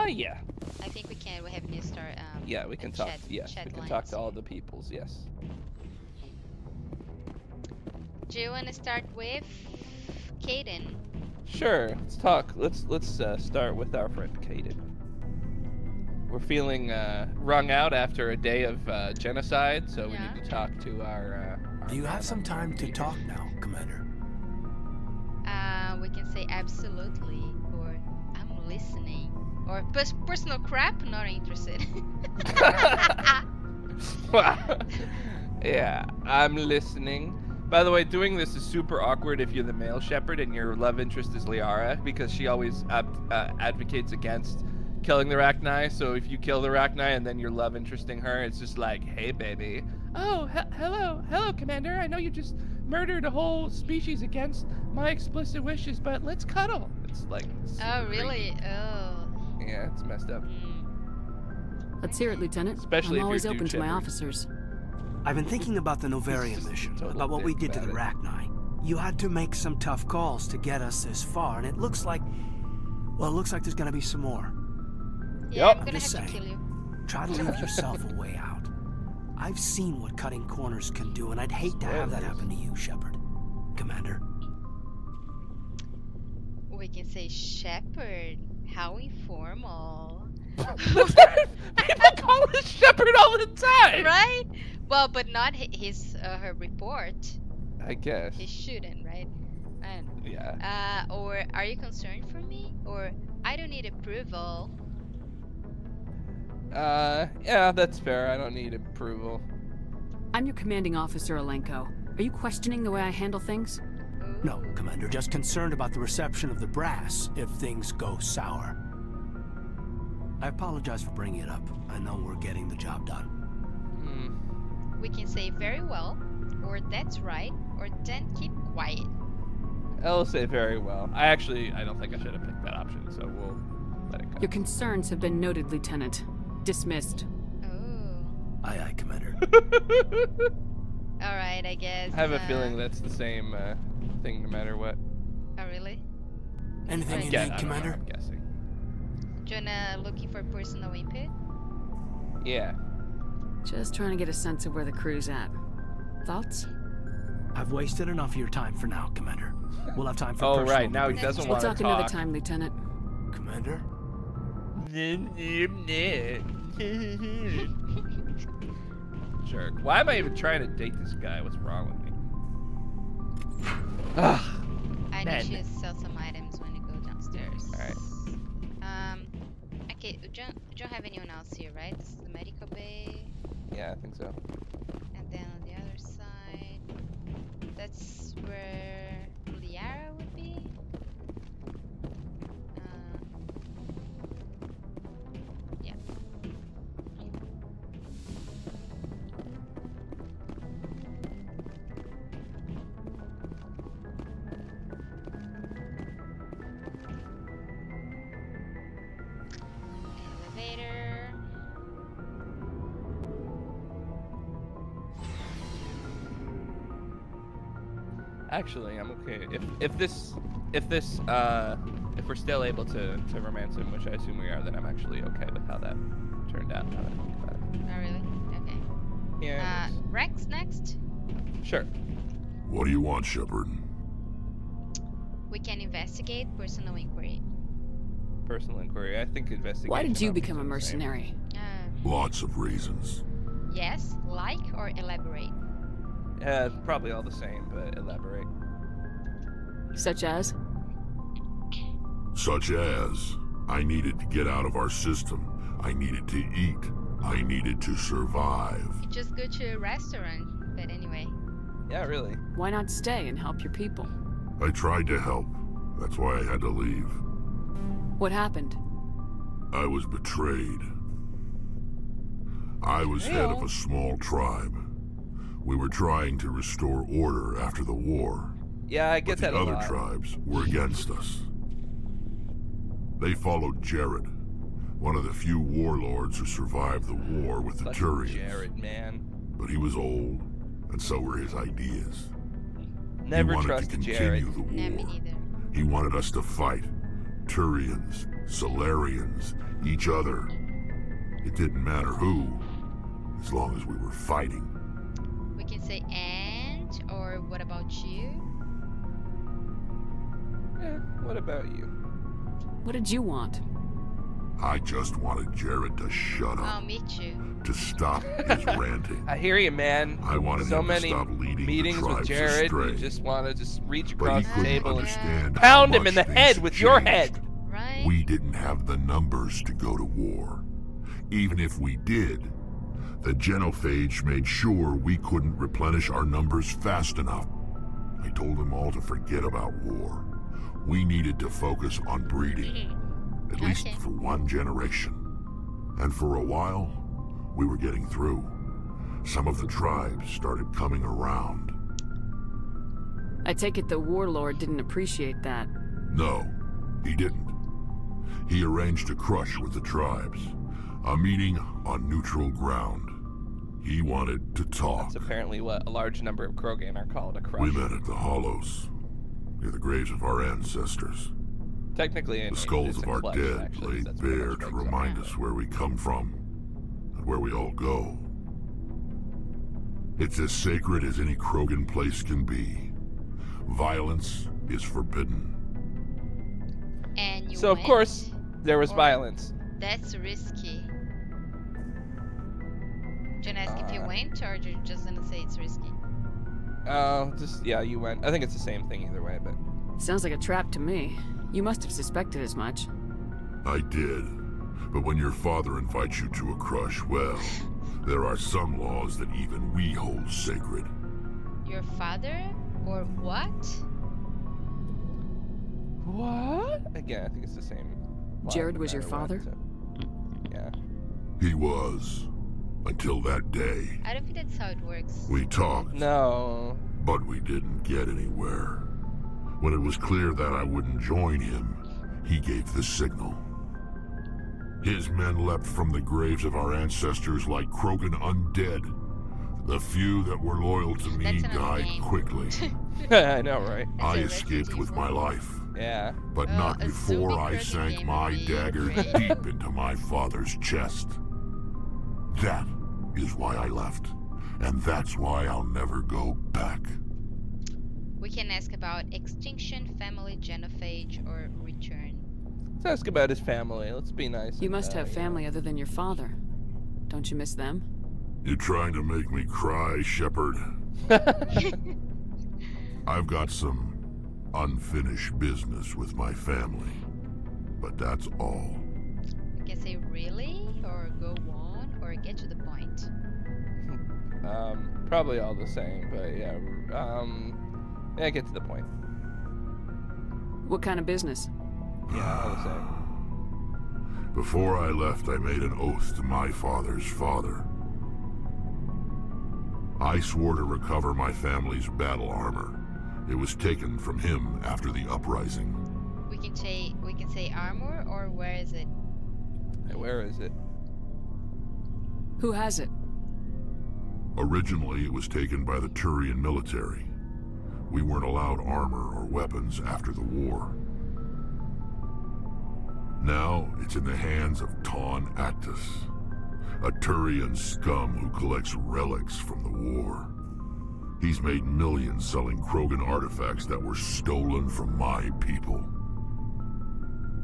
Yeah. I think we can. We have new start. Yeah, we can talk. Yes, we can talk to all the peoples. Yes. Do you want to start with Caden? Sure. Let's talk. Let's start with our friend Caden. We're feeling wrung out after a day of genocide, so we need to talk to our Do you have some time to talk now, Commander? We can say absolutely, or I'm listening, or personal crap, not interested. Yeah, I'm listening. By the way, doing this is super awkward if you're the male shepherd and your love interest is Liara, because she always advocates against killing the Rachni. So if you kill the Rachni and then you're love interesting her, it's just like, hey, baby. Oh, hello, Commander. I know you just murdered a whole species against my explicit wishes, but let's cuddle. It's like... Oh, really? Creepy. Oh. Yeah, it's messed up. Let's hear it, Lieutenant. Especially I'm always if you're open to my officers. I've been thinking about the Novaria mission, about what we did to the Rachni. You had to make some tough calls to get us this far, and it looks like... Well, it looks like there's gonna be some more. Yeah, I'm I'm gonna just have to kill saying, you. try to leave yourself a way out. I've seen what cutting corners can do, and I'd hate to have that happen to you, Shepard. Commander. We can say Shepard. How informal. People call us Shepherd all the time. Right? Well, but not her report. I guess. He shouldn't, right? And, yeah. Or are you concerned for me? Or I don't need approval. Yeah, that's fair. I don't need approval. I'm your commanding officer, Alenko. Are you questioning the way I handle things? No, Commander, just concerned about the reception of the brass if things go sour. I apologize for bringing it up. I know we're getting the job done. We can say very well, or that's right, or then keep quiet. I'll say very well. I don't think I should have picked that option, so we'll let it go. Your concerns have been noted, Lieutenant. Dismissed. Aye, aye, Commander. Alright, I guess. I have a feeling that's the same thing no matter what. Oh, really? Anything you need, Commander? I'm guessing. Jonah looking for personal input? Yeah. Just trying to get a sense of where the crew's at. Thoughts? I've wasted enough of your time for now, Commander. We'll have time for Oh, personal right. Now he doesn't want to talk. We'll talk another time, Lieutenant. Commander? Jerk. Why am I even trying to date this guy? What's wrong with me? I need you to sell some items when you go downstairs. Alright. Okay, we don't have anyone else here, right? This is the medical bay. Yeah, I think so. And then on the other side, that's where Liara would be. Yeah. Elevator. Actually, I'm okay. If we're still able to romance him, which I assume we are, then I'm actually okay with how that turned out. Now that I think about it. Oh, really? Okay. Yeah. Rex next? Sure. What do you want, Shepard? We can investigate personal inquiry. Personal inquiry. I think investigation. Why did you become a mercenary? Lots of reasons. Yes, like or elaborate? Probably all the same, but elaborate. Such as? Such as, I needed to get out of our system. I needed to eat. I needed to survive. You just go to a restaurant, but anyway. Yeah, really. Why not stay and help your people? I tried to help. That's why I had to leave. What happened? I was betrayed. I was head of a small tribe. We were trying to restore order after the war. Yeah, I get that a lot. The other tribes were against us. They followed Jared, one of the few warlords who survived the war with the Turians. Jared, man. But he was old, and so were his ideas. Never he wanted trusted to Jared. continue the war. Me neither. He wanted us to fight. Turians, Salarians, each other. It didn't matter who, as long as we were fighting. We can say and, or what about you? Yeah, what about you? What did you want? I just wanted Jared to shut up. Oh, me too. To stop his ranting. I hear you, man. I wanted so him many to stop leading meetings the with tribes Jared. astray. You just want to just reach But across he the couldn't table understand and how pound him much in the things head had with your changed. head. Right. We didn't have the numbers to go to war. Even if we did, the genophage made sure we couldn't replenish our numbers fast enough. I told them all to forget about war. We needed to focus on breeding, at least for one generation. And for a while, we were getting through. Some of the tribes started coming around. I take it the warlord didn't appreciate that. No, he didn't. He arranged a crush with the tribes. A meeting on neutral ground. He wanted to talk. That's apparently what a large number of Krogan are called, a crush. We met at the Hollows, near the graves of our ancestors. Technically, the skulls it's of a our clutch, dead actually, laid bare to remind us where we come from and where we all go. It's as sacred as any Krogan place can be. Violence is forbidden. And you so of course there was violence. That's risky. Do you want to ask if you went, or you're just gonna say it's risky? Yeah, you went. I think it's the same thing either way, but... Sounds like a trap to me. You must have suspected as much. I did. But when your father invites you to a crush, well, there are some laws that even we hold sacred. Your father? Or what? What? Again, I think it's the same. Jared was your father? Yeah. He was. Until that day. I don't think that's how it works. We talked. No. But we didn't get anywhere. When it was clear that I wouldn't join him, he gave the signal. His men leapt from the graves of our ancestors like Krogan undead. The few that were loyal to me died quickly. I know, right? I escaped with my life. Yeah. But not before I sank my dagger deep into my father's chest. That is why I left. And that's why I'll never go back. We can ask about extinction, family, genophage, or return. Let's ask about his family. Let's be nice. You must have family other than your father. Don't you miss them? You're trying to make me cry, Shepard. I've got some unfinished business with my family. But that's all. We can say really, or go on, or get to the point. Probably all the same, but yeah. Yeah, get to the point. What kind of business? Yeah, all the same. Before I left, I made an oath to my father's father. I swore to recover my family's battle armor. It was taken from him after the uprising. We can say armor, or where is it? Where is it? Who has it? Originally, it was taken by the Turian military. We weren't allowed armor or weapons after the war. Now, it's in the hands of Ton Actus, a Turian scum who collects relics from the war. He's made millions selling Krogan artifacts that were stolen from my people.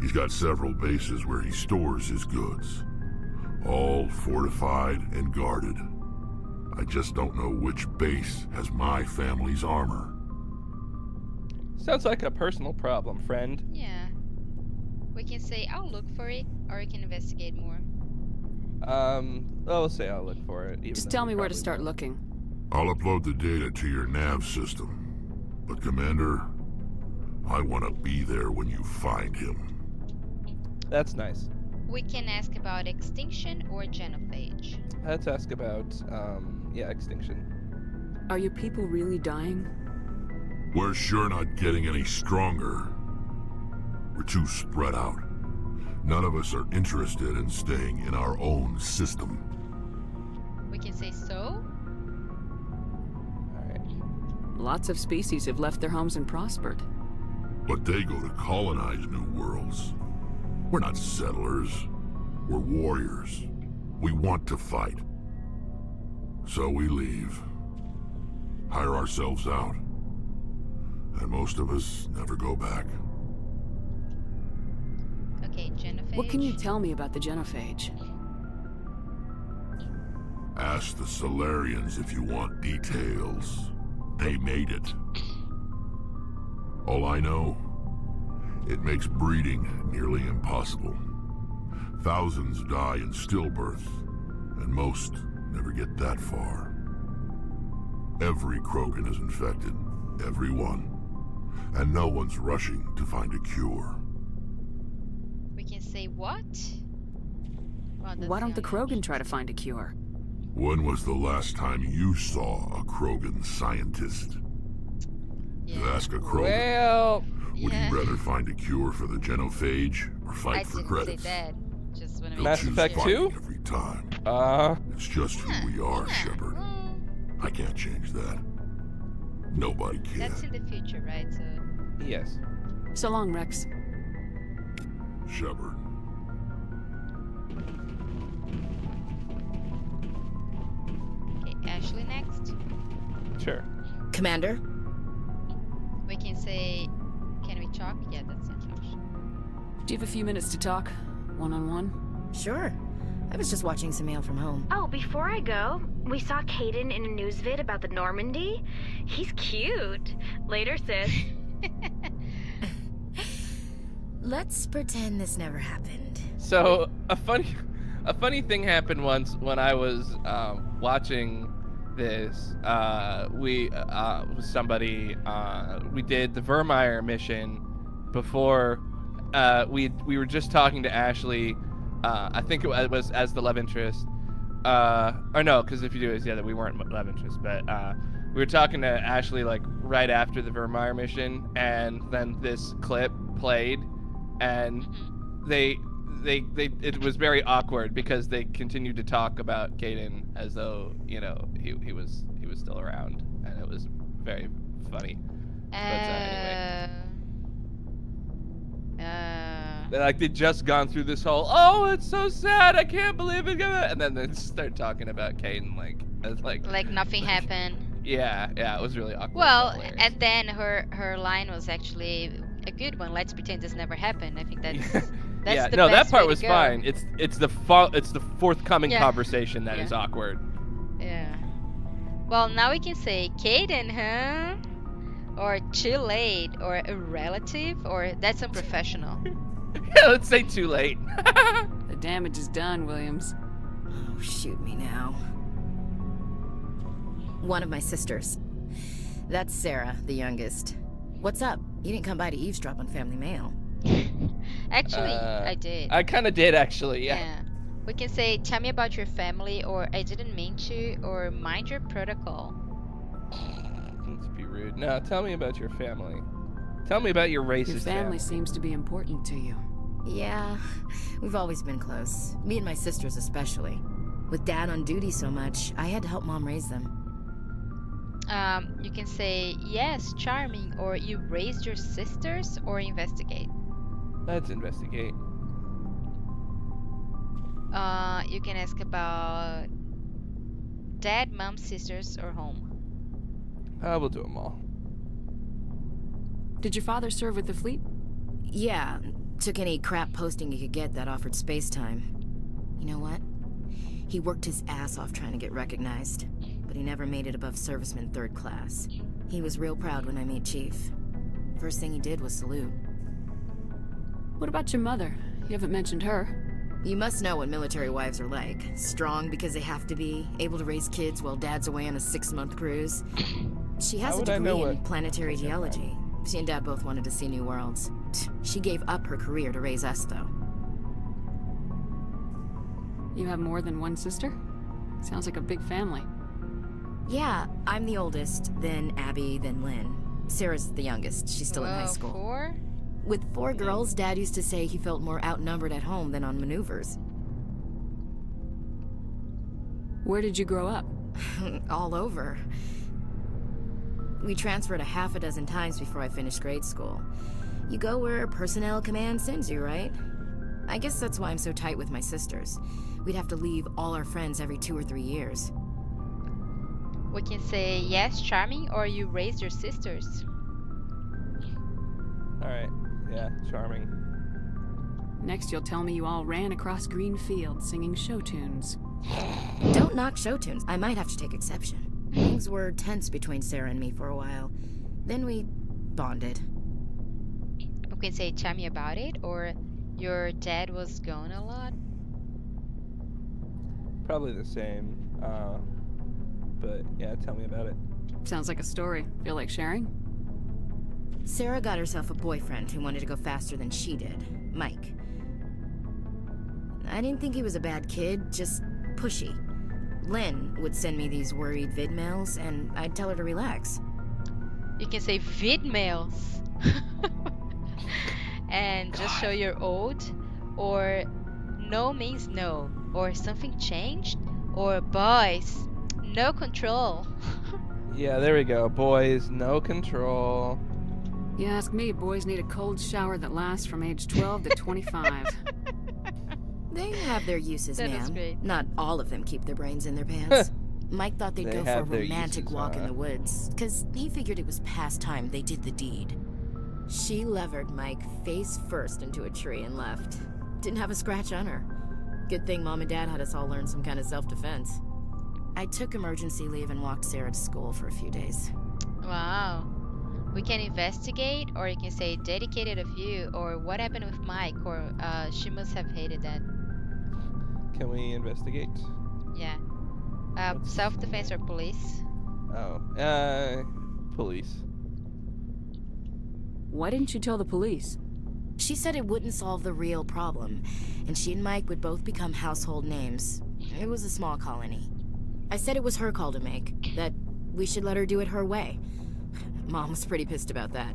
He's got several bases where he stores his goods, all fortified and guarded. I just don't know which base has my family's armor. Sounds like a personal problem, friend. Yeah. We can say, I'll look for it, or we can investigate more. I'll say I'll look for it. Just tell me where to start looking. I'll upload the data to your nav system. But Commander, I want to be there when you find him. That's nice. We can ask about extinction or genophage. Let's ask about, yeah, extinction. Are your people really dying? We're sure not getting any stronger. We're too spread out. None of us are interested in staying in our own system. We can say so? Alright. Lots of species have left their homes and prospered. But they go to colonize new worlds. We're not settlers. We're warriors. We want to fight. So we leave. Hire ourselves out. And most of us never go back. Okay, genophage. What can you tell me about the genophage? Ask the Salarians if you want details. They made it. All I know, it makes breeding nearly impossible. Thousands die in stillbirth, and most never get that far. Every Krogan is infected, every one. And no one's rushing to find a cure. We can say what? Well, why don't the Krogan try to find a cure? When was the last time you saw a Krogan scientist? Yeah. You ask a Krogan, well, would you rather find a cure for the genophage or fight for credits? Just want to They'll Mass choose Effect fighting 2? every time. It's just who we are, Shepard. I can't change that. Nobody can. That's in the future, right? So. Yes. So long, Rex. Shepard. Okay, Ashley next. Sure. Commander? We can say, can we talk? Yeah, that's in charge. Do you have a few minutes to talk? One-on-one? Sure. I was just watching some mail from home. Oh, before I go, we saw Caden in a news vid about the Normandy. He's cute. Later, sis. Let's pretend this never happened. So a funny thing happened once when I was watching this. We with somebody. We did the Vermeer mission before. We were just talking to Ashley. I think it was as the love interest. Or no, because if you do it as the other, we weren't love interest. But we were talking to Ashley like right after the Vermeer mission, and then this clip played, and it was very awkward because they continued to talk about Caden as though, you know, he was still around, and it was very funny. Anyway. Like they'd just gone through this whole, oh, it's so sad, I can't believe it, and then they start talking about Caden like nothing happened. Yeah, it was really awkward. Well, and then her line was actually a good one. Let's pretend this never happened. I think that's yeah, the no, best that part way to was go. fine. It's the forthcoming conversation that is awkward. Yeah. Well, now we can say Caden, huh? Or too late, or a relative, or that's unprofessional. Yeah, let's say too late. The damage is done, Williams. Oh, shoot me now. One of my sisters. That's Sarah, the youngest. What's up? You didn't come by to eavesdrop on family mail. Actually, I did. I kind of did, actually, yeah. We can say, tell me about your family, or I didn't mean to, or mind your protocol. Let's be rude. No, tell me about your family. Tell me about your racist Your family seems to be important to you. Yeah, we've always been close. Me and my sisters especially. With Dad on duty so much, I had to help Mom raise them. You can say, yes, charming, or you raised your sisters, or investigate. Let's investigate. You can ask about Dad, Mom, sisters, or home. We'll do them all. Did your father serve with the fleet? Yeah, took any crap posting he could get that offered space time. You know what? He worked his ass off trying to get recognized, but he never made it above serviceman 3rd class. He was real proud when I met Chief. First thing he did was salute. What about your mother? You haven't mentioned her. You must know what military wives are like. Strong because they have to be, able to raise kids while Dad's away on a 6-month cruise. She has a degree in planetary geology. She and Dad both wanted to see new worlds. She gave up her career to raise us, though. You have more than one sister? Sounds like a big family. Yeah, I'm the oldest, then Abby, then Lynn. Sarah's the youngest. She's still in high school. 4? With 4 girls, Dad used to say he felt more outnumbered at home than on maneuvers. Where did you grow up? All over. We transferred a half a dozen times before I finished grade school. You go where personnel command sends you, right? I guess that's why I'm so tight with my sisters. We'd have to leave all our friends every 2 or 3 years. We can say, yes, charming, or you raised your sisters. Alright, yeah, charming. Next you'll tell me you all ran across green fields singing show tunes. Don't knock show tunes. I might have to take exception. Things were tense between Sarah and me for a while. Then we bonded. We can say, tell me about it, or your dad was gone a lot. Probably the same. But yeah, tell me about it. Sounds like a story. Feel like sharing? Sarah got herself a boyfriend who wanted to go faster than she did, Mike. I didn't think he was a bad kid, just pushy. Lynn would send me these worried vid mails, and I'd tell her to relax. You can say vid mails. And just show you're old, or no means no, or something changed, or boys, no control. Yeah, there we go. Boys, no control. You ask me, boys need a cold shower that lasts from age 12 to 25. They have their uses, ma'am. Not all of them keep their brains in their pants. Mike thought they'd go for a romantic walk in the woods, because he figured it was past time they did the deed. She levered Mike face first into a tree and left. Didn't have a scratch on her. Good thing Mom and Dad had us all learn some kind of self-defense. I took emergency leave and walked Sarah to school for a few days. Wow. We can investigate, or you can say dedicated of you, or what happened with Mike, or she must have hated that. Can we investigate? Yeah. Self-defense or police? Oh, police. Why didn't you tell the police? She said it wouldn't solve the real problem, and she and Mike would both become household names. It was a small colony. I said it was her call to make, that we should let her do it her way. Mom was pretty pissed about that.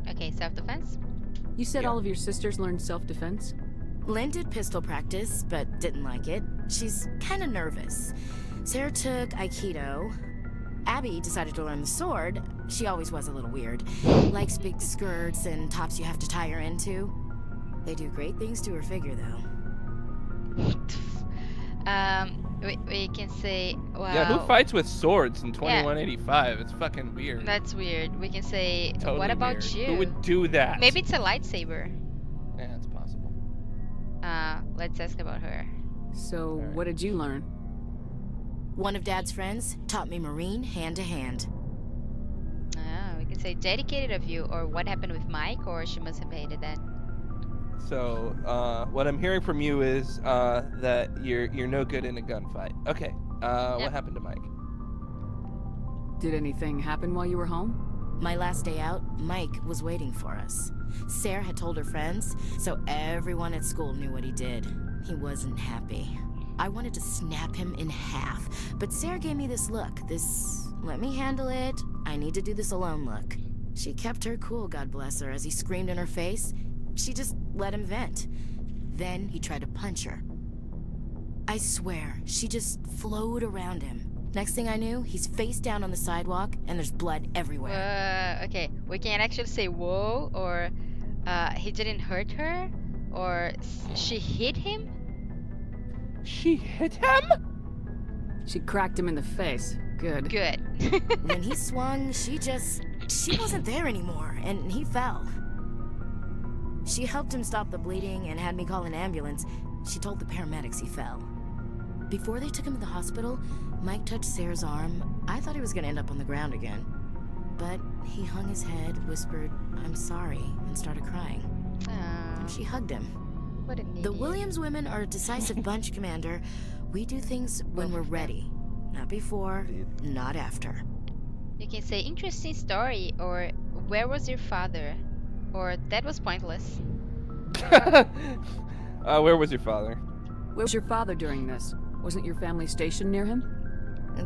Okay, self-defense? You said all of your sisters learned self-defense? Lynn did pistol practice, but didn't like it. She's kind of nervous. Sarah took Aikido. Abby decided to learn the sword. She always was a little weird. Likes big skirts and tops you have to tie her into. They do great things to her figure, though. We can say, wow. Yeah, who fights with swords in 2185? It's fucking weird. That's weird. We can say, Totally what about weird. you? Who would do that? Maybe it's a lightsaber. Yeah, it's possible. Let's ask about her. So, what did you learn? One of Dad's friends taught me Marine hand to hand. We can say dedicated of you, or what happened with Mike, or she must have hated that. So, what I'm hearing from you is that you're no good in a gunfight. Okay. What happened to Mike? Did anything happen while you were home? My last day out, Mike was waiting for us. Sarah had told her friends, so everyone at school knew what he did. He wasn't happy. I wanted to snap him in half, but Sarah gave me this look, this let me handle it, I need to do this alone look. She kept her cool, God bless her, as he screamed in her face. She just let him vent. Then he tried to punch her. I swear, she just flowed around him. Next thing I knew, he's face down on the sidewalk, and there's blood everywhere. Okay, we can actually say whoa, or he didn't hurt her, or she hit him? She hit him? She cracked him in the face. Good. Good. When he swung, she wasn't there anymore, and he fell. She helped him stop the bleeding and had me call an ambulance. She told the paramedics he fell. Before they took him to the hospital, Mike touched Sarah's arm. I thought he was gonna end up on the ground again. But he hung his head, whispered, "I'm sorry," and started crying. And she hugged him. What a The Williams women are a decisive bunch, Commander. We do things when we're ready. Not before, not after. You can say interesting story, or where was your father? Or that was pointless. Where was your father? Where was your father during this? Wasn't your family stationed near him?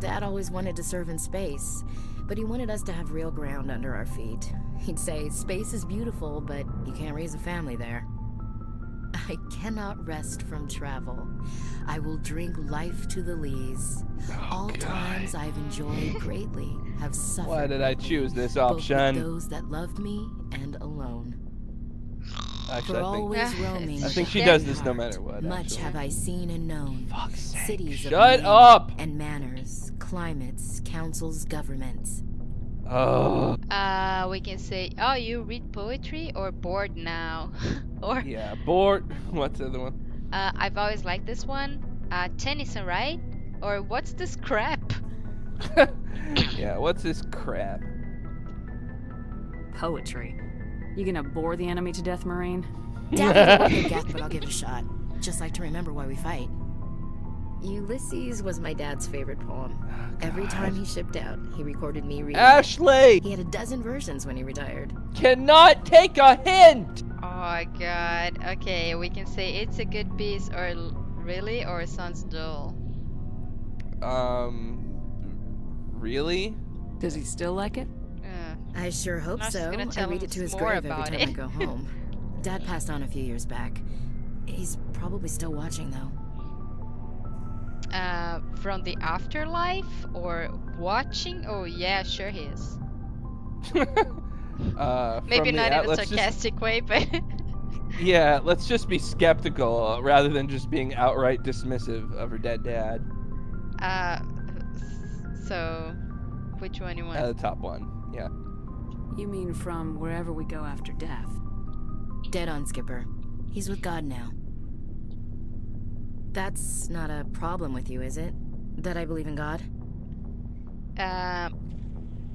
Dad always wanted to serve in space, but he wanted us to have real ground under our feet. He'd say, space is beautiful, but you can't raise a family there. I cannot rest from travel. I will drink life to the lees. All times I've enjoyed greatly have suffered. Why did I choose this both option? with those that loved me and alone. Actually, I think she does this no matter what. Much actually. have I seen and known. Cities of Shut name up! And manners, climates, councils, governments. Oh. We can say, oh, you read poetry, or bored now. Or Yeah, bored. What's the other one? I've always liked this one. Tennyson, right? Or what's this crap? Yeah, what's this crap? Poetry. You gonna bore the enemy to death, Marine? Doubt it will get, but I'll give it a shot. Just like to remember why we fight. Ulysses was my dad's favorite poem. Every time he shipped out, he recorded me reading. Ashley! He had a dozen versions when he retired. Cannot take a hint! Oh my god. Okay, we can say it's a good piece, or really, or sounds dull. Really? Does he still like it? I sure hope I'm just so. gonna I tell read him it to his more grave every about time it. I go home. Dad passed on a few years back. He's probably still watching, though. From the afterlife, or watching? Oh yeah, sure he is. Maybe not in a sarcastic way, but yeah, let's just be skeptical rather than just being outright dismissive of her dead dad. So which one you want? The top one, yeah. You mean from wherever we go after death? Dead on, Skipper. He's with God now. That's not a problem with you, is it? That I believe in God?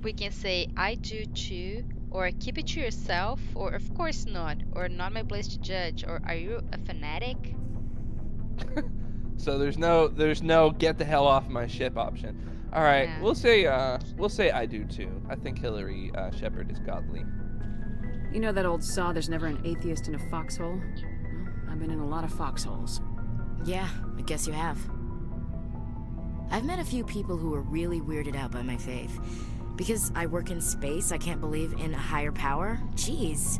We can say I do too, or keep it to yourself, or of course not, or not my place to judge, or are you a fanatic? So there's no get the hell off my ship option. All right, Yeah. we'll say I do too. I think Hillary Shepard is godly. You know that old saw, there's never an atheist in a foxhole? Well, I've been in a lot of foxholes. Yeah, I guess you have. I've met a few people who were really weirded out by my faith. Because I work in space, I can't believe in a higher power? Jeez.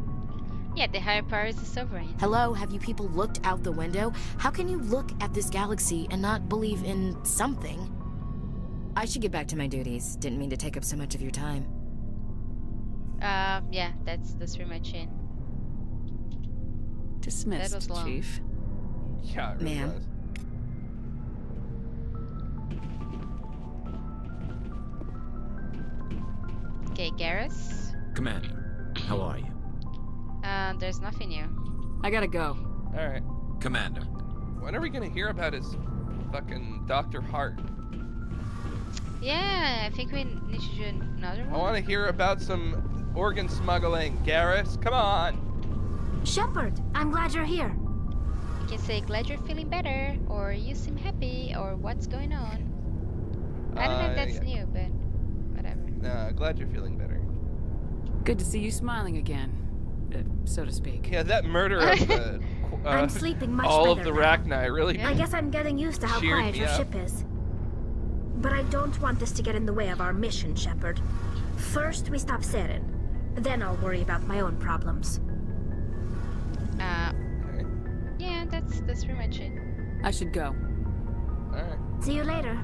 Yeah, the higher power is the sovereign. Hello, have you people looked out the window? How can you look at this galaxy and not believe in something? I should get back to my duties. Didn't mean to take up so much of your time. Yeah, that's pretty much it. Dismissed, That was long. Chief. Yeah, it really Ma'am. was. Okay, Garrus. Commander, how are you? There's nothing new. I gotta go. All right. Commander. When are we gonna hear about his fucking Dr. Hart? Yeah, I think we need to do another I one. want to hear about some organ smuggling. Garrus, come on. Shepard, I'm glad you're here. You can say glad you're feeling better, or you seem happy, or what's going on. I don't know if that's Yeah. new, but whatever. Glad you're feeling better. Good to see you smiling again, so to speak. Yeah, that murder of the I'm sleeping much all of better the now. Rachni really. I guess I'm getting used to how cheered quiet me your up. ship is. But I don't want this to get in the way of our mission, Shepard. First, we stop Saren. Then I'll worry about my own problems. Yeah, that's pretty much it. I should go. Alright. See you later.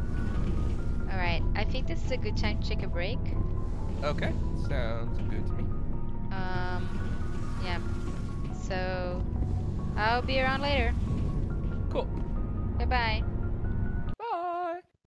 Alright, I think this is a good time to take a break. Okay, sounds good to me. Yeah. So, I'll be around later. Cool. Bye-bye.